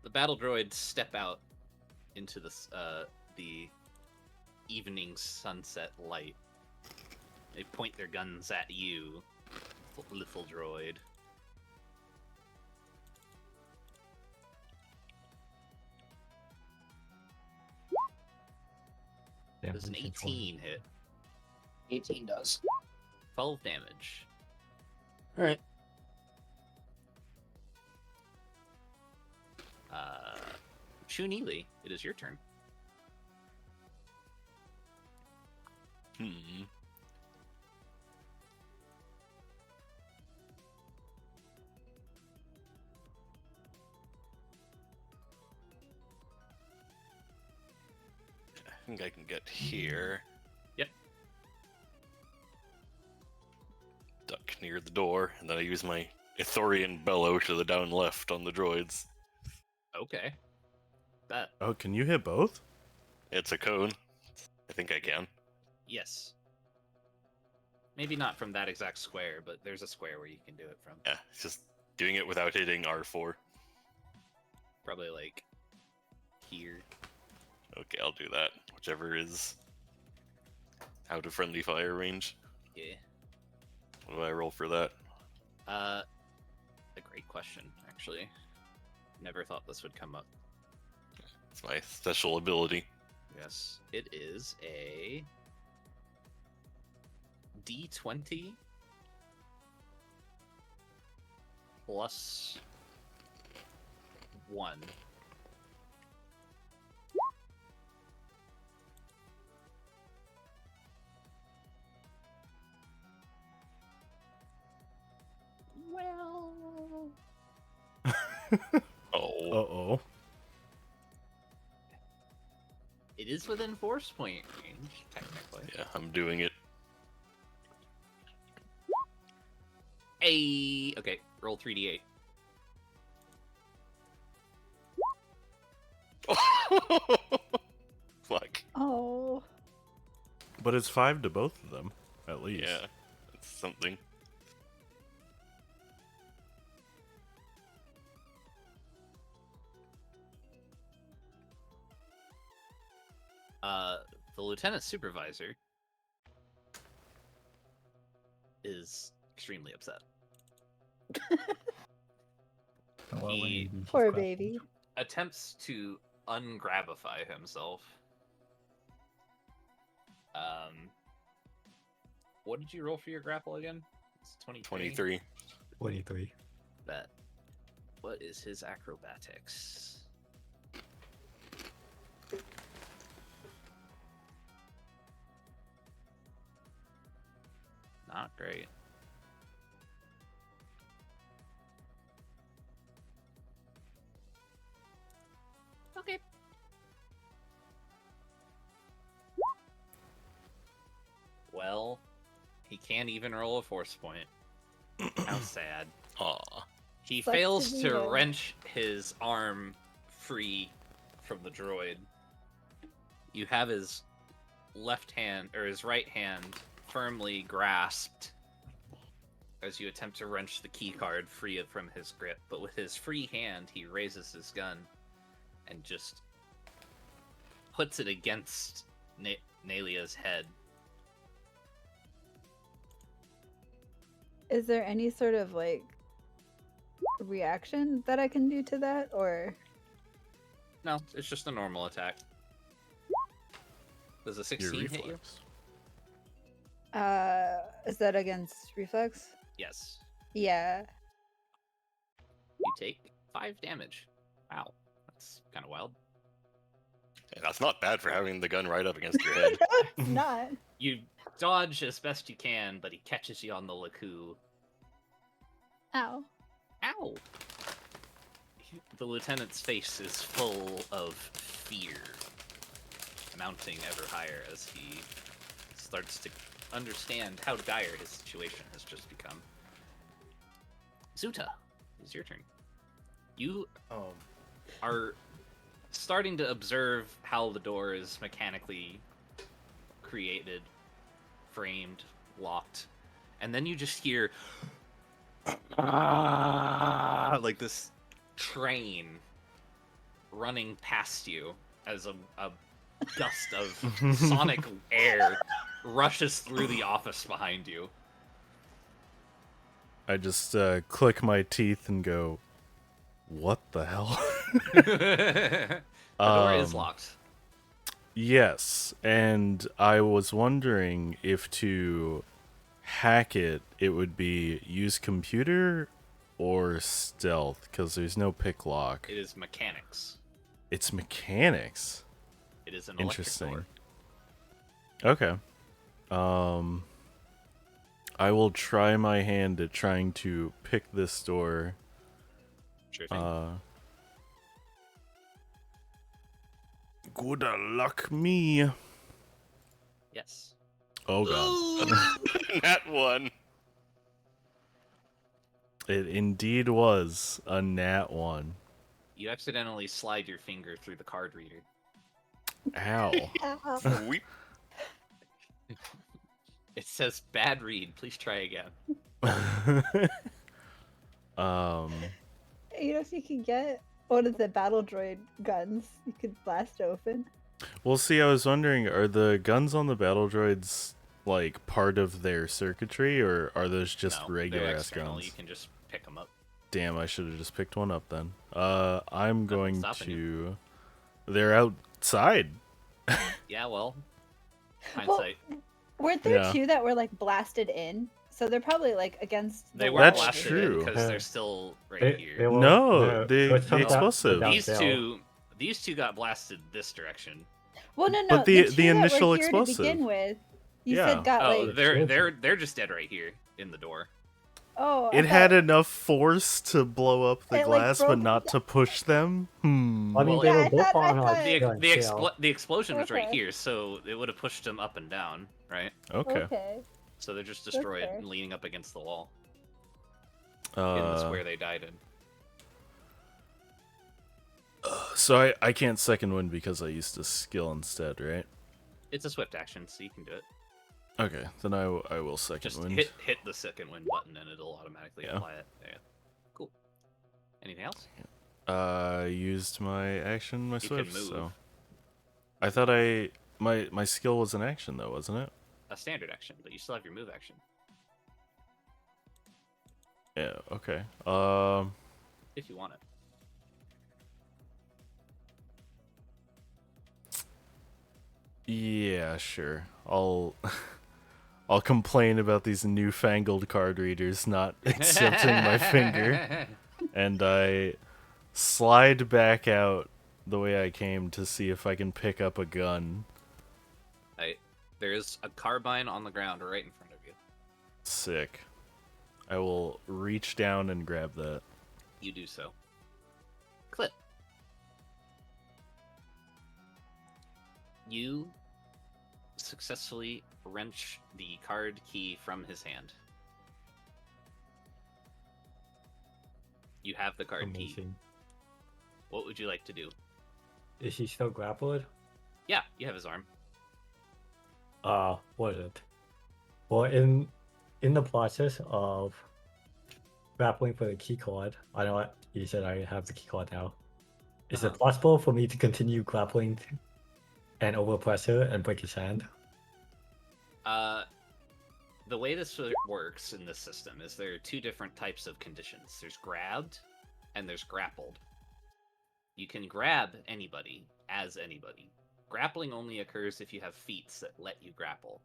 The battle droids step out into the evening sunset light. They point their guns at you, little droid. Does an 18 hit? 18 does. 12 damage. Alright. Shu Neely, it is your turn. Hmm. I think I can get here. Yep. Duck near the door, and then I use my Ithorian bellow to the down left on the droids. Okay. That. Oh, can you hit both? It's a cone. I think I can. Yes. Maybe not from that exact square, but there's a square where you can do it from. Yeah, it's just doing it without hitting R4. Probably like here. Okay, I'll do that. Whichever is out of friendly fire range. Yeah. What do I roll for that? A great question, actually. Never thought this would come up. It's my special ability. Yes. It is a D20 plus 1. Oh, Uh-oh. It is within force point range, technically. yeah, I'm doing it. Hey, okay, roll 3d8. Fuck. Oh. But it's 5 to both of them, at least. Yeah, that's something. The lieutenant supervisor is extremely upset. Well, when He- he's Poor grappled. baby. Attempts to ungrabify himself. What did you roll for your grapple again? It's 23. 23. Bet. What is his acrobatics? Not great. Okay. Well, he can't even roll a force point. How sad. Aw. He Sucks to fails be to him. wrench his arm free from the droid. You have his left hand, or his right hand, firmly grasped as you attempt to wrench the keycard free from his grip. But with his free hand, he raises his gun and just puts it against Nalia's head. Is there any sort of like reaction that I can do to that, or No, it's just a normal attack. Does a Your 16 hit you? reflex. is that against reflex? Yes. Yeah. You take 5 damage. Wow, that's kind of wild. Yeah, that's not bad for having the gun right up against your head. No, it's not. You dodge as best you can, but he catches you on the Laku. Ow. Ow! The lieutenant's face is full of fear, mounting ever higher as he starts to understand how dire his situation has just become. Zuta, it's your turn. You are starting to observe how the door is mechanically created, framed, locked, and then you just hear like this train running past you as a gust of sonic air rushes through the office behind you. I just click my teeth and go, what the hell? The door is locked. Yes, and I was wondering if to hack it, it would be use computer or stealth, because there's no pick lock. It is mechanics. It's mechanics. It is an electric Interesting. door. Okay. I will try my hand at trying to pick this door. Sure thing. Good luck me. Yes. Oh god. That one. It indeed was a nat 1. You accidentally slide your finger through the card reader. Ow. Ow. Sweep. It says bad read. Please try again. You know, if you could get one of the battle droid guns, you could blast open. Well, see, I was wondering, are the guns on the battle droids like part of their circuitry, or are those just No, regular they're ass external. guns? You can just pick them up. Damn, I should have just picked one up then. I'm going stopping to. They're outside. Yeah, well, Well, hindsight. weren't there Yeah. two that were like blasted in? So they're probably like against. They the were wall. That's blasted true. because Yeah. they're still right They here. were- No, there the was some explosive. down These there. two got blasted this direction. Well, no, But the the two that were initial here explosive. To begin with, you Yeah. said got Oh, like. they're just dead right here in the door. Oh, I It had thought enough force to blow up the it, like, glass, but broke not to push them. I mean, Well, they Yeah, were I both thought- I on like thought- The explosion was right Okay. here, so it would have pushed them up and down, right? Okay. Okay. So they're just That's destroyed fair. and leaning up against the wall in the square they died in. So I can't second wind because I used a skill instead, right? It's a swift action, so you can do it. Okay, then I will second Just wind. hit the second wind button and it'll automatically Yeah. apply it. Yeah. Cool. Anything else? I used my action, my You can swift, move. so I thought my skill was an action though, wasn't it? A standard action, but you still have your move action. Yeah, okay. If you want it. Yeah, sure. I'll I'll complain about these newfangled card readers not accepting my finger, and I slide back out the way I came to see if I can pick up a gun. There's a carbine on the ground right in front of you. Sick. I will reach down and grab that. You do so. Clip. You successfully wrench the card key from his hand. You have the card key. Amazing. What would you like to do? Is he still grappled? Yeah, you have his arm. What is it? Well, in the process of grappling for the key card, I know you said I have the key card now. Is it possible for me to continue grappling and overpress her and break his hand? The way this works in this system is there are two different types of conditions. There's grabbed and there's grappled. You can grab anybody as anybody. Grappling only occurs if you have feats that let you grapple.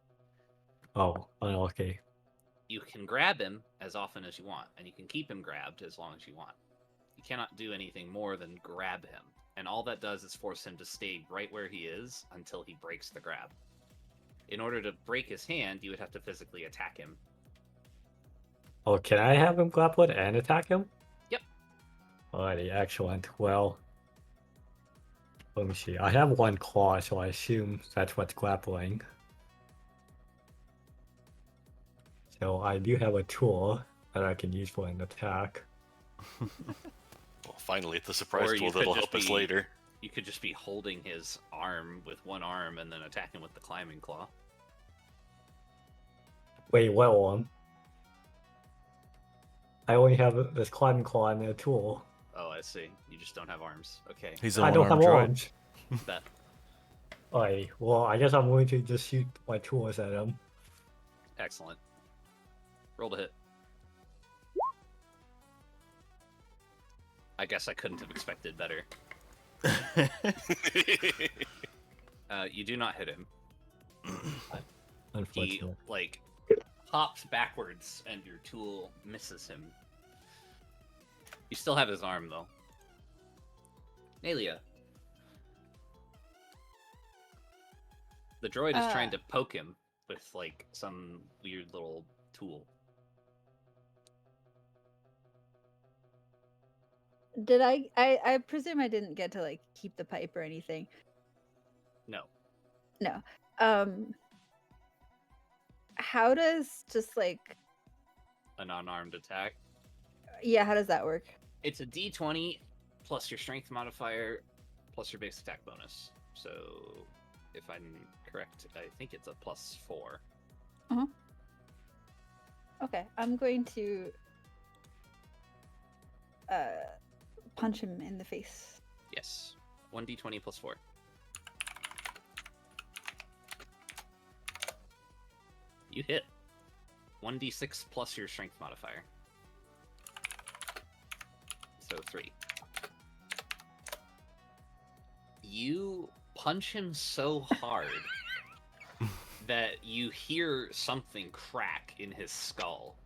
Oh, okay. You can grab him as often as you want, and you can keep him grabbed as long as you want. You cannot do anything more than grab him, and all that does is force him to stay right where he is until he breaks the grab. In order to break his hand, you would have to physically attack him. Oh, can I have him grappled and attack him? Yep. Alrighty, excellent. Well, let me see. I have one claw, so I assume that's what's grappling. So I do have a tool that I can use for an attack. Well, finally, it's a surprise Or you tool could that'll just help us be- later. You could just be holding his arm with one arm and then attack him with the climbing claw. Wait, what arm? I only have this climbing claw and a tool. Oh, I see. You just don't have arms. Okay. He's a I don't have one-armed droid. arms. That Alright, well, I guess I'm going to just shoot my tools at him. excellent. Roll to hit. I guess I couldn't have expected better. You do not hit him. He Unfortunately. like hops backwards and your tool misses him. You still have his arm though. Aelia. The droid is trying to poke him with like some weird little tool. Did I presume I didn't get to like keep the pipe or anything. No. No. How does just like An unarmed attack. yeah, how does that work? It's a D20 plus your strength modifier plus your base attack bonus. So if I'm correct, I think it's a +4. Okay, I'm going to punch him in the face. Yes. 1d20 +4. You hit. 1d6 plus your strength modifier. So 3. You punch him so hard that you hear something crack in his skull.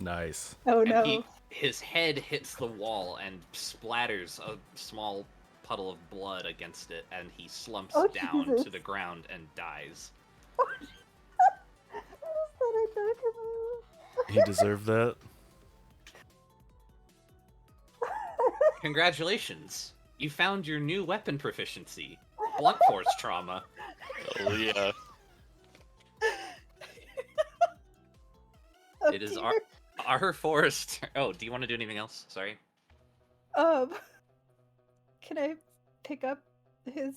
Nice. Oh And no. his head hits the wall and splatters a small puddle of blood against it, and he slumps Oh, down Jesus. to the ground and dies. I just thought I'd knock him out. He deserved that. Congratulations! You found your new weapon proficiency, blunt force trauma. Oh yeah. Oh, It is dear. our forest. Oh, do you want to do anything else? Sorry. Can I pick up his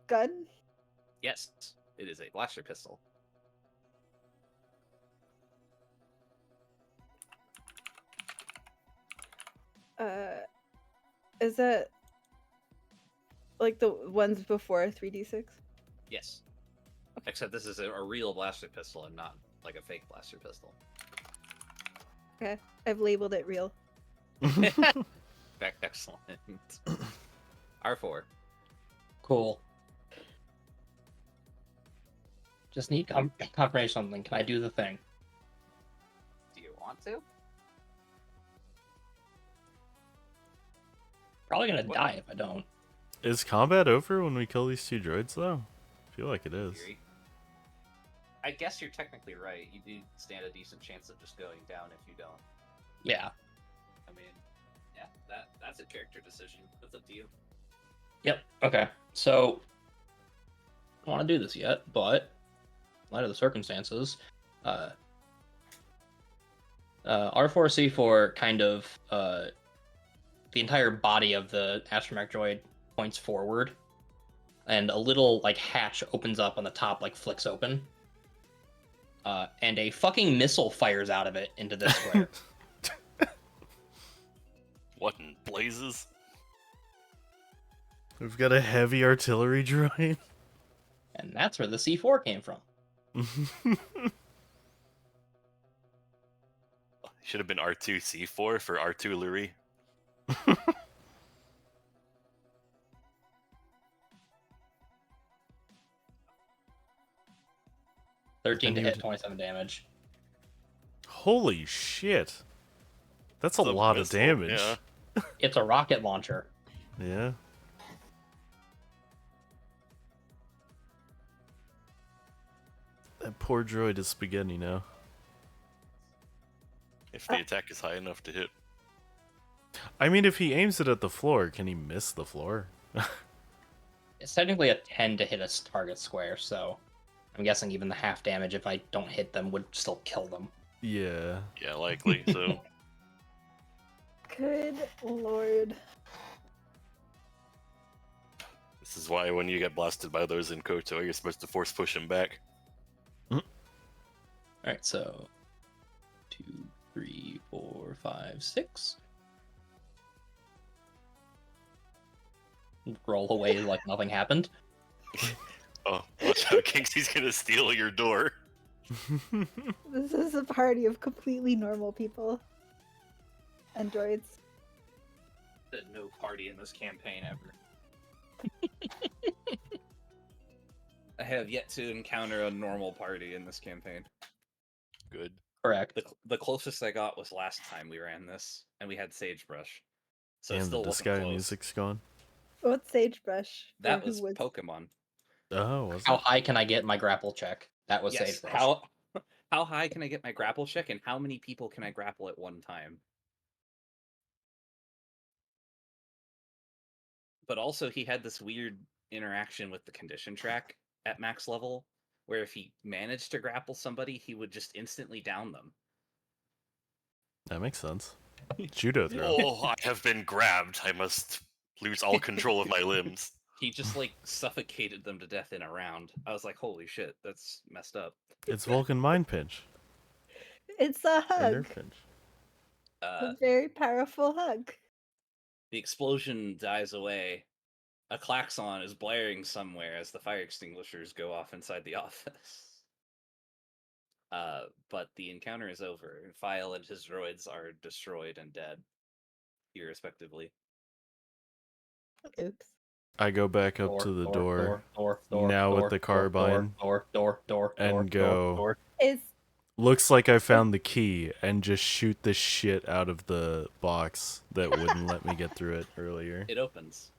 gun? Yes, it is a blaster pistol. Is that like the ones before 3d6? Yes. Except this is a real blaster pistol and not like a fake blaster pistol. Okay, I've labeled it real. Excellent. R4. Cool. Just need confirmation on something. Can I do the thing? Do you want to? Probably gonna What? die if I don't. Is combat over when we kill these two droids, though? I feel like it is. Theory. I guess you're technically right. You do stand a decent chance of just going down if you don't. Yeah. I mean, yeah, that's a character decision. That's up to you. Yep. Okay. So, I don't want to do this yet, but in light of the circumstances, R4C4 kind of the entire body of the astromech droid points forward, and a little like hatch opens up on the top, like flicks open, and a fucking missile fires out of it into this square. What in blazes? We've got a heavy artillery droid. And that's where the C4 came from. Should have been R2C4 for artillery. 13 to And hit, you- 27 damage. Holy shit. That's a It's lot of missile, damage. Yeah. It's a rocket launcher. Yeah. That poor droid is spaghetti now. If the attack is high enough to hit. I mean, if he aims it at the floor, can he miss the floor? It's technically a 10 to hit a target square, so I'm guessing even the half damage, if I don't hit them, would still kill them. Yeah. Yeah, likely. So Good lord. this is why when you get blasted by those in Koto, you're supposed to force push him back. Alright, so 2, 3, 4, 5, 6. Roll away like nothing happened. Oh, watch out, Kingsy's gonna steal your door. This is a party of completely normal people. Androids. No party in this campaign ever. I have yet to encounter a normal party in this campaign. Good. Correct. The closest I got was last time we ran this, and we had sagebrush. So it And still the wasn't Disgaea close. music's gone. What's sagebrush? That Or was who was Pokemon. Oh, was How it? high can I get my grapple check? That was Yes. sagebrush. How high can I get my grapple check, and how many people can I grapple at one time? But also, he had this weird interaction with the condition track at max level, where if he managed to grapple somebody, he would just instantly down them. That makes sense. Judo throw. Oh, I have been grabbed. I must lose all control of my limbs. He just like suffocated them to death in a round. I was like, holy shit, that's messed up. It's Vulcan Mind Pinch. It's a Or hug. Nerve Pinch. A very powerful hug. The explosion dies away. A klaxon is blaring somewhere as the fire extinguishers go off inside the office. But the encounter is over, and File and his droids are destroyed and dead, irrespectively. Oops. I go back up to the door, door, now with the carbine, and go, It's looks like I found the key, and just shoot the shit out of the box that wouldn't let me get through it earlier. It opens.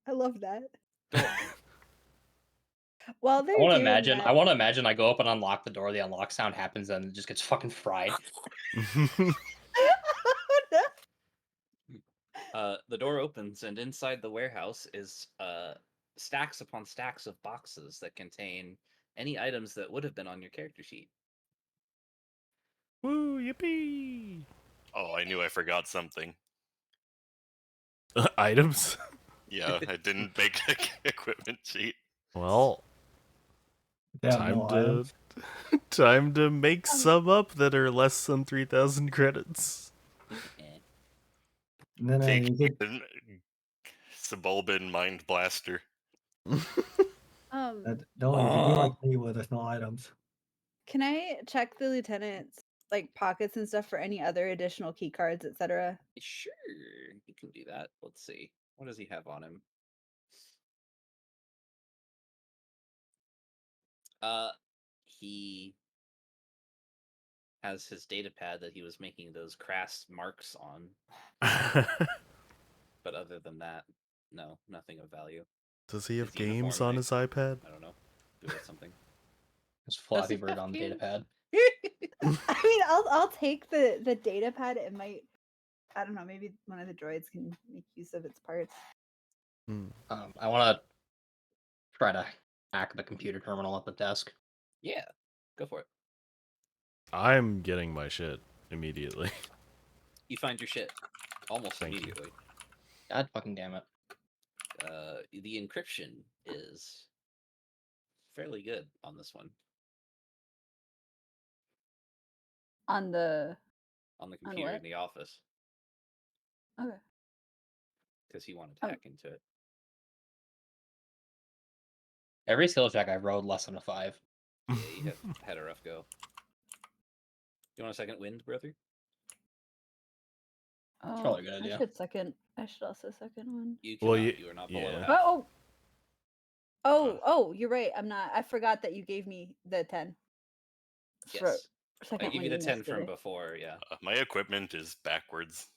I love that. Door. While they're I want to doing imagine. that, I want to imagine. I go up and unlock the door. The unlock sound happens, and it just gets fucking fried. Oh, no. The door opens, and inside the warehouse is stacks upon stacks of boxes that contain any items that would have been on your character sheet. Woo, yippee! Oh, I knew I forgot something. Items? Yeah, I didn't make an equipment sheet. Well, They have time no to items. time to make some up that are less than 3,000 credits. No, Take you could. a suburban mind blaster. No, you could be like me where there's no items. Can I check the lieutenant's like pockets and stuff for any other additional key cards, etc.? Sure, you can do that. Let's see. What does he have on him? He has his data pad that he was making those crass marks on. But other than that, no, nothing of value. Does he have His games uniform on might- his iPad? I don't know. Do it something. Just Flappy it Bird have on the data games? pad. I mean, I'll take the data pad. It might, I don't know, maybe one of the droids can make use of its parts. I want to try to hack the computer terminal at the desk. Yeah, go for it. I'm getting my shit immediately. You find your shit almost Thank you. immediately. God fucking damn it. The encryption is fairly good on this one. On the Computer in what? the office Okay. because he wanted to Oh. hack into it. Every skill check I rolled less than a 5. Yeah, you have had a rough go. You want a second wind, brother? Oh, probably a good idea. I should also second one. You Well, cannot. You are not below yeah. half. Oh, you're right. I'm not. I forgot that you gave me the 10. For Yes. second I gave one you the 10 missed from it. before, yeah. My equipment is backwards.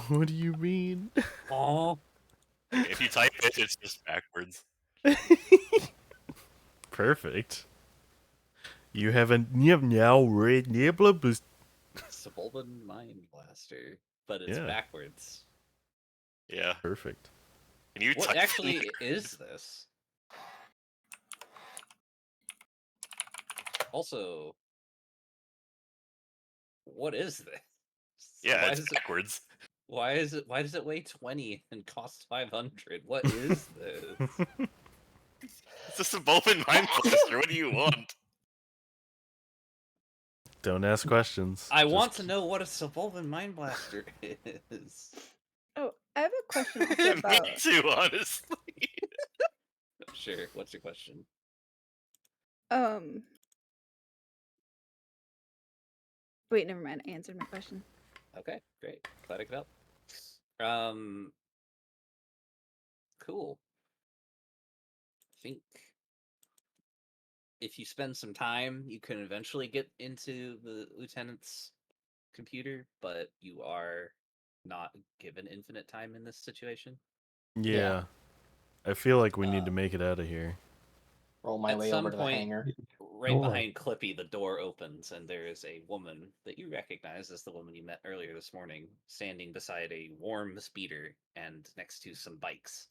What do you mean? Oh. If you type it, it's just backwards. Perfect. You have now read Nebula Boost. Suburban Mind Blaster, but it's Yeah. backwards. Yeah. Perfect. Can you What type actually in is this? Also, what is this? Yeah, Why it's is it? backwards. Why does it weigh 20 and cost 500? What is this? It's a suburban mind blaster. What do you want? Don't ask questions. I Just want to know what a Suburban Mind Blaster is. Oh, I have a question also Me about. too, honestly. Sure, what's your question? Wait, never mind. I answered my question. Okay, great. Glad I could help. Cool. I think if you spend some time, you can eventually get into the lieutenant's computer, but you are not given infinite time in this situation. yeah. I feel like we need to make it out of here. Roll my At way some over to the point- hangar. Right Door. behind Clippy, the door opens, and there is a woman that you recognize as the woman you met earlier this morning, standing beside a warm speeder and next to some bikes.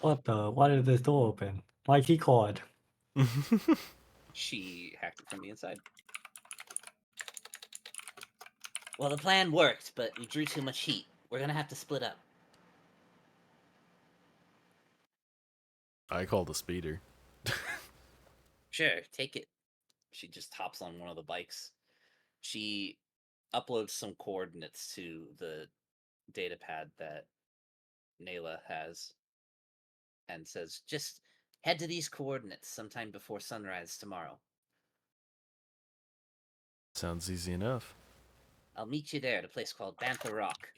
What the? Why did this door open? My key card. She hacked it from the inside. Well, the plan worked, but we drew too much heat. We're gonna have to split up. I called a speeder. Sure, take it. She just hops on one of the bikes. She uploads some coordinates to the data pad that Nayla has and says, just head to these coordinates sometime before sunrise tomorrow. Sounds easy enough. I'll meet you there at a place called Bantha Rock.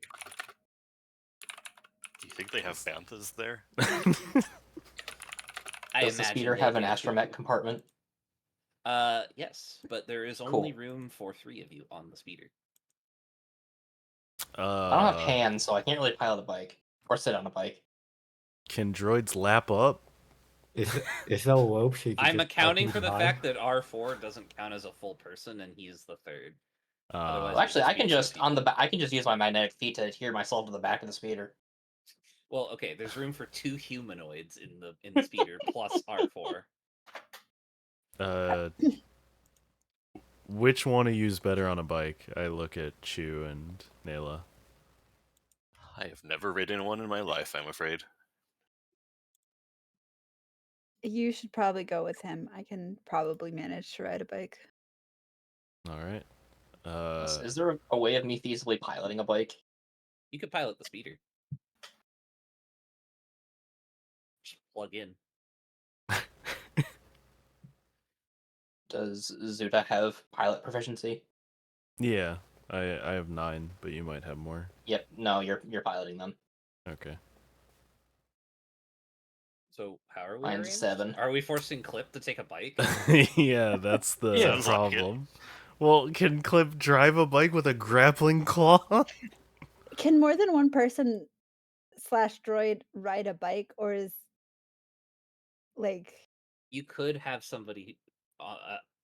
Do you think they have banthas there? I Does the imagine speeder they have an do. astromech compartment? Yes, but there is Cool. only room for 3 of you on the speeder. I don't have hands, so I can't really pilot a bike. Or sit on a bike. Can droids lap up? Is there a rope? So you can I'm just accounting walk for the behind? fact that R4 doesn't count as a full person, and he's the third. Otherwise, Well, actually, I can speed just some people. I can just use my magnetic feet to adhere myself to the back of the speeder. Well, okay. There's room for 2 humanoids in the speeder plus R4. Which one to use better on a bike? I look at Chu and Nayla. I have never ridden one in my life, I'm afraid. You should probably go with him. I can probably manage to ride a bike. All right. Is there a way of me feasibly piloting a bike? You could pilot the speeder. Just plug in. Does Zuta have pilot proficiency? Yeah, I have 9, but you might have more. Yep. No, you're piloting them. Okay. So how are we Mine's arranged? 7. Are we forcing Clip to take a bike? Yeah, that's the Yeah. Sounds like it. problem. Well, can Clip drive a bike with a grappling claw? Can more than one person / droid ride a bike, or is like You could have somebody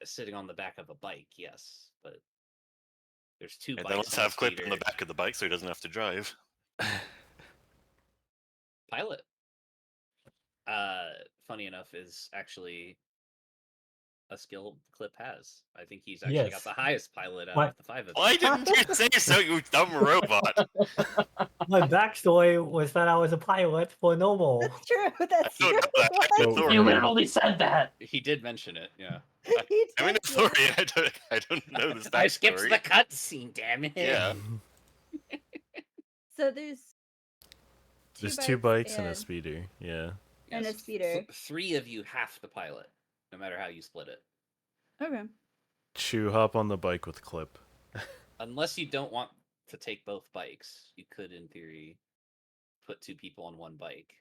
sitting on the back of a bike, yes, but there's 2 And bikes then let's on have the Clip speeder. in the back of the bike so he doesn't have to drive. Pilot. Funny enough, is actually a skill Clip has. I think he's actually got Yes. the highest pilot out What? of the 5 of Why you. didn't you say so, you dumb robot? My backstory was that I was a pilot for Noble. that's true? I That's don't true. know that. I have Oh, authority. You literally said that. He did mention it, yeah. He I'm in did, yeah. authority. I don't know this I skipped backstory. the cutscene, damn it. Yeah. So there's There's 2 bikes and a speeder. Yeah. And a Yes, speeder. 3 of you have to pilot, no matter how you split it. Okay. Chu, hop on the bike with Clip. Unless you don't want to take both bikes, you could, in theory, put 2 people on one bike,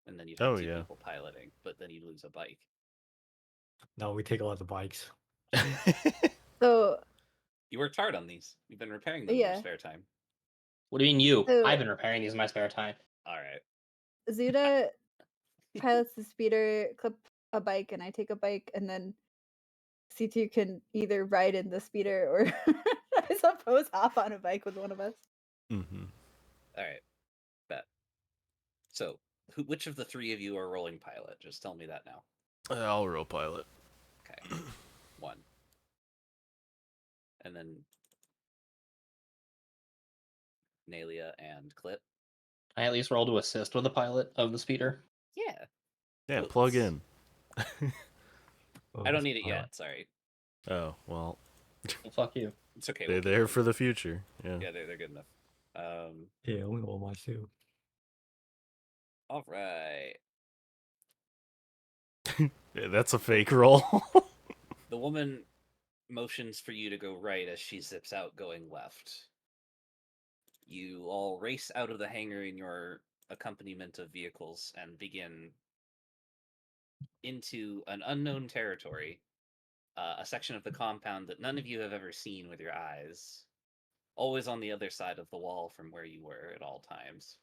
and then you'd have Oh, 2 yeah. people piloting, but then you'd lose a bike. No, we take a lot of bikes. So You worked hard on these. You've been repairing them in Yeah. your spare time. What do you mean you? So- I've been repairing these in my spare time. All right. Zuda pilots the speeder, Clip a bike, and I take a bike, and then C2 can either ride in the speeder or I suppose hop on a bike with one of us. Mm-hmm. All right. Bet. So, which of the 3 of you are rolling pilot? Just tell me that now. I'll roll pilot. Okay. 1. And then Nalia and Clip. I at least roll to assist with the pilot of the speeder. Yeah. Yeah, Well, plug it's- in. I don't need it yet. Sorry. Oh, well, Well, fuck you. It's okay. they're we'll keep there them. for the future. Yeah. Yeah, they're good enough. Yeah, we roll my too. All right. Yeah, that's a fake roll. The woman motions for you to go right as she zips out, going left. You all race out of the hangar in your accompaniment of vehicles and begin into an unknown territory, a section of the compound that none of you have ever seen with your eyes, always on the other side of the wall from where you were at all times.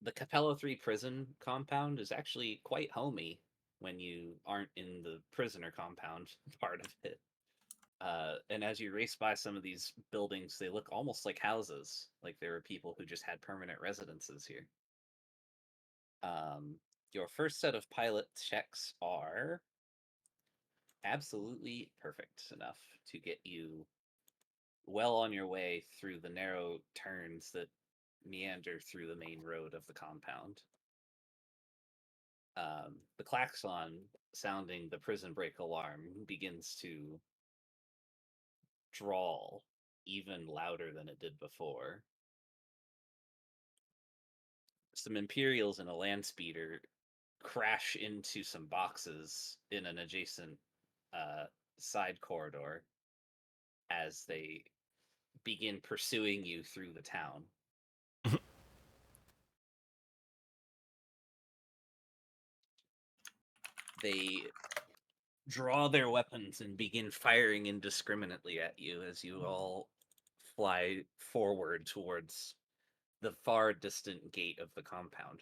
The Capella 3 prison compound is actually quite homey when you aren't in the prisoner compound part of it. And as you race by some of these buildings, they look almost like houses, like there were people who just had permanent residences here. Your first set of pilot checks are absolutely perfect enough to get you well on your way through the narrow turns that meander through the main road of the compound. The klaxon sounding the prison break alarm begins to drawl even louder than it did before. Some Imperials in a land speeder crash into some boxes in an adjacent side corridor as they begin pursuing you through the town. They draw their weapons and begin firing indiscriminately at you as you all fly forward towards the far distant gate of the compound.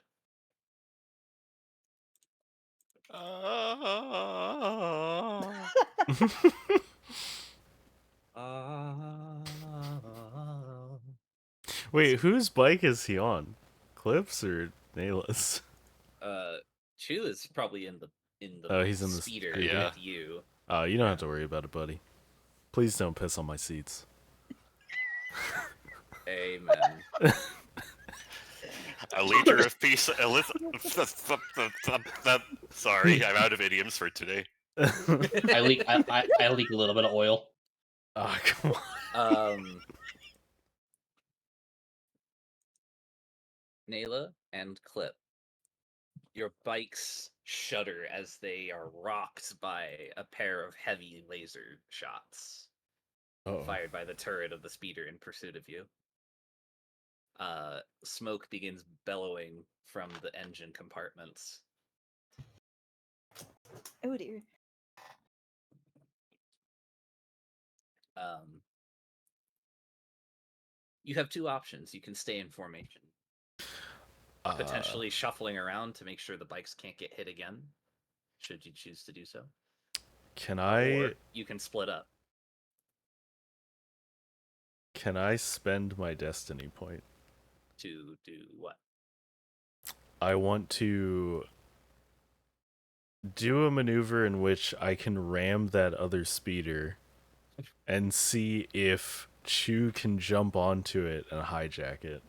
Wait, whose bike is he on? Clips or Nayla's? Chu is probably in the Oh, he's in the speeder speeder. Yeah. with you. Oh, you don't Yeah. have to worry about it, buddy. Please don't piss on my seats. Amen. A liter of peace. Sorry, I'm out of idioms for today. I leak I leak a little bit of oil. Oh, come on. Nayla and Clip, your bikes shudder as they are rocked by a pair of heavy laser shots Uh-oh. fired by the turret of the speeder in pursuit of you. Smoke begins bellowing from the engine compartments. Oh dear. You have two options. You can stay in formation, potentially shuffling around to make sure the bikes can't get hit again, should you choose to do so. Can Or I you can split up. spend my destiny point? To do what? I want to do a maneuver in which I can ram that other speeder and see if Chu can jump onto it and hijack it.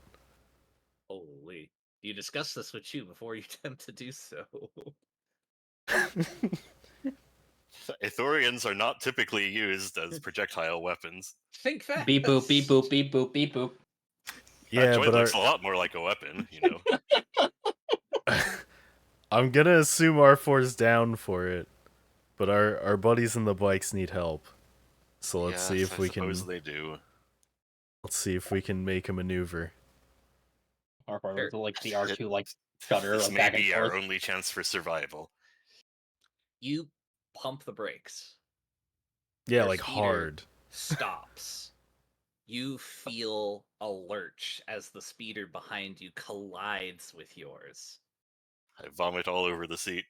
Holy. You discussed this with you before you attempt to do so. Ithorians are not typically used as projectile weapons. Think fast. Beep boop beep boop beep boop beep boop. Yeah, Joy but looks a lot more like a weapon, you know. I'm gonna assume R4's down for it, but our buddies in the bikes need help. So let's see if I we can. suppose they do. Let's see if we can make a maneuver. R4 Sure. with like the R2 like shudder This like may back and be forth. our only chance for survival. You pump the brakes. Yeah, Your like speeder hard. stops. You feel a lurch as the speeder behind you collides with yours. I vomit all over the seat.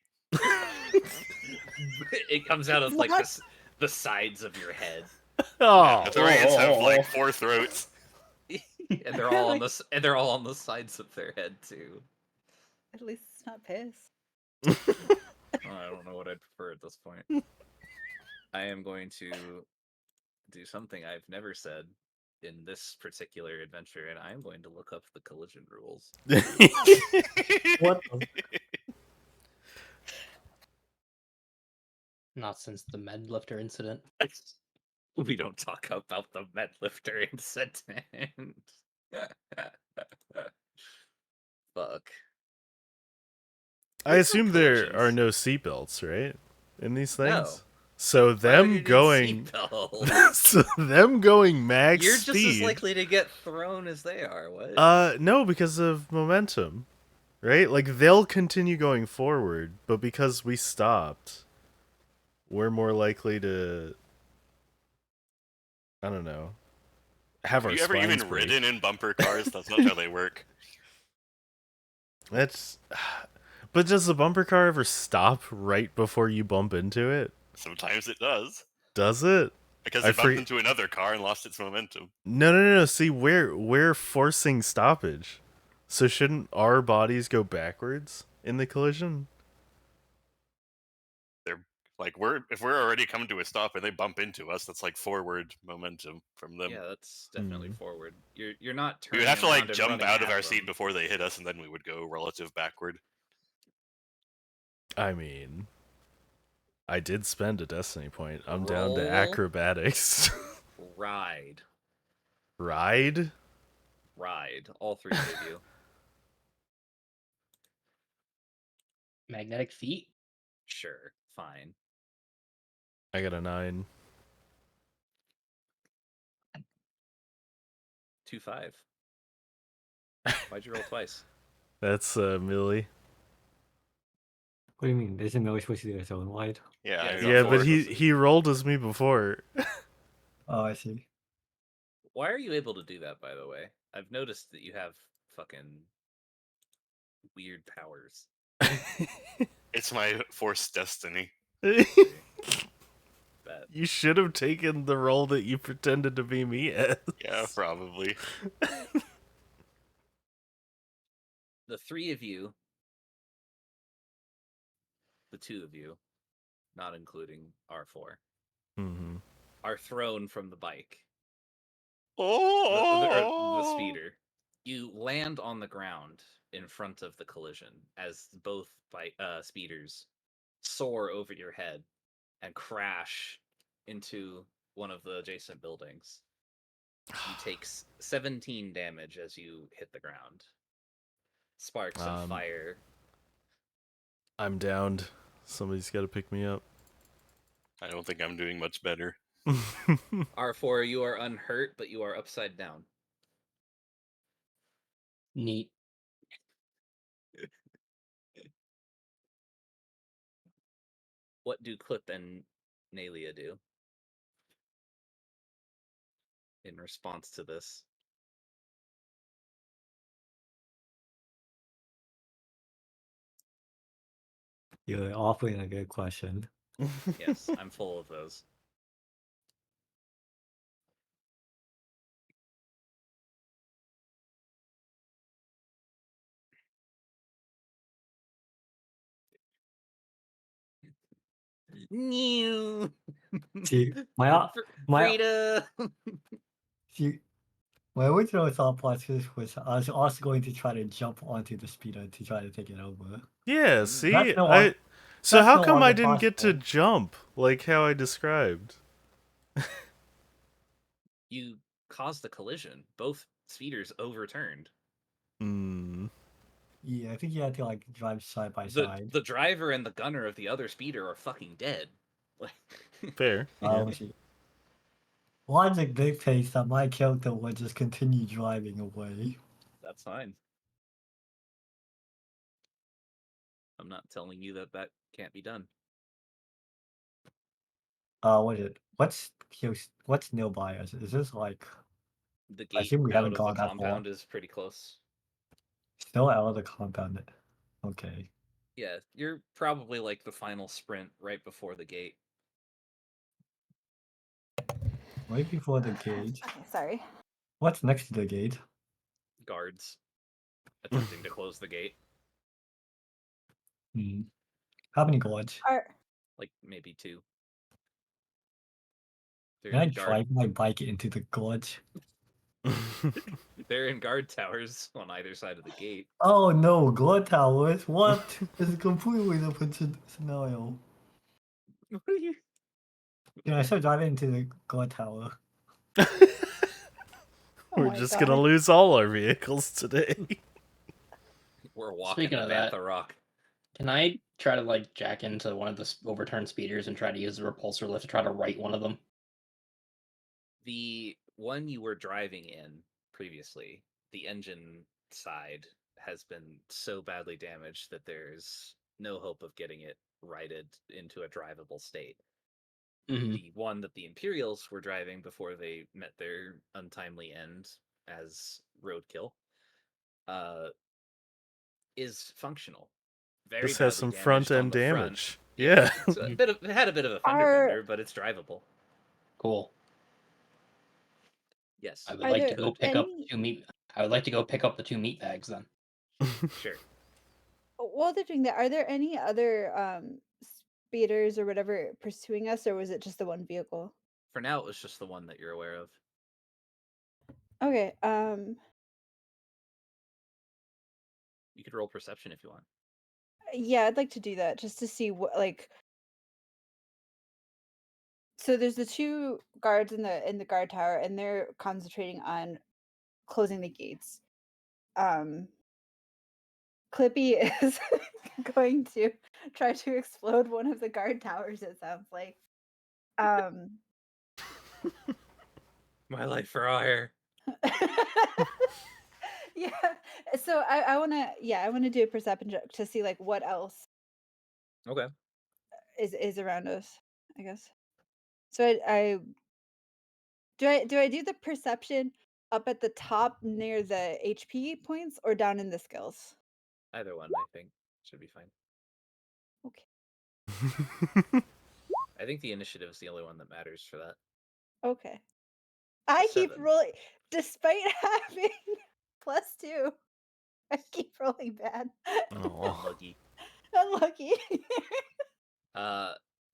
It comes out of like What? the sides of your head, Oh, Ithorians have like 4 throats. and they're all on the sides of their head too. At least it's not piss. I don't know what I'd prefer at this point. I am going to do something I've never said in this particular adventure, and I'm going to look up the collision rules. What? the- Not since the med lifter incident. We don't talk about the med lifter incident. Fuck. I What's the assume there collisions? are no seatbelts, right? In these things? No. So Why would you them need going seatbelts? so them going max You're just speed. as likely to get thrown as they are. What? No, because of momentum. Right? Like they'll continue going forward, but because we stopped, we're more likely to I don't know. Have Have our you ever spines even break. ridden in bumper cars? That's not how they work. That's But does the bumper car ever stop right before you bump into it? Sometimes it does. Does it? Because I it bumped forget- into another car and lost its momentum. No. See, we're forcing stoppage. So shouldn't our bodies go backwards in the collision? They're like if we're already coming to a stop and they bump into us, that's like forward momentum from them. Yeah, that's definitely forward. You're not We turning. would have to around like and jump running out of at our them. seat before they hit us, and then we would go relative backward. I mean, I did spend a destiny point. I'm down to Roll. acrobatics. Ride. Ride? All three of you. Magnetic feet? Sure, fine. I got a 9. 2-5. Why'd you roll twice? That's Millie. What do you mean? Isn't Millie supposed to do its own wide? Yeah, Yeah, I it's got Yeah, not but four. he rolled as me before. Oh, I see. Why are you able to do that, by the way? I've noticed that you have fucking weird powers. It's my forced destiny. Bet. You should have taken the role that you pretended to be me as. Yeah, probably. The three of you, the two of you, not including R4, Mm-hmm. are thrown from the bike. The Oh, speeder. You land on the ground in front of the collision as both speeders soar over your head and crash into one of the adjacent buildings. You take 17 damage as you hit the ground. Sparks and fire. I'm downed. Somebody's got to pick me up. I don't think I'm doing much better. R4, you are unhurt, but you are upside down. Neat. What do Clip and Nalia do in response to this? You're offering a good question. Yes, I'm full of those. New See, my Frida. see, my original thought process was I was also going to try to jump onto the speeder to try to take it over. Yeah, see? That's no longer- So that's how no come I longer didn't get to possible. jump like how I described? You caused the collision. Both speeders overturned. Hmm. Yeah, I think you had to like drive side by The side. the driver and the gunner of the other speeder are fucking dead. Like, Fair. Oh, Yeah. shit. Logic dictates that my character would just continue driving away. that's fine. I'm not telling you that that can't be done. What is it? What's nearby us? Is this like The I gate assume we out haven't of the gone that far. compound is pretty close. Still out of the compound. Okay. Yeah, you're probably like the final sprint right before the gate. Right before the gate. Okay, sorry. What's next to the gate? Guards attempting to close the gate. Hmm. How many guards? Are Like maybe two. Can I They're in guard. drive my bike into the guards? They're in guard towers on either side of the gate. Oh no, guard towers? What? It's a completely different scenario. What are you? Yeah, I start driving into the guard tower. oh We're my just God. gonna lose all our vehicles today. We're walking Speaking to of that, Bantha Rock. Can I try to like jack into one of the overturned speeders and try to use the repulsor lift to try to right one of them? The one you were driving in previously, the engine side has been so badly damaged that there's no hope of getting it righted into a drivable state. Mm-hmm. The one that the Imperials were driving before they met their untimely end as roadkill is functional. Very This has badly some damaged front on end the front. damage. Yeah. It's a bit of, it had a bit of a fender bender, but it's drivable. Cool. Yes, I would Are like to there go pick up any- two meat. I would like to go pick up the two meat bags then. sure. while they're doing that, are there any other speeders or whatever pursuing us, or was it just the one vehicle? For now, it was just the one that you're aware of. Okay. You could roll perception if you want. Yeah, I'd like to do that just to see what like. So there's the two guards in the guard tower, and they're concentrating on closing the gates. Clippy is going to try to explode one of the guard towers. It sounds like. My life for hire. Yeah. So I want to do a perception check to see like what else Okay. is around us, I guess. So I do I do the perception up at the top near the HP points or down in the skills? Either one, I think, should be fine. Okay. I think the initiative is the only one that matters for that. Okay. I keep 7. rolling, despite having +2. I keep rolling bad. Oh. Unlucky. Unlucky.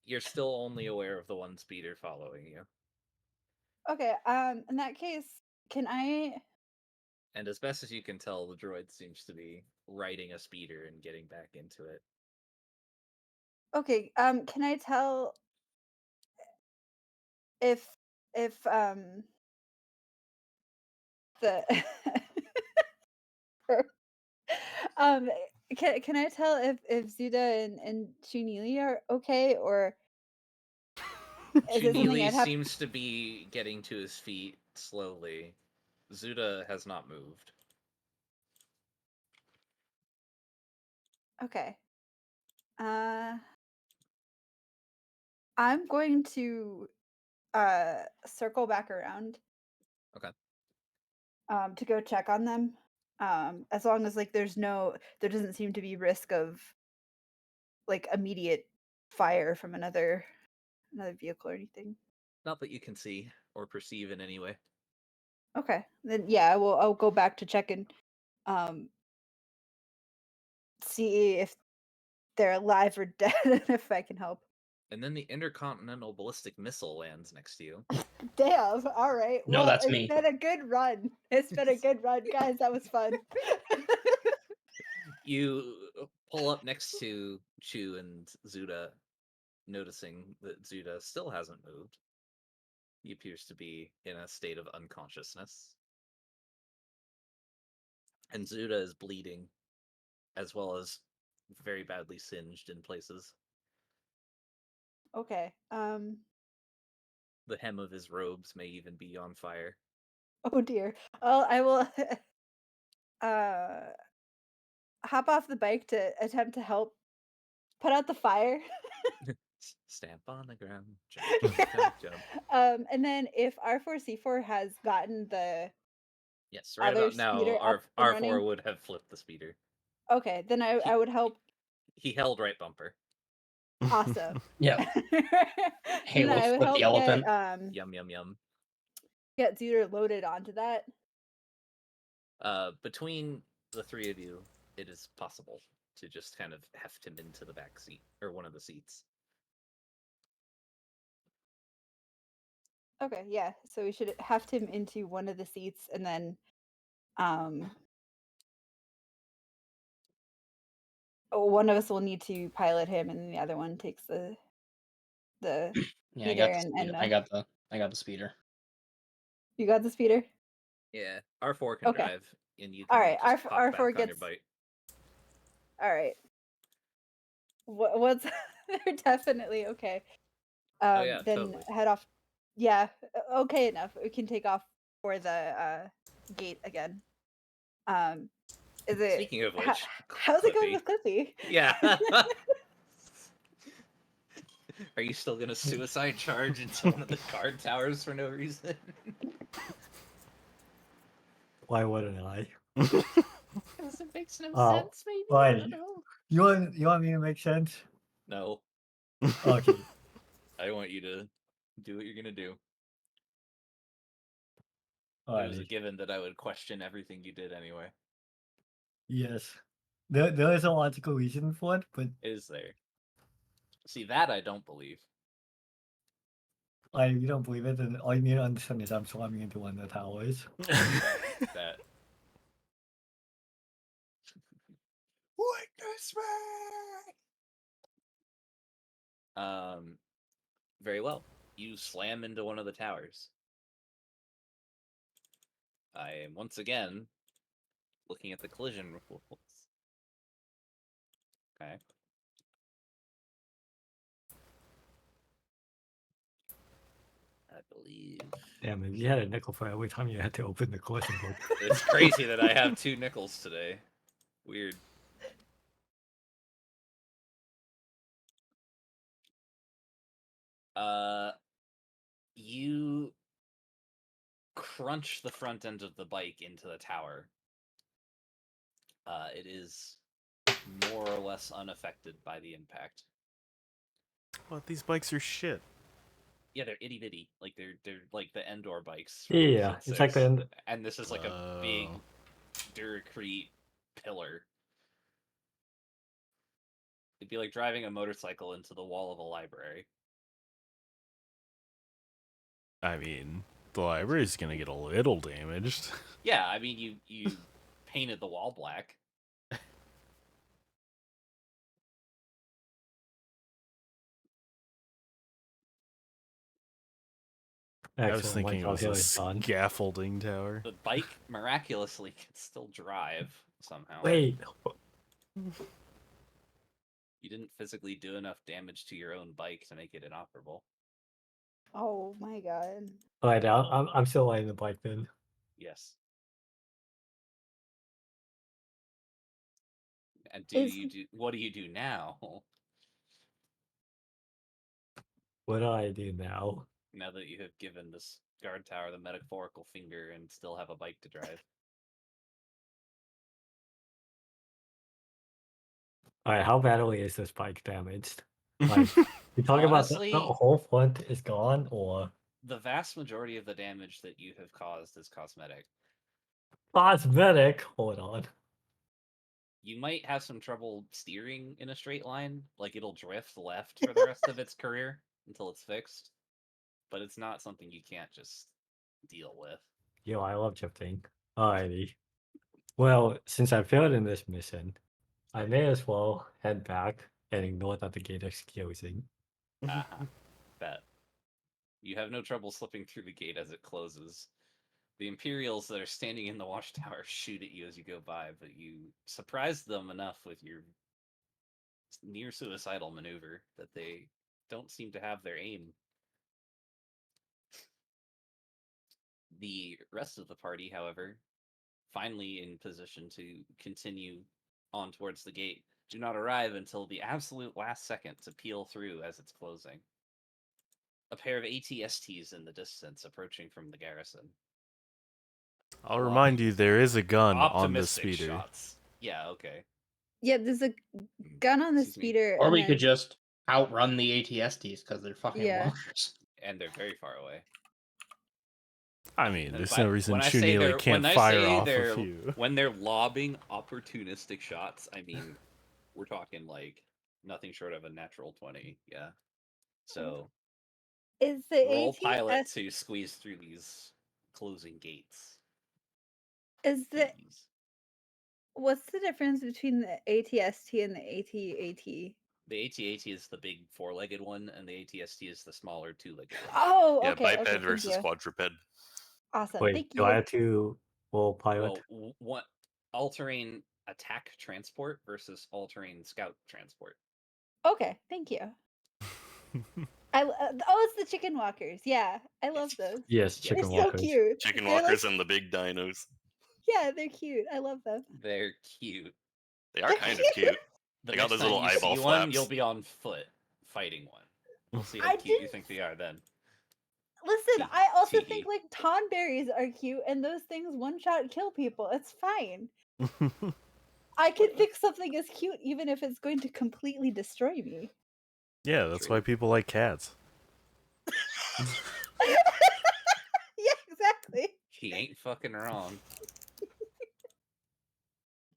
You're still only aware of the one speeder following you. Okay. In that case, can I? And as best as you can tell, the droid seems to be riding a speeder and getting back into it. Okay. Can I tell if the um can I tell if Zuda and Chunili are okay, or is it something Chunili I'd have? seems to be getting to his feet slowly. Zuda has not moved. Okay. I'm going to circle back around. Okay. To go check on them. As long as like there doesn't seem to be risk of like immediate fire from another vehicle or anything. Not that you can see or perceive in any way. Okay. Then yeah, I'll go back to check and see if they're alive or dead and if I can help. And then the intercontinental ballistic missile lands next to you. Damn. All right. No, Well, that's it's me. been a good run. It's been a good run, guys. That was fun. You pull up next to Chu and Zuda, noticing that Zuda still hasn't moved. He appears to be in a state of unconsciousness. And Zuda is bleeding, as well as very badly singed in places. Okay. The hem of his robes may even be on fire. Oh dear. Well, I will hop off the bike to attempt to help put out the fire. Stamp on the ground, jump, jump, jump, jump. And then if R4C4 has gotten the Yes, right other about now, speeder up and R4 running, would have flipped the speeder. okay, then I would help. He held right bumper. Awesome. Yeah. Then Halo I would flip help the elephant. Yum, yum, yum. get Zuder loaded onto that. Between the three of you, it is possible to just kind of heft him into the back seat, or one of the seats. Okay, yeah. So we should heft him into one of the seats, and then one of us will need to pilot him, and then the other one takes the Yeah, speeder. I got the speeder. You got the speeder. Yeah, R4 can Okay. drive, and you All can right, just R4 hop back on your gets. bike. All right. What's they're definitely okay. Oh yeah, Then totally. head off. Yeah, okay enough. We can take off for the gate again. Is it? Speaking of which, How's it going Clippy. with Clippy? Yeah. Are you still gonna suicide charge into one of the guard towers for no reason? Why wouldn't I? Because it makes no Oh, sense, maybe. I fine. don't know. You want me to make sense? No, Okay. I want you to do what you're gonna do. It was a Alright. given that I would question everything you did anyway. Yes. There is a logical reason for it, but Is there? See, that I don't believe. you don't believe it, and all you need to understand is I'm slamming into one of the towers. That. Witness me! Very well. You slam into one of the towers. I am once again looking at the collision rules. Okay. I believe Damn, if you had a nickel for every time you had to open the collision book. it's crazy that I have 2 nickels today. Weird. You crunch the front end of the bike into the tower. It is more or less unaffected by the impact. What? These bikes are shit. Yeah, they're itty bitty. Like they're like the Endor bikes from Yeah, Civ it's like 6. the And this is like a big Oh. Duracrete pillar. It'd be like driving a motorcycle into the wall of a library. I mean, the library's gonna get a little damaged. Yeah, I mean you painted the wall black. I was excellent thinking white it was here a is done. scaffolding tower. The bike miraculously can still drive somehow. Wait, You didn't physically do enough damage to your own bike to make it inoperable. Oh my god. alright, I'm still riding the bike then. Yes. And Is what do you do now? What do I do now? Now that you have given this guard tower the metaphorical finger and still have a bike to drive. Alright, how badly is this bike damaged? Like, you talking about the Honestly, whole front is gone, or the vast majority of the damage that you have caused is cosmetic. cosmetic? Hold on. You might have some trouble steering in a straight line, like it'll drift left for the rest of its career until it's fixed. But it's not something you can't just deal with. Yo, I love drifting. Alrighty. Well, since I failed in this mission, I may as well head back and ignore that the gate is closing. Uh-huh. Bet. You have no trouble slipping through the gate as it closes. The Imperials that are standing in the watchtower shoot at you as you go by, but you surprise them enough with your near suicidal maneuver that they don't seem to have their aim. The rest of the party, however, finally in position to continue on towards the gate, do not arrive until the absolute last second to peel through as it's closing. A pair of ATSTs in the distance approaching from the garrison. I'll remind you, there is a gun on the Optimistic speeder. shots. Yeah, okay. yeah, there's a gun on the Excuse me. speeder. Or and we then, could just outrun the ATSTs because they're fucking Yeah. monsters. And they're very far away. I mean, And there's by- no reason when I Chu say Neely they're- can't when I fire say off a they're- few. When they're lobbing opportunistic shots, I mean, we're talking like nothing short of a natural 20. Yeah. So is the roll pilot ATS to squeeze through these closing gates. is the Please. what's the difference between the ATST and the AT-AT? The AT-AT is the big four-legged one, and the ATST is the smaller two-legged one. Oh, Yeah, okay. biped Okay, thank versus you. quadruped. Awesome. Wait, Thank do I you. have to roll pilot? Well, what all-terrain attack transport versus all-terrain scout transport. Okay, thank you. Oh, it's the chicken walkers. Yeah, I love those. Yes, Yeah. They're chicken so walkers. cute. Chicken They're walkers like, and the big dinos. yeah, they're cute. I love them. They're cute. They are They're kind of cute. The They got next those time little you eyeball see one, flaps. you'll be on foot fighting one. We'll see how I cute you didn't think they are then. listen. Tee- I also tee-hee. think like tonberries are cute, and those things one-shot kill people. It's fine. I can think something is cute even if it's going to completely destroy me. Yeah, that's True. why people like cats. Yeah, exactly. She ain't fucking wrong.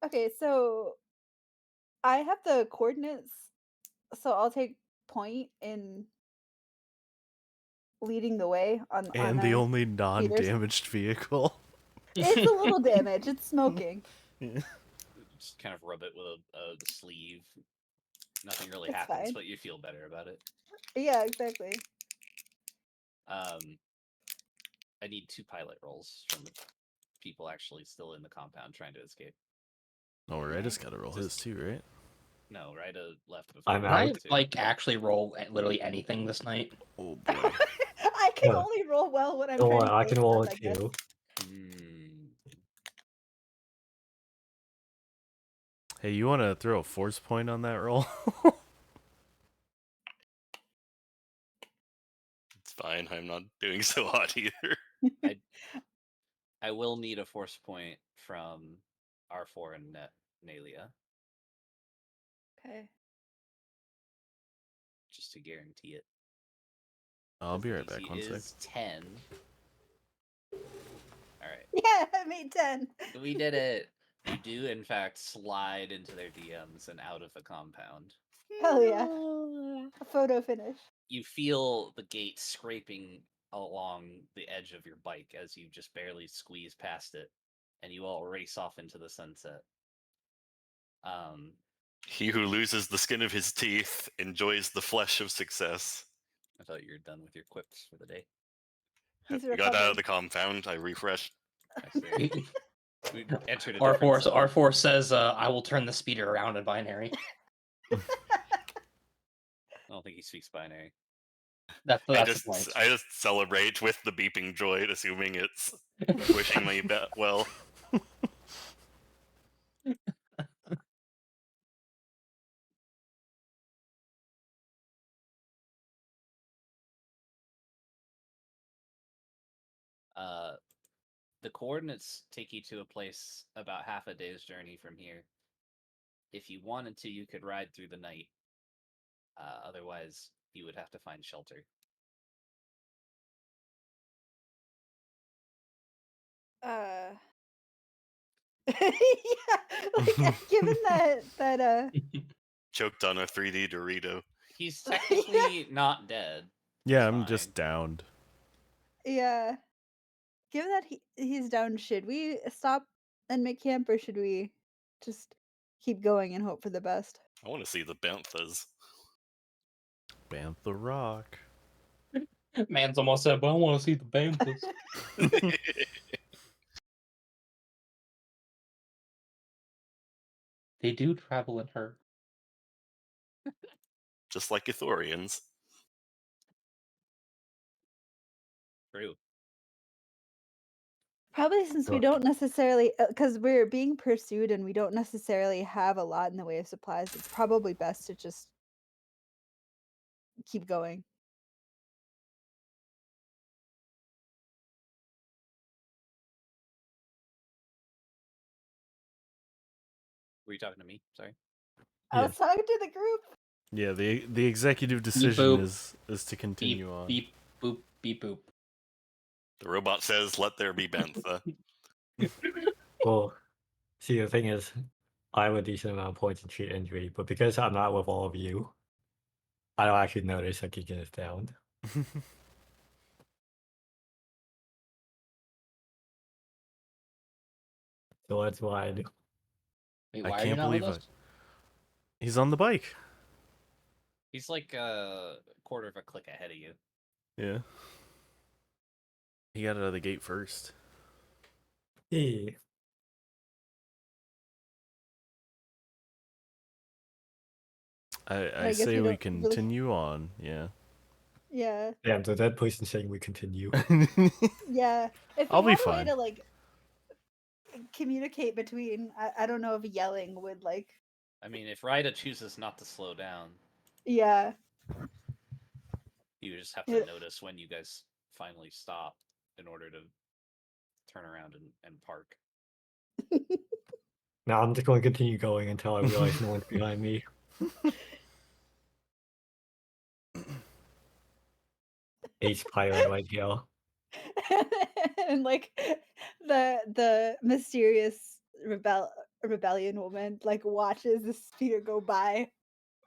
Okay, so I have the coordinates, so I'll take point in leading the way on And the our only non-damaged vehicle. It's a little damage. It's smoking. Just kind of rub it with a sleeve. Nothing really It's happens, fine. but you feel better about it. Yeah, exactly. I need 2 pilot rolls from the people actually still in the compound trying to escape. Oh, Okay. Ryder's gotta roll his too, right? No, right? Left before. I'm the Can I out. other two. like actually roll literally anything this night? Oh boy. I can Yeah. only roll well when I'm Don't trying worry, to I kill can roll stuff, it I guess. too. Hey, you want to throw a force point on that roll? It's fine. I'm not doing so hot either. I will need a force point from R4 and Nalia. Okay. just to guarantee it. I'll be right The back. DC One sec. is 10. All right, Yeah, I made 10. we did it. You do, in fact, slide into their DMs and out of the compound. Hell yeah. A photo finish. You feel the gate scraping along the edge of your bike as you just barely squeeze past it, and you all race off into the sunset. He who loses the skin of his teeth enjoys the flesh of success. I thought you were done with your quips for the day. He's We got out recovered. of the compound. I refreshed. I see. We entered a R4, different zone. R4 says, I will turn the speeder around in binary. I don't think he speaks binary. That's I the point. just celebrate with the beeping droid, assuming it's wishing me well. The coordinates take you to a place about half a day's journey from here. If you wanted to, you could ride through the night. Otherwise, you would have to find shelter. Yeah, like given that Choked on a 3D Dorito. He's technically not dead. Yeah, He's I'm fine. just downed. yeah, given that he's down, should we stop and make camp, or should we just keep going and hope for the best? I want to see the banthas. Bantha Rock. Man's almost said, but I want to see the banthas. They do travel in her. Just like Ithorians. True. Probably since we Sure. don't necessarily, because we're being pursued and we don't necessarily have a lot in the way of supplies, it's probably best to just keep going. Were you talking to me? Sorry. I was talking to the group. Yeah, the executive decision boop. is to continue on. Beep, boop, beep, boop. The robot says, "Let there be bantha." Well, see, the thing is, I have a decent amount of points in treat injury, but because I'm not with all of you, I don't actually notice that Keegan is down. So that's why I do. Wait, I why are you can't not with believe us? He's on the bike. He's like a quarter of a click ahead of you. Yeah. He got out of the gate first. Yeah. I I guess say we we don't really- continue on. Yeah. Yeah, Damn, so that person saying we continue. yeah. If we I'll be had a fine. way to like communicate between, I don't know if yelling would like. I mean, if Ryda chooses not to slow down, Yeah, you just have to Yeah. notice when you guys finally stop in order to turn around and park. Now I'm just going to continue going until I realize no one's behind me. Ace pirate right here. and like the mysterious rebellion woman like watches the speeder go by,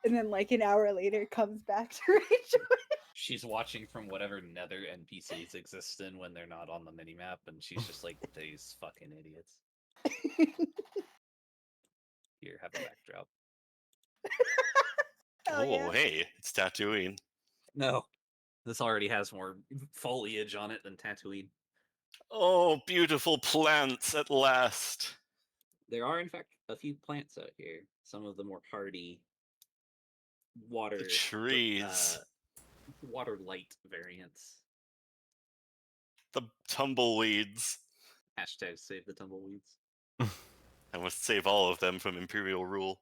and then like an hour later comes back to rejoin. She's watching from whatever nether NPCs exist in when they're not on the minimap, and she's just like, these fucking idiots. Here, have a backdrop. Hell Oh, yeah. hey, it's Tatooine. No. This already has more foliage on it than Tatooine. Oh, beautiful plants at last. There are, in fact, a few plants out here. Some of the more hardy water The trees. water light variants. The tumbleweeds. Hashtag save the tumbleweeds. I must save all of them from Imperial rule.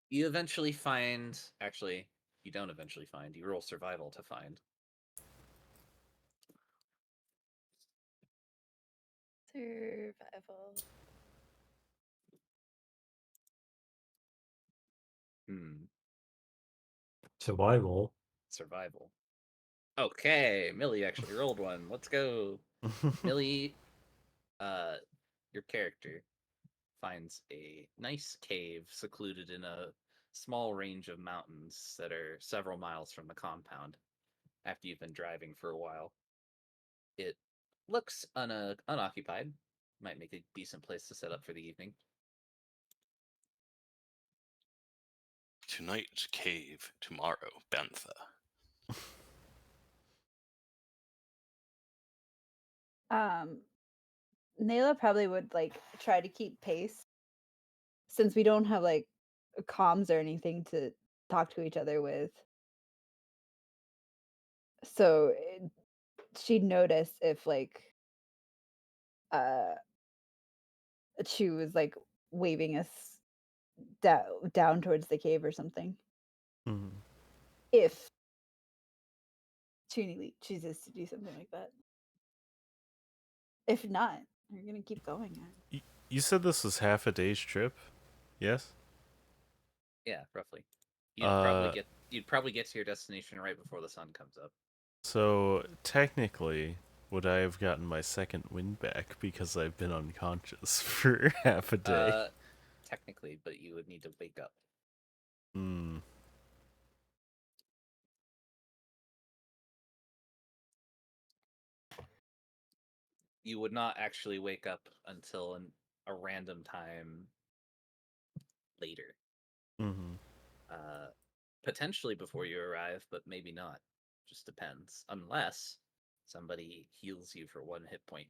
You eventually find, actually, you don't eventually find, you roll survival to find. Survival. Survival. Survival. Okay, Millie actually rolled one. Let's go. Millie, your character finds a nice cave secluded in a small range of mountains that are several miles from the compound after you've been driving for a while. It looks unoccupied. Might make a decent place to set up for the evening. Tonight, cave. Tomorrow, bantha. Nayla probably would like try to keep pace since we don't have like comms or anything to talk to each other with. So she'd notice if like she was like waving us down towards the cave or something. Mhm. If Chuni chooses to do something like that. If not, we're gonna keep going. You said this was half a day's trip? Yes? Yeah, roughly. Uh, You'd probably get to your destination right before the sun comes up. So, technically, would I have gotten my second wind back because I've been unconscious for half a day? Technically, but you would need to wake up. Hmm. You would not actually wake up until a random time later. Mm-hmm. Potentially before you arrive, but maybe not. Just depends. Unless somebody heals you for 1 hit point.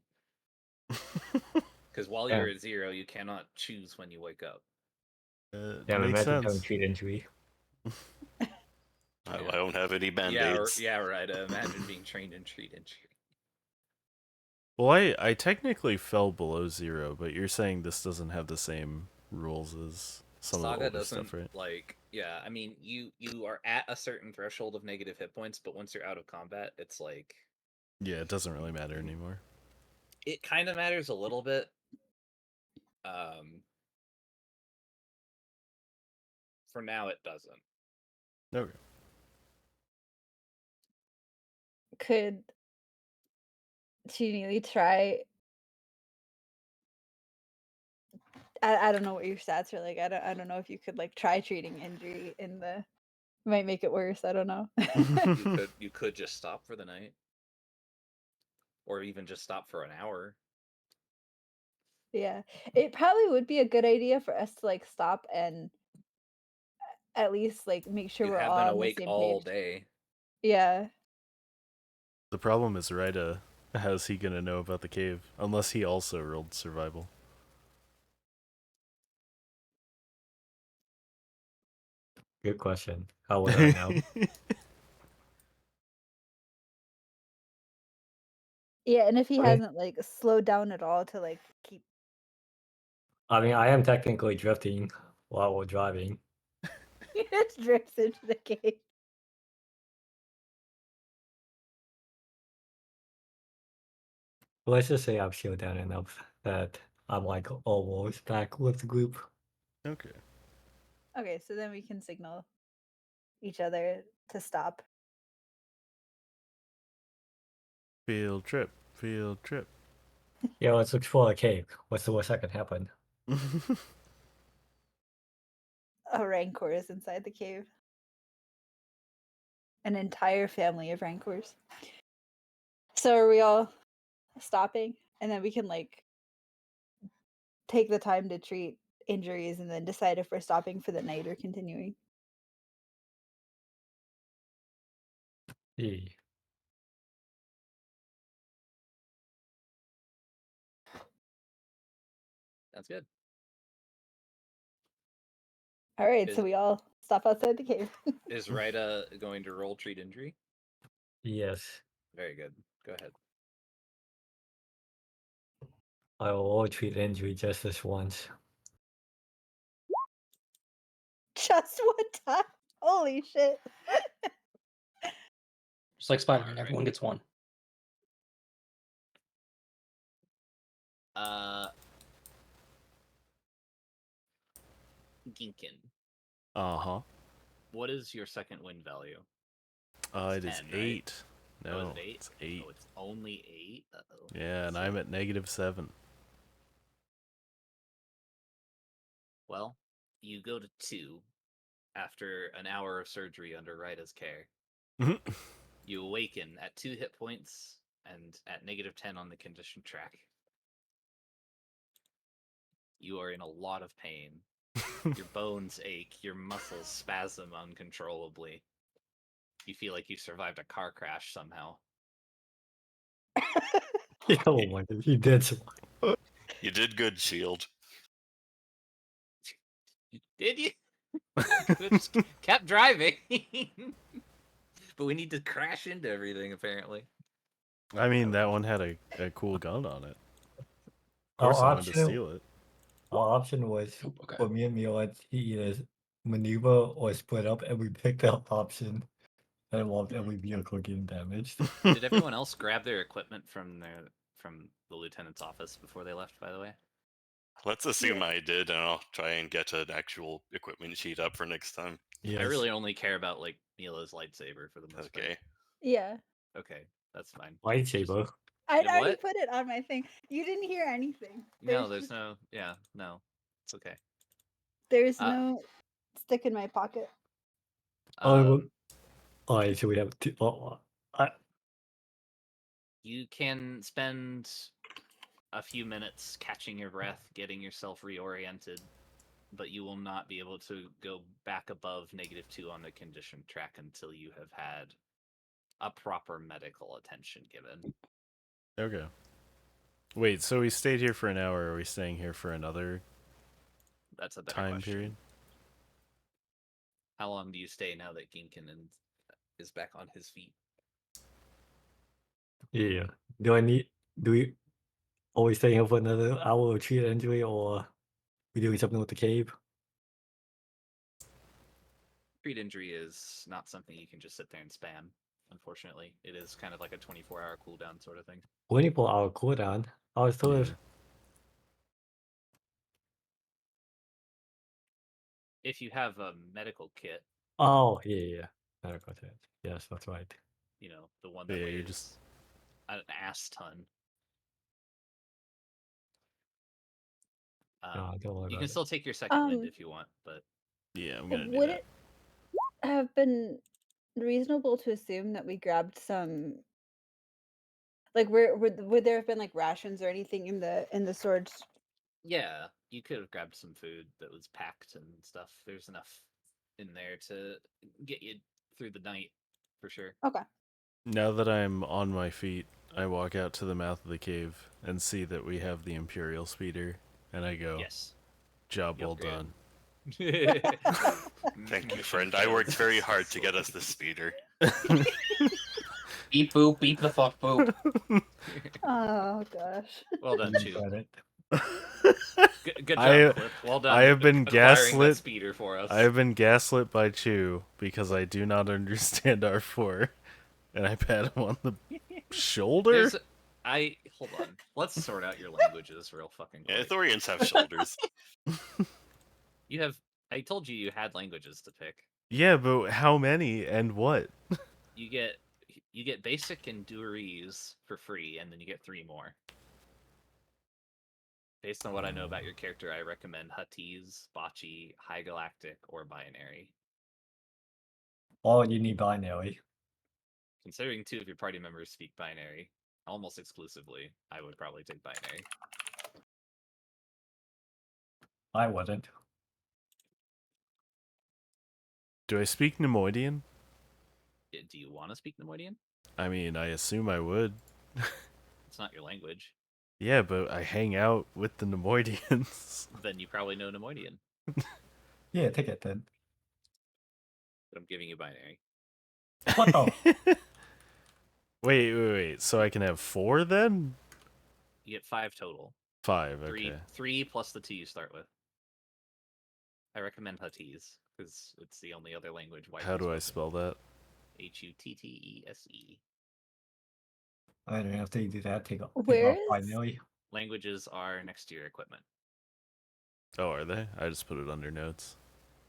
Because while Yeah. you're at 0, you cannot choose when you wake up. Yeah, Makes imagine having sense. treat injury. I don't have any Yeah, band-aids. yeah, right. Imagine being trained in treat injury. Well, I technically fell below 0, but you're saying this doesn't have the same rules as some of the Saga older doesn't stuff, right? like. Yeah, I mean, you are at a certain threshold of negative hit points, but once you're out of combat, it's like Yeah, it doesn't really matter anymore. it kind of matters a little bit. Um, for now, it doesn't. Okay. Could Chini try? I don't know what your stats are like. I don't know if you could like try treating injury in the might make it worse. I don't know. You could just stop for the night, or even just stop for an hour. Yeah, it probably would be a good idea for us to like stop and at least like make sure You we're have all been on the awake same all page. day. Yeah. The problem is, Ryda, how's he gonna know about the cave? Unless he also rolled survival. Good question. How would I know? Yeah, and if he I mean- hasn't like slowed down at all to like keep I mean, I am technically drifting while we're driving. he just drifts into the cave. Let's just say I've slowed down enough that I'm like almost back with the group. Okay. Okay, so then we can signal each other to stop. Field trip. Field trip. Yeah, let's explore a cave. What's the worst that can happen? A rancor is inside the cave. An entire family of rancors. So are we all stopping? And then we can like take the time to treat injuries and then decide if we're stopping for the night or continuing. Yeah. That's good. All right, so Is- we all stop outside the cave. Is Ryda going to roll treat injury? Yes. Very good. Go ahead. I will all treat injury just this once. Just one time. Holy shit. Just like Spider-Man, Alright. everyone gets one. Ginkin. Uh-huh. What is your second wind value? It is 10, right? 8. Oh, is No, it 8? it's 8. Oh, it's only 8? Uh-oh. Yeah, and Let's I'm see. at -7. Well, you go to 2 after an hour of surgery under Ryda's care. You awaken at 2 hit points and at -10 on the condition track. You are in a lot of pain. Your bones ache, your muscles spasm uncontrollably. You feel like you survived a car crash somehow. Oh my god, he did. You did good, Shield. Did you? Could've just kept driving. But we need to crash into everything, apparently. I mean, that one had a cool gun on it. Of Our course, I wanted to option, steal it. our option was Okay. for me and Mila to either maneuver or split up, and we picked the option that involved every vehicle getting damaged. Did everyone else grab their equipment from the lieutenant's office before they left, by the way? Let's assume I did, and I'll try and get an actual equipment sheet up for next time. Yes. I really only care about like Mila's lightsaber for the most part. Okay. Yeah. Okay, that's fine. Lightsaber. I Yeah, already what? put it on my thing. You didn't hear anything. No, there's no. Yeah, no, it's okay. There's Uh, no stick in my pocket. Alright, so we have two. You can spend a few minutes catching your breath, getting yourself reoriented, but you will not be able to go back above -2 on the condition track until you have had a proper medical attention given. Okay. Wait, so we stayed here for an hour. Are we staying here for another That's a better time question. period? How long do you stay now that Ginkin is back on his feet? Yeah. Do we always stay here for another hour or treat an injury, or we doing something with the cave? Treat injury is not something you can just sit there and spam. Unfortunately, it is kind of like a 24-hour cooldown sort of thing. 24-hour cooldown. I was told. Yeah. If you have a medical kit, Oh, yeah. Medical kit. Yes, that's right. you know, the one that Yeah, weighs you're just an ass ton. Don't worry You about can it. still take your second wind if you want, but yeah. I'm gonna do Would that. it have been reasonable to assume that we grabbed some? Like, would there have been like rations or anything in the storage? yeah, you could have grabbed some food that was packed and stuff. There's enough in there to get you through the night for sure. Okay. Now that I'm on my feet, I walk out to the mouth of the cave and see that we have the Imperial speeder, and I go, Yes. "Job You well upgrade. done." Thank you, friend. I worked very hard to get us this speeder. Beep boop, beep the fuck boop. Oh gosh. Well done, Chew. Got it. Good I- job, Cliff. Well done. I have been acquiring that gaslit. speeder for us. I have been gaslit by Chew because I do not understand R4, and I pat him on the shoulder. Hold on. Let's sort out your languages real fucking Yeah, quick. Ithorians have shoulders. You have. I told you you had languages to pick. Yeah, but how many and what? You get basic and Durese for free, and then you get 3 more. Based on what I know about your character, I recommend Huttese, Bocce, High Galactic, or Binary. Oh, you need binary. Considering 2 of your party members speak Binary almost exclusively, I would probably take Binary. I wouldn't. Do I speak Nemoidian? Do you want to speak Nemoidian? I mean, I assume I would. It's not your language. Yeah, but I hang out with the Nemoidians. Then you probably know Nemoidian. Yeah, take it then. But I'm giving you Binary. What the? Wait. So I can have 4 then? You get 5 total. 5, okay. 3 plus the 2 you start with. I recommend Huttese because it's the only other language. How do I spell that? Huttese. I don't know if they do that. Take off Where is- binary. Languages are next to your equipment. Oh, are they? I just put it under notes.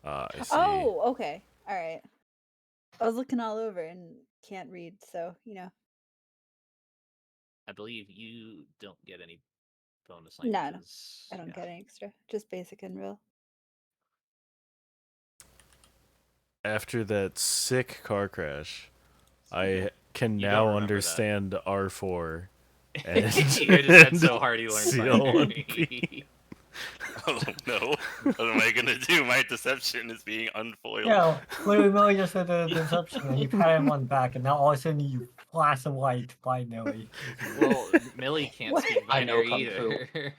I see. Oh, okay. All right. I was looking all over and can't read, so I believe you don't get any bonus No, languages. I don't Yeah. get any extra. Just basic and real. After that sick car crash, I can You now don't remember that. understand R4 and, You just said so hard you learned CL1P. Oh no! What am I gonna do? My deception is being unfoiled. Yeah, Millie just said the deception, and you pat him on the back, and now all of a sudden you flash a light by Millie. Well, Millie can't What? speak I know binary Kung Fu. either.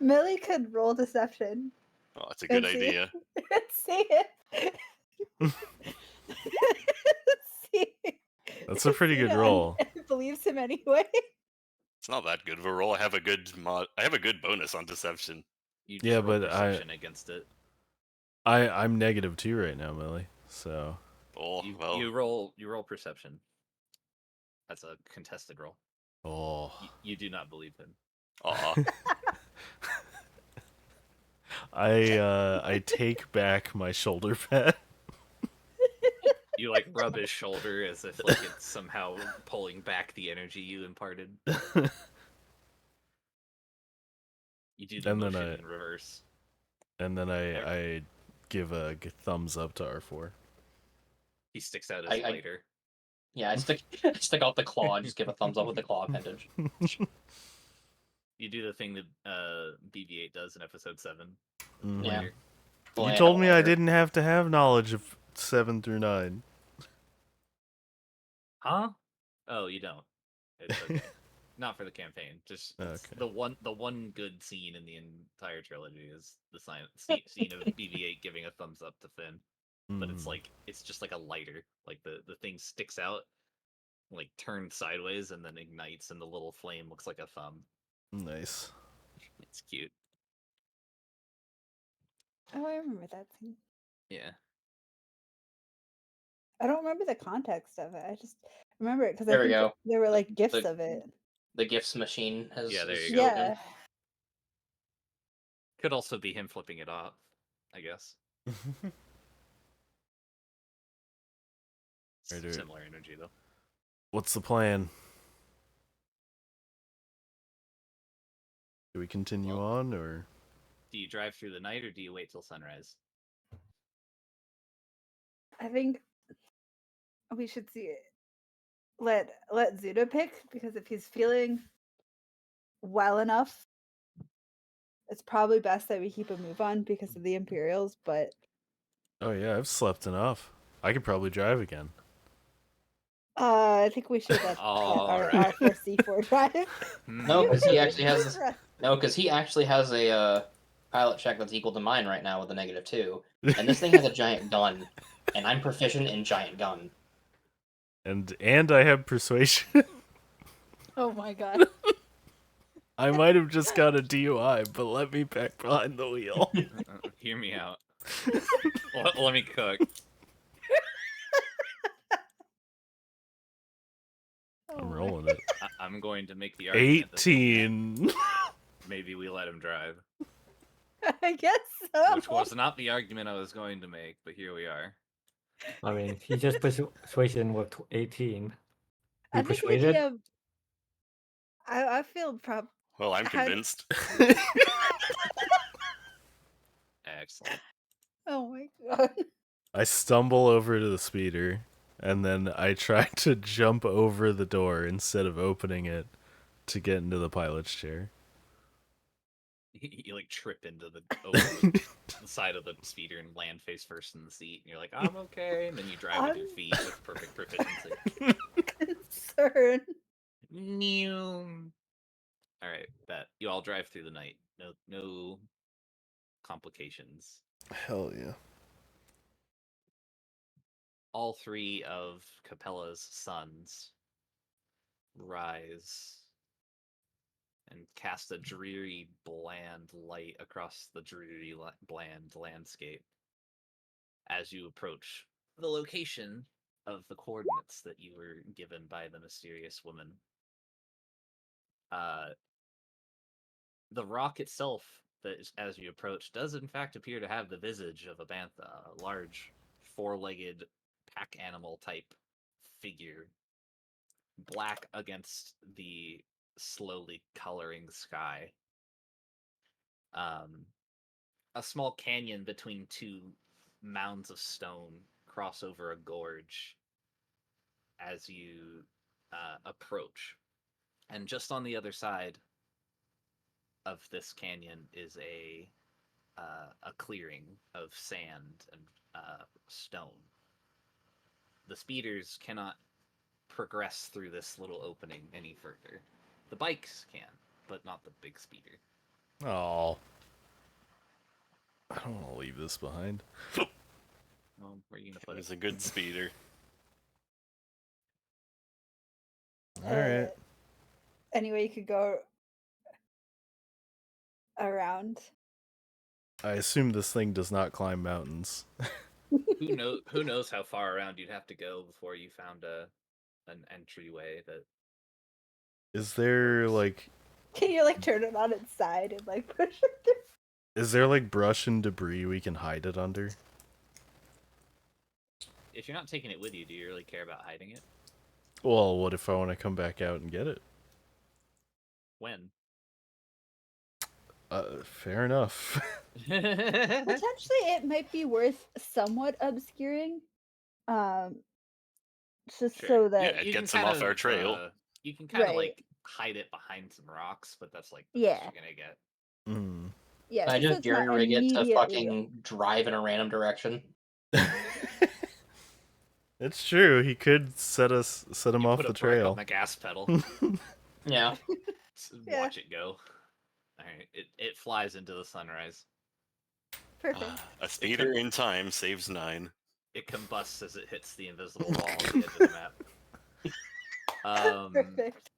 Millie could roll deception. Oh, that's a good and see- idea. and see it. see. That's a pretty good Cena roll. believes him anyway. It's not that good of a roll. I have a good I have a good bonus on deception. You just Yeah, roll but perception against it. I'm -2 right now, Millie. So Oh You, well. you roll perception. That's a contested roll. oh. You do not believe him. Aw. I take back my shoulder pad. You like rub his shoulder as if like it's somehow pulling back the energy you imparted. You do the And then motion I- in reverse. And then I give a thumbs up to R4. He sticks out his I- lighter. Yeah, I stick out the claw and just give a thumbs up with the claw appendage. You do the thing that BB-8 does in episode 7. Mhm. Yeah. Lighter. Well, You I told have a me I lighter. didn't have to have knowledge of 7 through 9. Huh? Oh, you don't. It's okay. Not for the campaign. Just it's Okay. the one good scene in the entire trilogy is the scene of BB-8 giving a thumbs up to Finn. But it's Mhm. like it's just like a lighter. Like the thing sticks out, like turned sideways, and then ignites, and the little flame looks like a thumb. Nice. It's cute. Oh, I remember that scene. Yeah. I don't remember the context of it. I just remember it because I There we think go. there were like gifts The- of it. The gifts machine has. Yeah, there is you go. spoken. Yeah. Could also be him flipping it off, I guess. Right. Similar energy though. What's the plan? Do we continue Well- on or? Do you drive through the night or do you wait till sunrise? I think we should see it. Let Zuda pick because if he's feeling well enough, it's probably best that we keep a move on because of the Imperials. But Oh yeah, I've slept enough. I could probably drive again. I think we should let our Alright. R4C4 drive. No, because he actually has this. Right. No, because he actually has a pilot check that's equal to mine right now with a -2, and this thing has a giant gun, and I'm proficient in giant gun. And I have persuasion. Oh my god. I might have just got a DUI, but let me back behind the wheel. Hear me out. Let me cook. Oh I'm my- rolling it. I'm going to make the argument that 18. maybe we let him drive, I guess so. which was not the argument I was going to make, but here we are. I mean, he just persuasion with 18. I You think persuaded? I feel Well, I'm How- convinced. Excellent. Oh my god. I stumble over to the speeder, and then I try to jump over the door instead of opening it to get into the pilot's chair. You like trip into over the side of the speeder and land face first in the seat, and you're like, I'm okay. And then you drive with your feet with perfect proficiency. Concern. All right, bet you all drive through the night. No complications. Hell yeah. All three of Capella's sons rise and cast a dreary, bland light across the dreary, bland landscape as you approach the location of the coordinates that you were given by the mysterious woman. The rock itself, that as you approach, does in fact appear to have the visage of a bantha, a large, four-legged pack animal type figure, black against the slowly coloring sky. A small canyon between two mounds of stone cross over a gorge as you approach. And just on the other side of this canyon is a clearing of sand and stone. The speeders cannot progress through this little opening any further. The bikes can, but not the big speeder. Oh. I don't want to leave this behind. Well, where are you gonna put It it? was a good speeder. Alright. Anyway, you could go around. I assume this thing does not climb mountains. Who knows how far around you'd have to go before you found an entryway that Is there, works. like... Can you like turn it on its side and like push it through? Is there, like, brush and debris we can hide it under? If you're not taking it with you, do you really care about hiding it? Well, what if I want to come back out and get it? When? Fair enough. Potentially, it might be worth somewhat obscuring, just Sure. so that Yeah, it You can gets them off kind our of, trail. you can kind of Right. like hide it behind some rocks, but that's like the best Yeah. you're gonna get. Mm. yeah, Can I just so just it's not jerry rig it to immediately. fucking drive in a random direction? It's true. He could set him You off put the a brick trail. on the gas pedal. Yeah. Yeah. Watch it go. All right, it flies into the sunrise. Perfect. A speeder in time saves 9. It combusts as it hits the invisible wall on the edge of the map. Perfect.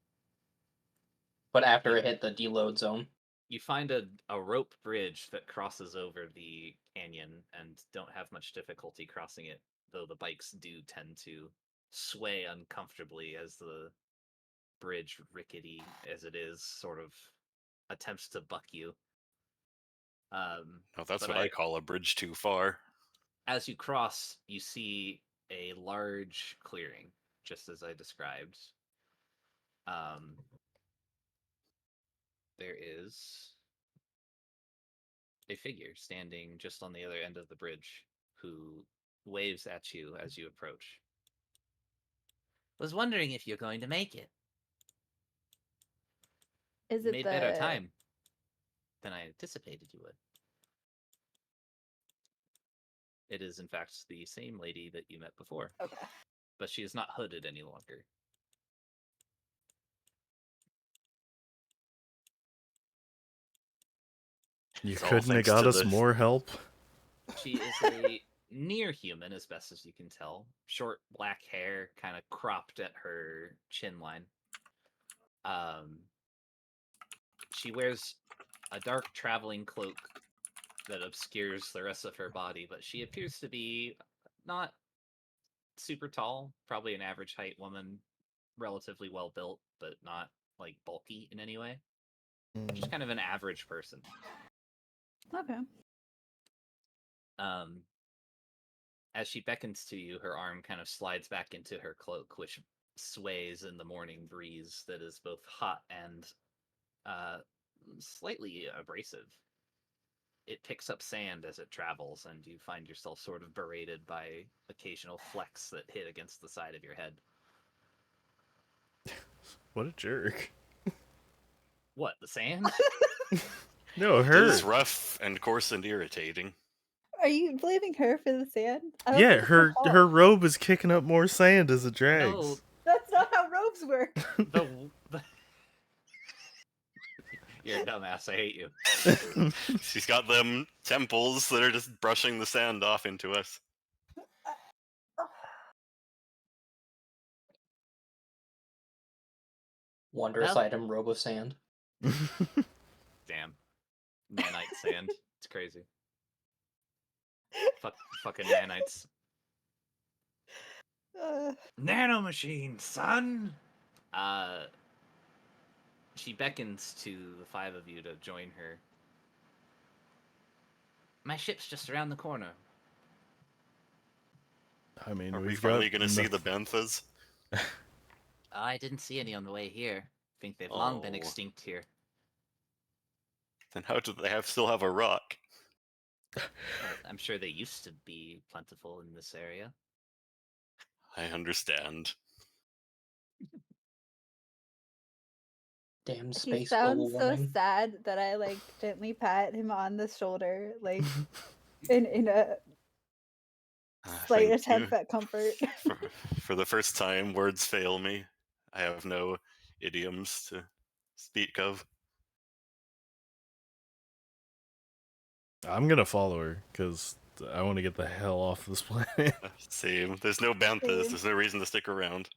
But after it hit the deload zone. You find a rope bridge that crosses over the canyon and don't have much difficulty crossing it, though the bikes do tend to sway uncomfortably as the bridge, rickety as it is, sort of attempts to buck you. Now that's But what I call a bridge too far. as you cross, you see a large clearing, just as I described. There is a figure standing just on the other end of the bridge who waves at you as you approach. Was wondering if you're going to make it. Is You it made the better time than I anticipated you would. It is, in fact, the same lady that you met before, Okay. but she is not hooded any longer. You It's all couldn't have thanks got to us the- more help? She is a near human, as best as you can tell. Short black hair, kind of cropped at her chin line. She wears a dark traveling cloak that obscures the rest of her body, but she appears to be not super tall, probably an average height woman, relatively well built, but not like bulky in any way. Just kind of an average person. Okay. As she beckons to you, her arm kind of slides back into her cloak, which sways in the morning breeze that is both hot and slightly abrasive. It picks up sand as it travels, and you find yourself sort of berated by occasional flecks that hit against the side of your head. What a jerk. What, the sand? No, It her. is rough and coarse and irritating. Are you blaming her for the sand? I don't Yeah, think it's her fault. robe is kicking up more sand as it drags. No, That's not how robes work. the You're a dumbass, I hate you. She's got them temples that are just brushing the sand off into us. Wondrous Well- item, robe of sand. Damn. Nanite sand. It's crazy. Fucking nanites. Nanomachine, son! She beckons to the 5 of you to join her. My ship's just around the corner. I mean, Are we we've finally got going to see the banthas? I didn't see any on the way here. Think they've long been Oh. extinct here. Then how do they still have a rock? I'm sure they used to be plentiful in this area. I understand. Damn He space sounds global so warming. sad that I like gently pat him on the shoulder, like in a slight Thank attempt you. at comfort. For the first time, words fail me. I have no idioms to speak of. I'm gonna follow her because I want to get the hell off this planet. Same. There's no banthas. Same. There's no reason to stick around.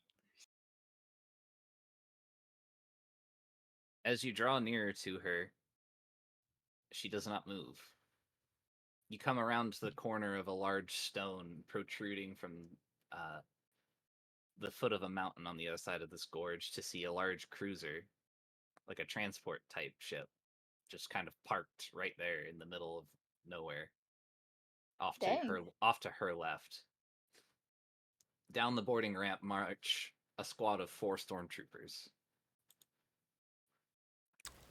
As you draw nearer to her, she does not move. You come around the corner of a large stone protruding from the foot of a mountain on the other side of this gorge to see a large cruiser, like a transport type ship, just kind of parked right there in the middle of nowhere. Off to her left. Down the boarding ramp march a squad of 4 stormtroopers.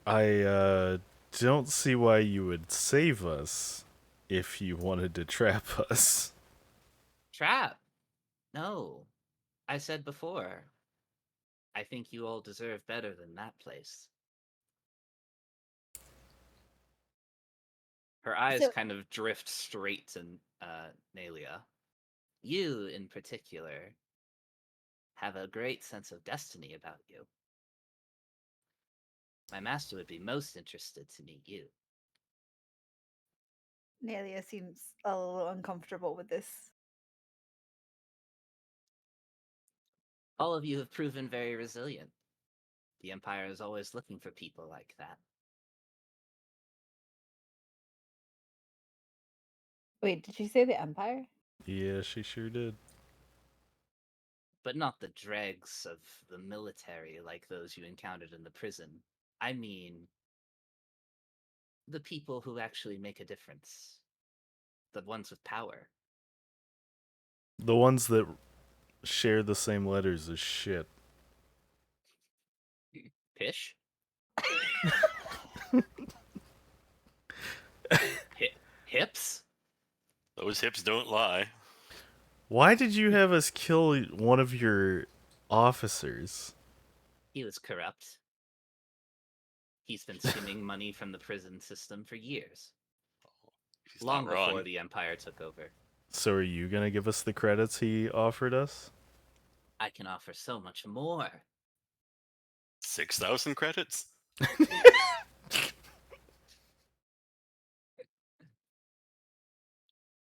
I don't see why you would save us if you wanted to trap us. Trap! No. I said before. I think you all deserve better than that place. Her eyes So- kind of drift straight to Nalia. You, in particular, have a great sense of destiny about you. My master would be most interested to meet you. Nalia seems a little uncomfortable with this. All of you have proven very resilient. The Empire is always looking for people like that. Wait, did you say the Empire? Yeah, she sure did. But not the dregs of the military like those you encountered in the prison. I mean, the people who actually make a difference. The ones with power. The ones that share the same letters as shit. Pish? Hips? Those hips don't lie. Why did you have us kill one of your officers? He was corrupt. He's been skimming money from the prison system for years. She's Long not wrong. before the Empire took over. So are you gonna give us the credits he offered us? I can offer so much more. 6,000 credits?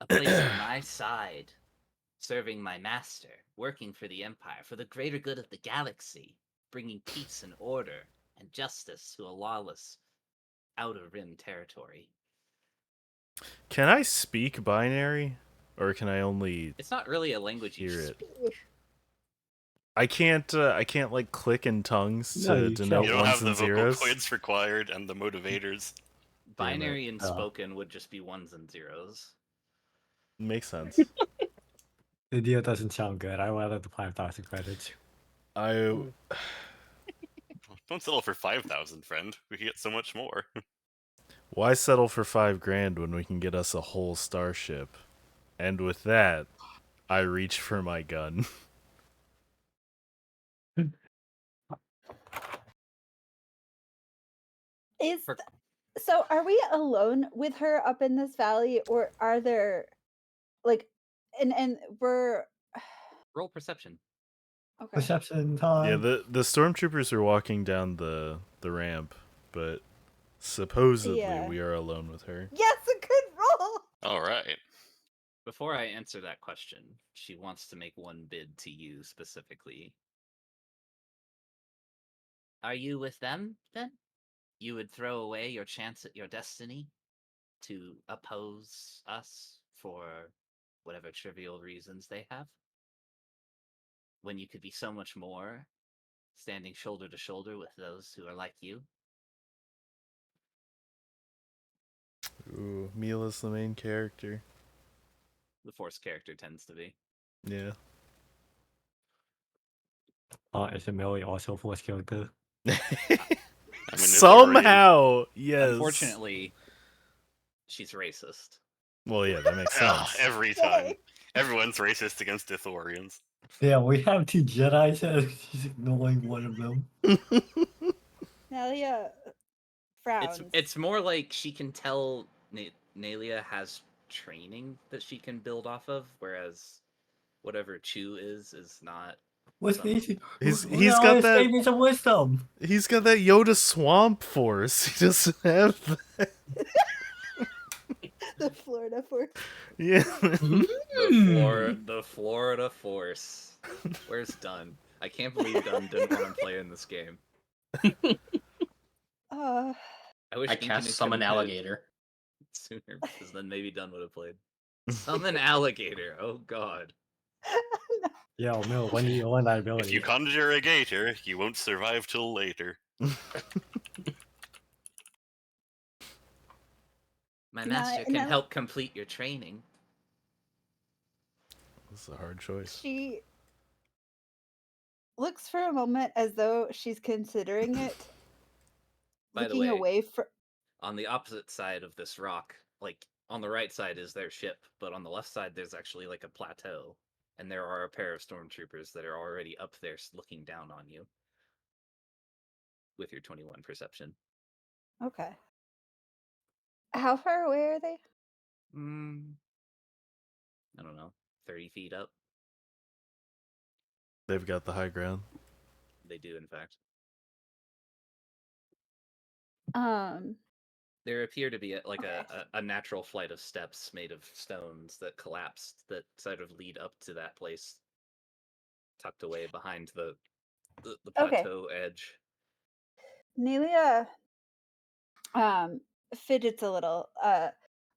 A place at my side, serving my master, working for the Empire, for the greater good of the galaxy, bringing peace and order and justice to a lawless, outer rim territory. Can I speak binary? Or can I only It's not really a language you hear should it? I can't like click in tongues No, to you denote You don't have ones the and vocal zeros? points required and the motivators. Damn it. Binary and Oh. spoken would just be ones and zeros. Makes sense. The deal doesn't sound good. I wanted the 5,000 credits. I Don't settle for 5,000, friend. We can get so much more. Why settle for $5,000 when we can get us a whole starship? And with that, I reach for my gun. So are we alone with her up in this valley, or are there like and we're Roll perception. okay. Perception time. Yeah, the stormtroopers are walking down the ramp, but supposedly Yeah. we are alone with her. Yes, a good roll. All right. Before I answer that question, she wants to make one bid to you specifically. Are you with them, then? You would throw away your chance at your destiny to oppose us for whatever trivial reasons they have? When you could be so much more, standing shoulder to shoulder with those who are like you? Ooh, Mila's the main character. The Force character tends to be. Yeah. Is Emily also Force character? I mean, Somehow, yes. Unfortunately, she's racist. Well, yeah, that makes sense. every time. Everyone's racist against Ithorians. Yeah, we have 2 Jedi, so she's ignoring one of them. Nelia frowns. It's more like she can tell Nalia has training that she can build off of, whereas whatever Chu is not. What's some- the He's got that. Statements of wisdom. He's got that Yoda swamp force. He doesn't have that. The Florida Force. Yeah. The Florida Force. Where's Dunn? I can't believe Dunn didn't want to play in this game. Uh, I wish I Incan cast had summon committed alligator. sooner, because then maybe Dunn would have played. Summon alligator. Oh god. Yeah, no, when you own that If ability. you conjure a gator, you won't survive till later. My No, master can no. help complete your training. This is a hard choice. she looks for a moment as though she's considering it. By the looking way, away from. on the opposite side of this rock, like on the right side is their ship, but on the left side there's actually like a plateau, and there are a pair of stormtroopers that are already up there looking down on you with your 21 perception. Okay. How far away are they? I don't know, 30 feet up. They've got the high ground. They do, in fact. There appear to be like Okay. a natural flight of steps made of stones that collapsed that sort of lead up to that place, tucked away behind the Okay. plateau edge. Nelia fidgets a little,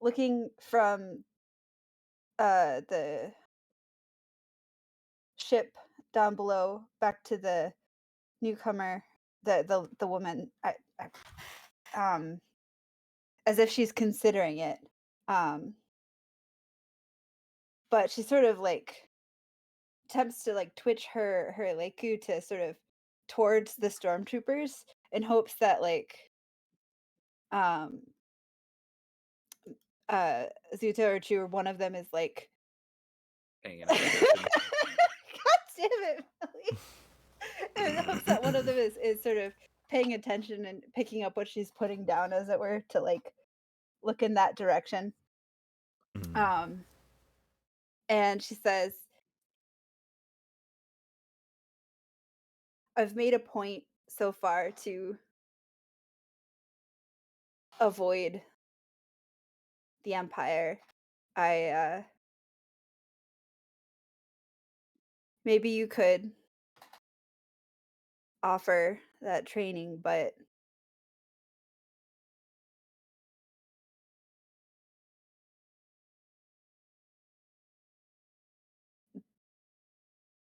looking from the ship down below back to the newcomer, the woman, as if she's considering it. But she sort of like attempts to like twitch her Leiku to sort of towards the stormtroopers in hopes that like Zuto or Chu or one of them is like Paying God enough attention. damn it, Millie. In hopes that one of them is sort of paying attention and picking up what she's putting down, as it were, to like look in that direction. And she says, I've made a point so far to avoid the Empire. Maybe you could offer that training, but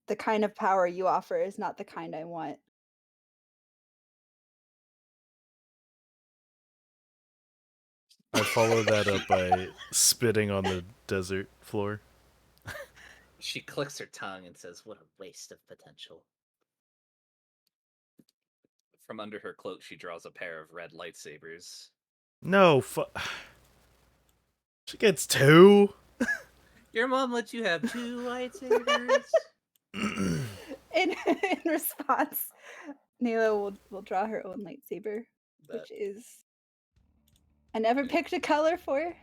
the kind of power you offer is not the kind I want. I follow that up by spitting on the desert floor. She clicks her tongue and says, "What a waste of potential." From under her cloak, she draws a pair of red lightsabers. No, she gets 2. Your mom let you have 2 lightsabers? In response, Nayla will draw her own lightsaber, which is I never picked a color for.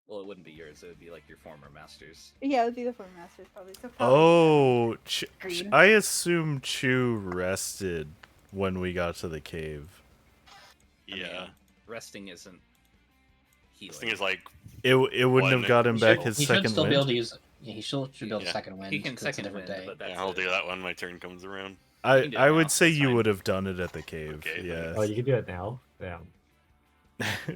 Well, it wouldn't be yours. It would be like your former master's. Yeah, it would be the former master's probably. So probably Oh, green. I assume Chu rested when we got to the cave. I Yeah. mean, resting isn't healing. This thing is like It wouldn't have got him back his He should second still wind. be able to use. Yeah, he should be able to Yeah. second wind. He can 'cause it's a second different wind, day. but that's yeah, I'll it. do that when my turn comes around. can do it I now, would say it's you fine. would have done it at the cave. Okay, Yeah. Oh, you can do it now? Yeah.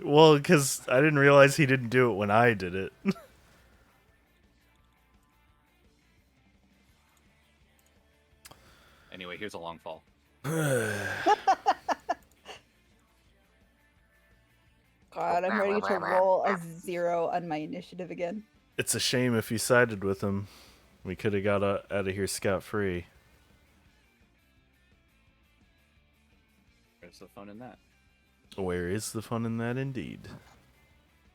Well, because I didn't realize he didn't do it when I did it. Anyway, here's a long fall. God, I'm ready to roll a 0 on my initiative again. It's a shame if you sided with him. We could have got out of here scot-free. There's the fun in that. Where is the fun in that, indeed?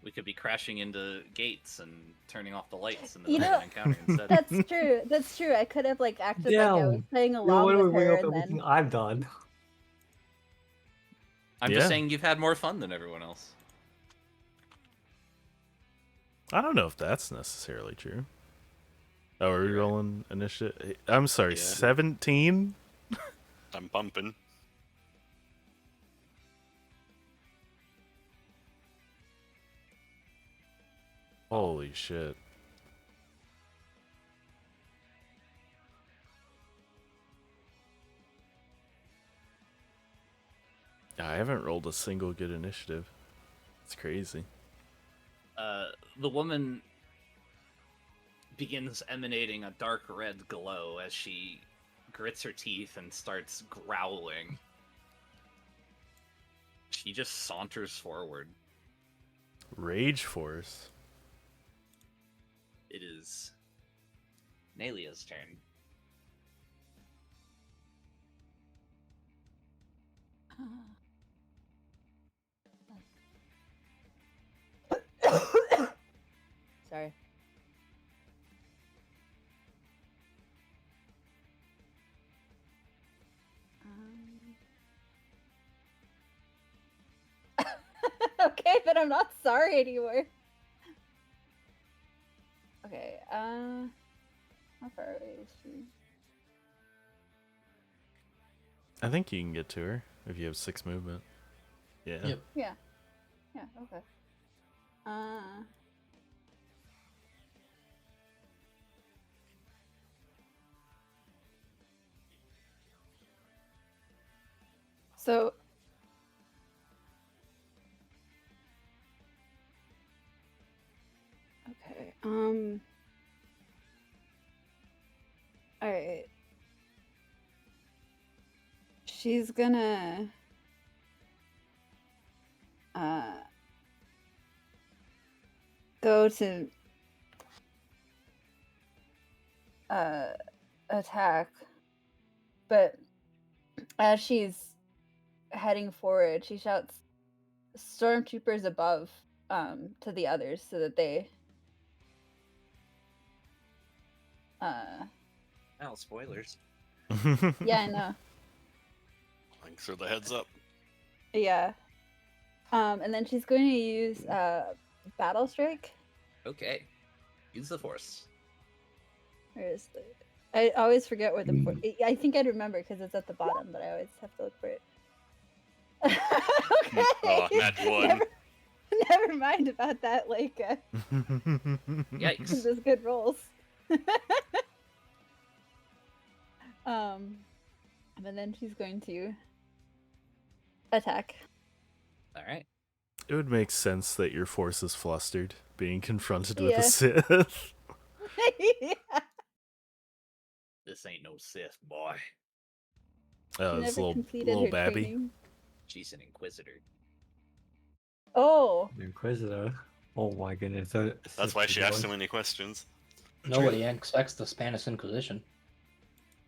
We could be crashing into gates and turning off the lights in the You middle know, of an encounter instead. That's true. That's true. I could have like acted like I was Damn. playing You along want to with bring her, up and everything then I've done. I'm Yeah. just saying you've had more fun than everyone else. I don't know if that's necessarily true. Oh, are we You're right. rolling initiative? I'm sorry, Yeah. 17? I'm bumping. Holy shit. I haven't rolled a single good initiative. It's crazy. The woman begins emanating a dark red glow as she grits her teeth and starts growling. She just saunters forward. Rage Force. It is Nalia's turn. sorry. Okay, but I'm not sorry anymore. Okay, how far away is she? I think you can get to her if you have 6 movement. Yeah. Yep. Yeah. Yeah, okay. So okay, alright. She's gonna go to attack, but as she's heading forward, she shouts stormtroopers above to the others so that they Oh, spoilers. yeah, I know. Thanks for the heads up. Yeah. And then she's going to use battle strike. Okay. Use the force. Where is the I always forget where the I think I'd remember because it's at the bottom, but I always have to look for it. Okay. Oh, nat 1. Never mind about that, like Yikes. those good rolls. And then she's going to attack. Alright. It would make sense that your force is flustered, being confronted with Yeah. a Sith. Yeah. This ain't no Sith, boy. Oh, She this never completed little her babby. training. She's an Inquisitor. Oh, Inquisitor. Oh my goodness. That's why she asked so many questions. Nobody expects the Spanish Inquisition.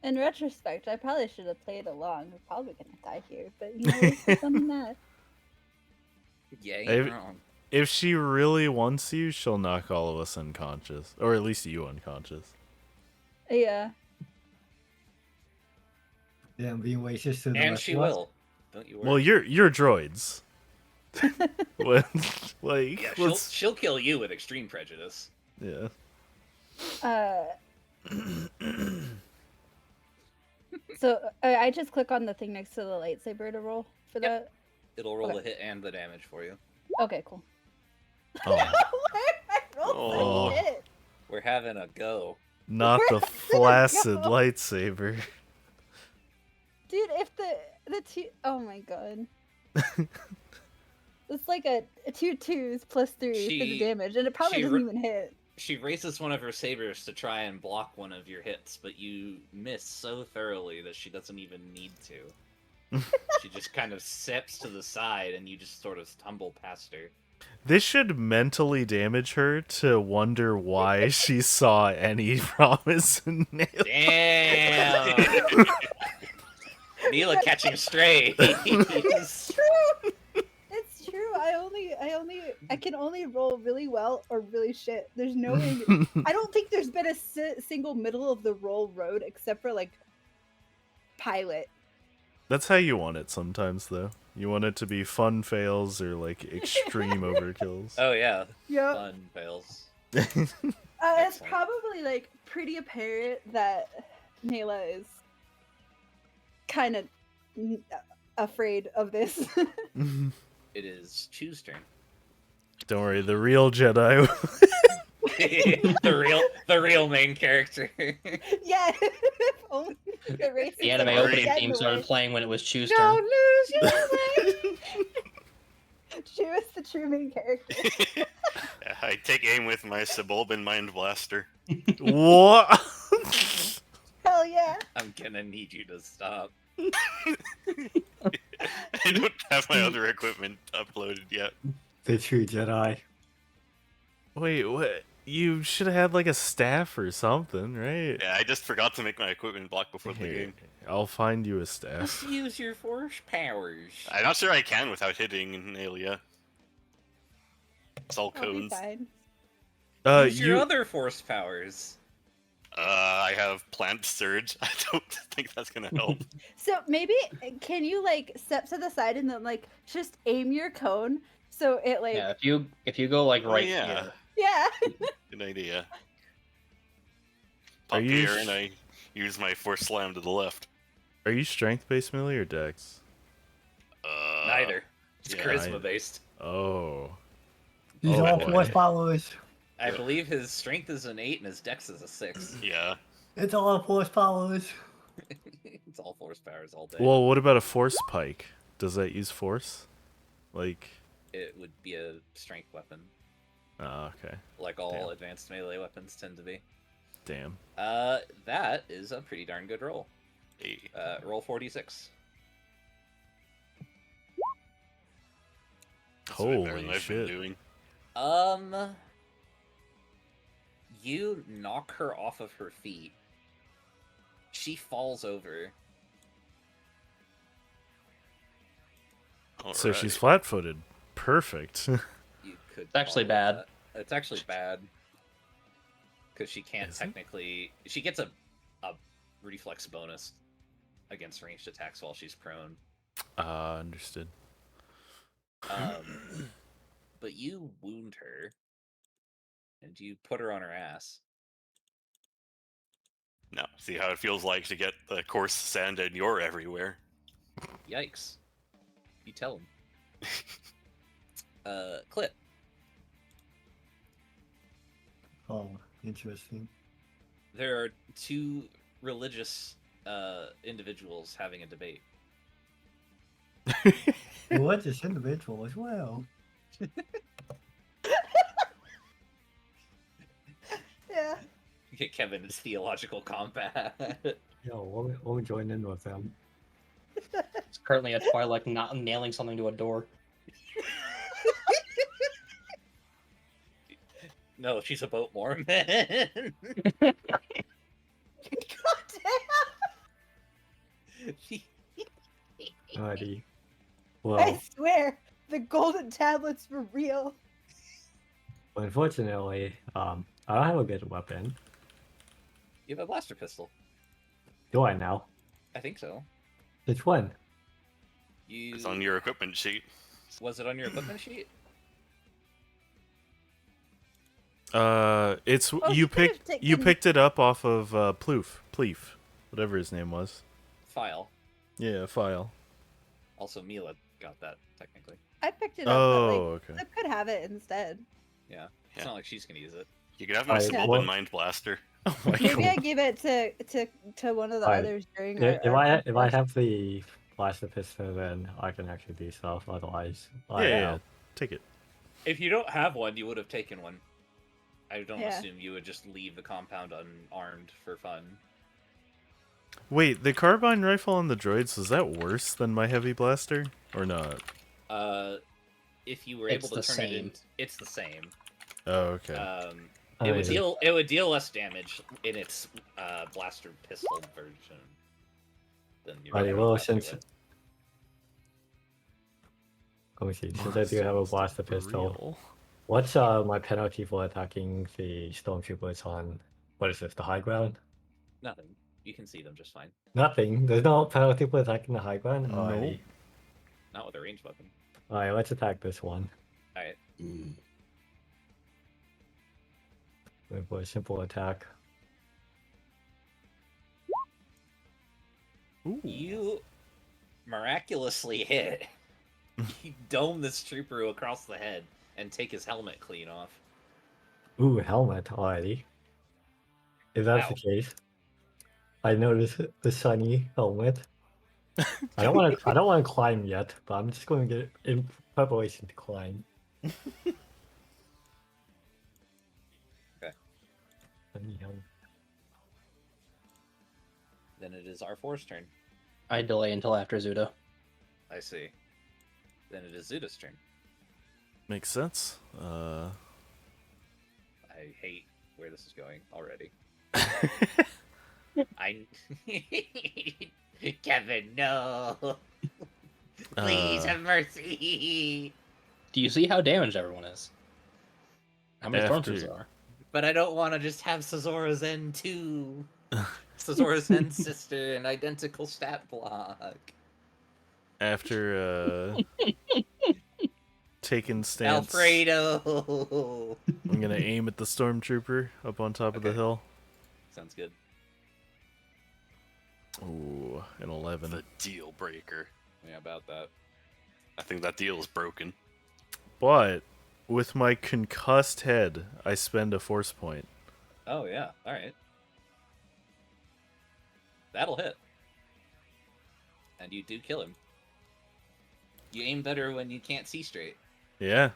in retrospect, I probably should have played along. We're probably gonna die here, but you know, there's fun in that. Yeah, Hey, ain't wrong. If she really wants you, she'll knock all of us unconscious. Or at least you unconscious. Yeah. Yeah, I'm being racist to the And rest she of us. will. Don't you worry. Well, you're droids. Like, yeah, let's- she'll kill you with extreme prejudice. yeah. So I just click on the thing next to the lightsaber to roll for that. It'll roll Okay. the hit and the damage for you. Okay, cool. Oh, Why I rolled Oh. such shit? We're having a go. not the flaccid lightsaber. Dude, if the two, oh my god. It's like a 2 2s plus 3 for the She- damage, and it probably she doesn't ru- even hit. She raises one of her sabers to try and block one of your hits, but you miss so thoroughly that she doesn't even need to. She just kind of steps to the side, and you just sort of tumble past her. This should mentally damage her to wonder why she saw any promise in Nail. Damn. Mila catching strays. It's true. It's true. I can only roll really well or really shit. There's no way. I don't think there's been a single middle of the roll road except for like pilot. That's how you want it sometimes, though. You want it to be fun fails or like extreme overkills. Oh yeah. Yeah. Fun fails. It's Excellent. probably like pretty apparent that Nayla is kind of afraid of this. It is Chu's turn. Don't worry, the real Jedi. the real main character. Yeah. If only the race The anime was opening get in theme the started way. playing when it was Chu's Don't turn. lose your way. She was the true main character. I take aim with my suburban mind blaster. What? Hell yeah. I'm gonna need you to stop. I don't have my other equipment uploaded yet. The true Jedi. Wait, what? You should have had like a staff or something, right? Yeah, I just forgot to make my equipment block before the Here, game. I'll find you a staff. Use your force powers. I'm not sure I can without hitting Nalia. It's all I'll be cones. fine. Use your You other force powers. I have plant surge. I don't think that's gonna help. So maybe can you like step to the side and then like just aim your cone so it like Yeah, if you go like Oh, right yeah. here. yeah. Good idea. Are Pop you here sh- and I use my force slam to the left. are you strength based melee or dex? Neither. It's yeah, charisma based. Oh. These Oh, all boy. force powers. I believe his strength is an 8 and his dex is a 6. Yeah. It's all force powers. It's all force powers all day. Well, what about a force pike? Does that use force? Like, It would be a strength weapon, oh, okay. like all Damn. advanced melee weapons tend to be. Damn. That is a pretty darn good roll. Hey. Roll 46. That's way better Holy than I've shit. been doing. You knock her off of her feet. She falls over. So she's Alright. flat footed. Perfect. You could. It's actually call it bad. that. It's actually bad because she can't Is it? technically. She gets a reflex bonus against ranged attacks while she's prone. Understood. But you wound her, and you put her on her ass. Now, see how it feels like to get the coarse sand and you're everywhere. Yikes! You tell him. Clip. Oh, interesting. There are two religious individuals having a debate. What this individual as well? Yeah. Get Kevin is theological combat. Yo, we'll join in with them. It's currently a Twilight not nailing something to a door. No, she's a boat Mormon. God Alrighty. damn. I Well, swear, the golden tablets were real. unfortunately, I don't have a good weapon. You have a blaster pistol. Do I now? I think so. Which one? You It's on your equipment sheet. was it on your equipment sheet? It's Oh, you she could've you taken- picked it up off of Pleef, whatever his name was. File. Yeah, file. Also, Mila got that technically. I picked it up, Oh, but okay. like, I could have it instead. Yeah. It's Yeah. not like she's gonna use it. You could have my Alright, suburban well- mind blaster. Oh my Maybe I God. gave it to one of the Alright. others during. If I have the blaster pistol, then I can actually do stuff. Otherwise, Yeah, take it. If you don't have one, you would have taken one. I don't Yeah. assume you would just leave the compound unarmed for fun. Wait, the carbine rifle on the droids, is that worse than my heavy blaster or not? if you were It's able to the turn it same. in, it's the same. Oh, okay. It would deal less damage in its blaster pistol version than your Alright, regular well, blaster since would. let me see. Since I do have a blaster pistol, Real. what's my penalty for attacking the stormtroopers on what is this? The high ground? Nothing. You can see them just fine. Nothing. There's no penalty for attacking the high ground. Nope. Alrighty. Not with a ranged weapon. Alright, let's attack this one. Alright. For a simple attack. Ooh. You miraculously hit. You dome this trooper across the head and take his helmet clean off. Ooh, helmet. Alrighty. If that's the Ow. case, I noticed the sunny helmet. I don't want to. I don't want to climb yet, but I'm just going to get in preparation to climb. Okay. Sunny helmet. Then it is R4's turn. I delay until after Zuda. I see. Then it is Zuda's turn. Makes sense. I hate where this is going already. I Kevin, no. Please have mercy. Do you see how damaged everyone is? How many After- stormtroopers there are? But I don't want to just have Sazora Zen too. Sazora Zen's sister, an identical stat block. After taking stance, Alfredo. I'm gonna aim at the stormtrooper up on top of the Okay. hill. Sounds good. Ooh, an 11. The deal breaker. Yeah, about that. I think that deal is broken. But with my concussed head, I spend a force point. Oh yeah, all right. That'll hit. And you do kill him. You aim better when you can't see straight. Yeah.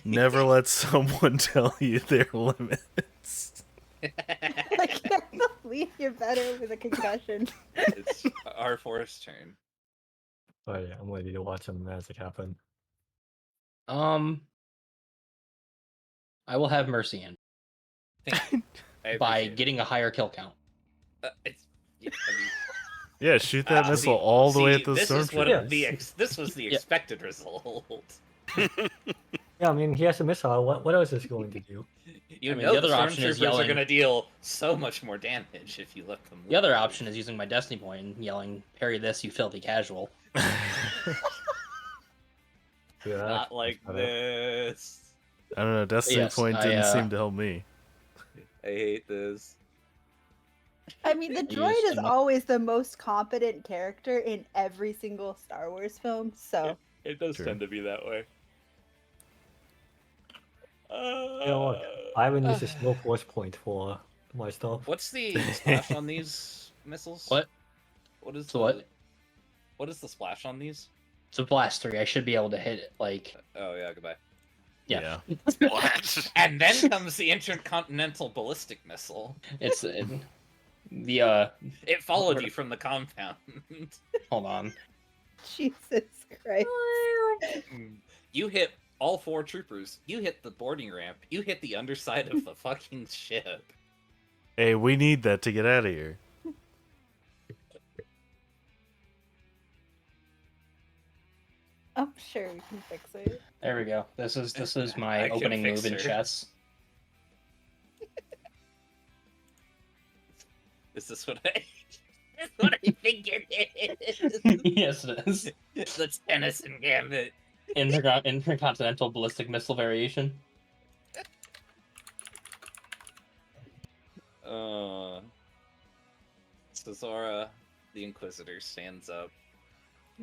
Never let someone tell you their limits. I can't believe you're better with a concussion. It's R4's turn. Oh yeah, I'm ready to watch some magic happen. I will have mercy in Thank you. I by appreciate it. getting a higher kill count. It's, yeah, I mean, Yeah, shoot that see- missile all the way at the this is what stormtroopers. this was the Yeah. expected result. Yeah, I mean he has a missile. What else is he going to do? You I mean, know the the other option is stormtroopers are yelling- going to deal so much more damage if you let them. The other live. option is using my destiny point and yelling, "Parry this, you filthy casual." Yeah, Not like that's better. this. I don't know, Destiny Yes, Point I, didn't seem to help me. I hate this. I mean, the I droid used is to- always the most competent character in every single Star Wars film, so It does True. tend to be that way. You know what? I haven't used a single force point for my stuff. What's the splash on these missiles? What? What is So the what? What is the splash on these? It's a blast 3. I should be able to hit it. Like, Oh yeah, goodbye. yeah, What? And then comes the intercontinental ballistic missile. it's the It followed you from the compound. Hold on. Jesus Christ. You hit all 4 troopers. You hit the boarding ramp. You hit the underside of the fucking ship. Hey, we need that to get out of here. Oh, sure, we can fix it. There we go. This is I my can opening fix move in her. chess. Is this what I? That's what I think it is. Yes, it is. It's the Tennyson Gambit. Intercontinental ballistic missile variation. Sazora, the Inquisitor, stands up,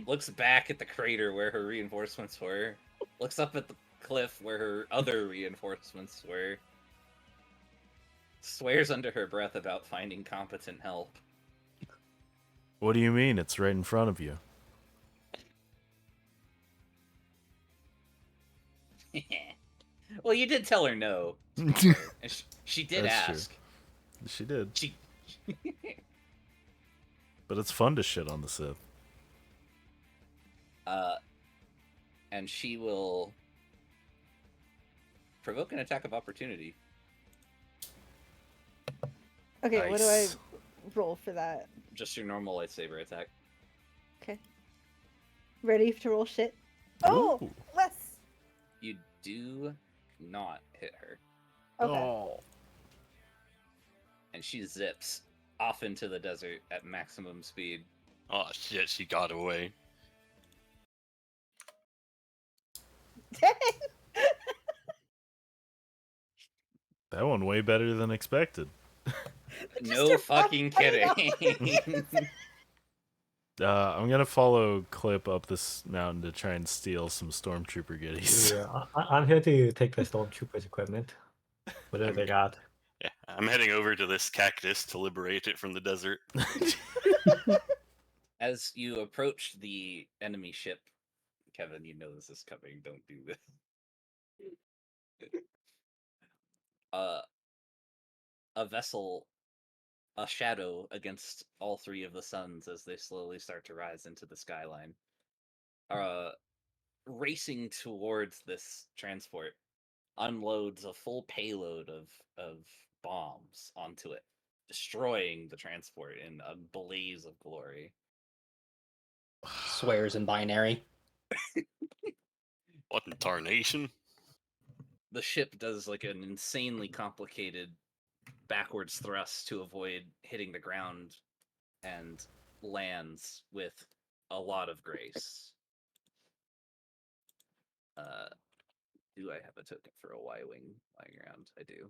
looks back at the crater where her reinforcements were, looks up at the cliff where her other reinforcements were, swears under her breath about finding competent help. What do you mean? It's right in front of you. Well, you did tell her no. And she did That's true. ask. She did. She But it's fun to shit on the Sith. and she will Provoke an attack of opportunity. Okay, what do I Nice. roll for that? Just your normal lightsaber attack. Okay. Ready to roll shit? Oh, Ooh. less. You do not hit her, Okay. Oh. and she zips off into the desert at maximum speed. Oh shit, she got away. Dang. That one way better than expected. No her butt fucking cutting off. kidding. I'm gonna follow Clip up this mountain to try and steal some stormtrooper goodies. Yeah, I'm here to take the stormtroopers' equipment. What do they got? Yeah, I'm heading over to this cactus to liberate it from the desert. As you approach the enemy ship, Kevin, you know this is coming. Don't do this. A vessel, a shadow against all three of the suns as they slowly start to rise into the skyline. Racing towards this transport, unloads a full payload of bombs onto it, destroying the transport in a blaze of glory. Swears in binary. What in tarnation? The ship does like an insanely complicated backwards thrust to avoid hitting the ground and lands with a lot of grace. Do I have a token for a Y-wing lying around? I do.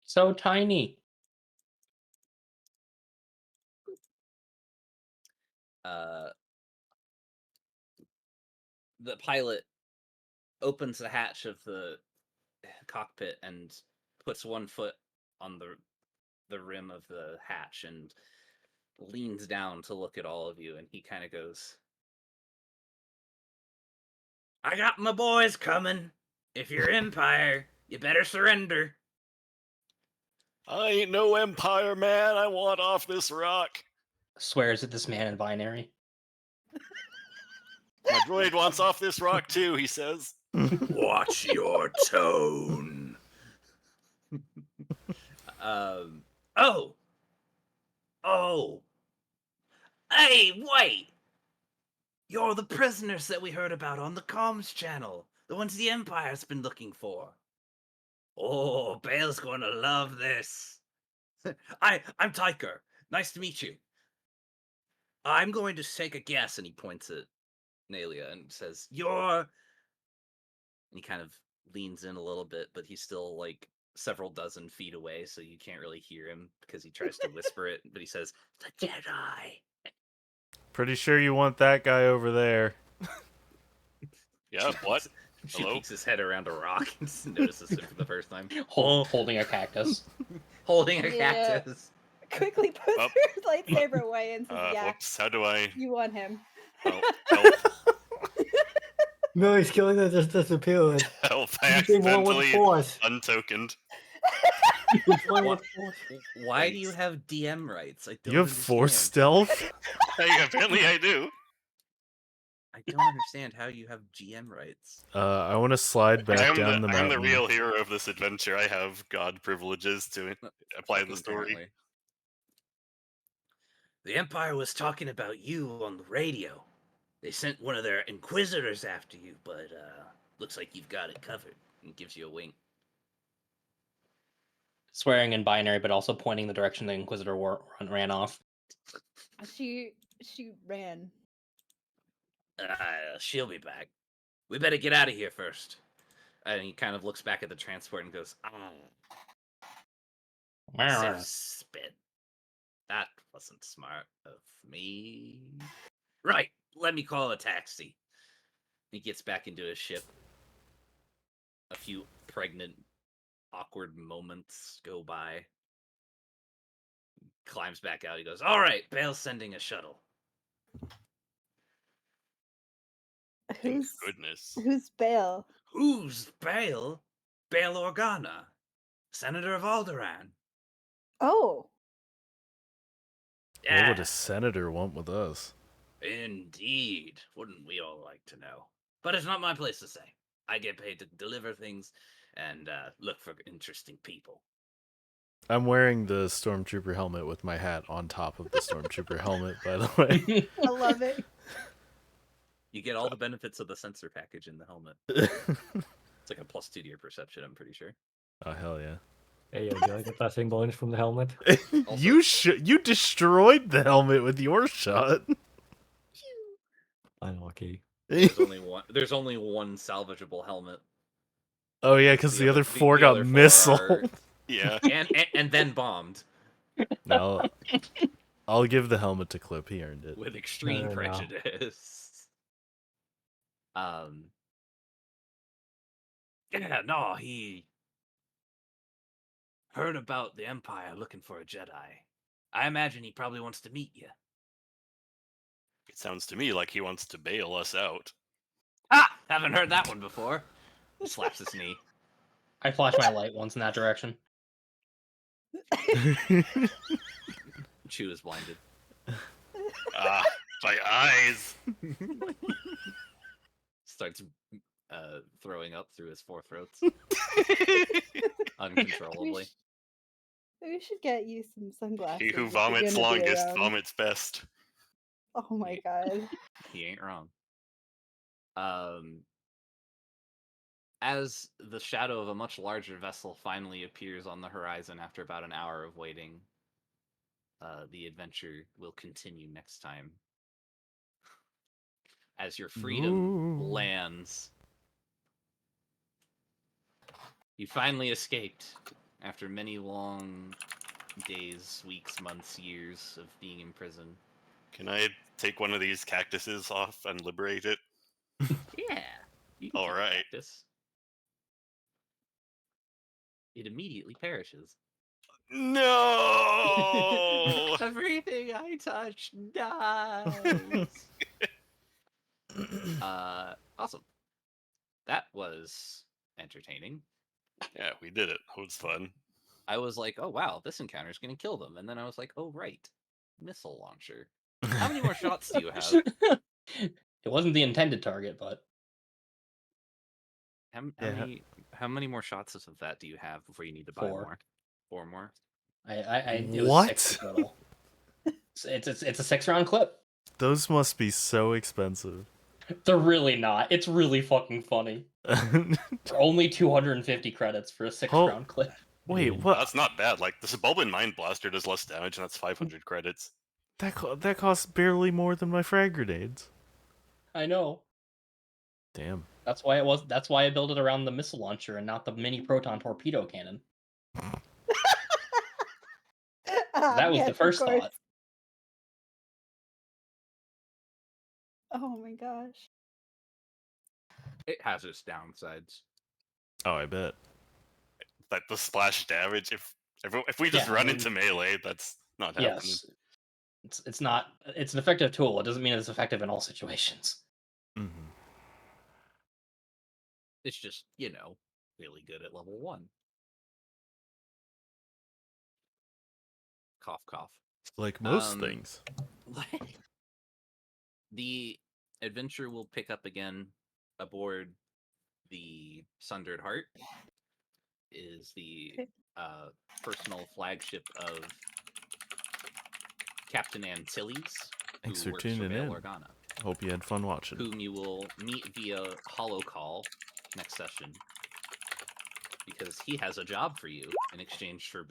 So tiny. The pilot opens the hatch of the cockpit and puts one foot on the rim of the hatch and leans down to look at all of you, and he kind of goes, "I got my boys coming. If you're Empire, you better surrender." I ain't no Empire man. I want off this rock. Swears at this man in binary. My droid wants off this rock too, he says. Watch your tone. Oh. Hey, wait! You're the prisoners that we heard about on the comms channel. The ones the Empire's been looking for. Oh, Bale's gonna love this. I'm Tyker. Nice to meet you. I'm going to take a guess, and he points at Nalia and says, "You're..." And he kind of leans in a little bit, but he's still like several dozen feet away, so you can't really hear him because he tries to whisper it, but he says, "The Jedi." Pretty sure you want that guy over there. Yeah, what? She Hello? peeks his head around a rock and notices him for the first time. Holding a cactus. Holding a Yeah. cactus. Quickly puts Up. her lightsaber away and says, "Yeah, Whoops, how do I... you want him." Help, help, No, he's killing them just disappeared. help, I You came one with accidentally force. untokened. It's one What? with force. Why do you have DM rights? I don't You have force understand. stealth? Hey, apparently I do. I don't understand how you have GM rights. I want to slide back down the I'm mountain. the real hero of this adventure. I have god privileges to apply in the Fucking story. apparently. The Empire was talking about you on the radio. They sent one of their Inquisitors after you, but looks like you've got it covered. And gives you a wink. Swearing in binary, but also pointing the direction the Inquisitor ran off. She ran. She'll be back. We better get out of here first. And he kind of looks back at the transport and goes, "Sif spit. That wasn't smart of me. Right, let me call a taxi." He gets back into his ship. A few pregnant, awkward moments go by. Climbs back out. He goes, "All right, Bale's sending a shuttle." Thank goodness. Who's Bale? Who's Bale? Bale Organa, Senator of Alderaan. Oh, What would Yeah, a senator want with us? indeed. Wouldn't we all like to know? But it's not my place to say. I get paid to deliver things and look for interesting people. I'm wearing the Stormtrooper helmet with my hat on top of the Stormtrooper helmet, by the way. I love it. You get all the benefits of the sensor package in the helmet. It's like a +2 to your perception, I'm pretty sure. Oh, hell yeah. Hey, you enjoying the passing bonus from the helmet? You destroyed the helmet with your shot. Unlucky. There's only one salvageable helmet. Oh yeah, because the other four got other missile. Yeah. and then bombed No, I'll give the helmet to Clip. He earned it. with extreme No. prejudice. Yeah, no, he heard about the Empire looking for a Jedi. I imagine he probably wants to meet you. It sounds to me like he wants to bail us out. Ah, haven't heard that one before. He slaps his knee. I flash my light once in that direction. Chew is blinded. Ah, my eyes. Starts throwing up through his four throats uncontrollably. We should get you some sunglasses. He who if you're vomits gonna be longest around. vomits best. Oh my god. He ain't wrong. As the shadow of a much larger vessel finally appears on the horizon after about an hour of waiting, the adventure will continue next time. As your freedom lands, you finally escaped after many long days, weeks, months, years of being in prison. Can I take one of these cactuses off and liberate it? Yeah. You can All take right. a cactus. It immediately perishes. No. Everything I touch dies. Awesome. That was entertaining. Yeah, we did it. It was fun. I was like, oh wow, this encounter is going to kill them. And then I was like, oh right, missile launcher. How many more shots do you have? It wasn't the intended target, but How many more shots of that do you have before you need to buy 4. more? 4 more? It was 6 in total. It's a 6-round clip. Those must be so expensive. They're really not. It's really fucking funny. For only 250 credits for a 6-round clip. Wait, what? That's not bad. Like the Suburban Mind Blaster does less damage, and that's 500 credits. That costs barely more than my frag grenades. I know. Damn. That's why I built it around the missile launcher and not the mini proton torpedo cannon. That was Yes, the of first course. thought. Oh my gosh. It has its downsides. Oh, I bet. Like the splash damage. If we just Yeah, run into melee, that's not happening. Yes. It's not. It's an effective tool. It doesn't mean it's effective in all situations. Mm-hmm. It's just, really good at level 1. Cough, cough. Like most things. The adventure will pick up again aboard the Sundered Heart. Is the personal flagship of Captain Antilles, Thanks who for works tuning for Bail in. Organa, Hope you had fun watching. whom you will meet via holocall next session, because he has a job for you in exchange for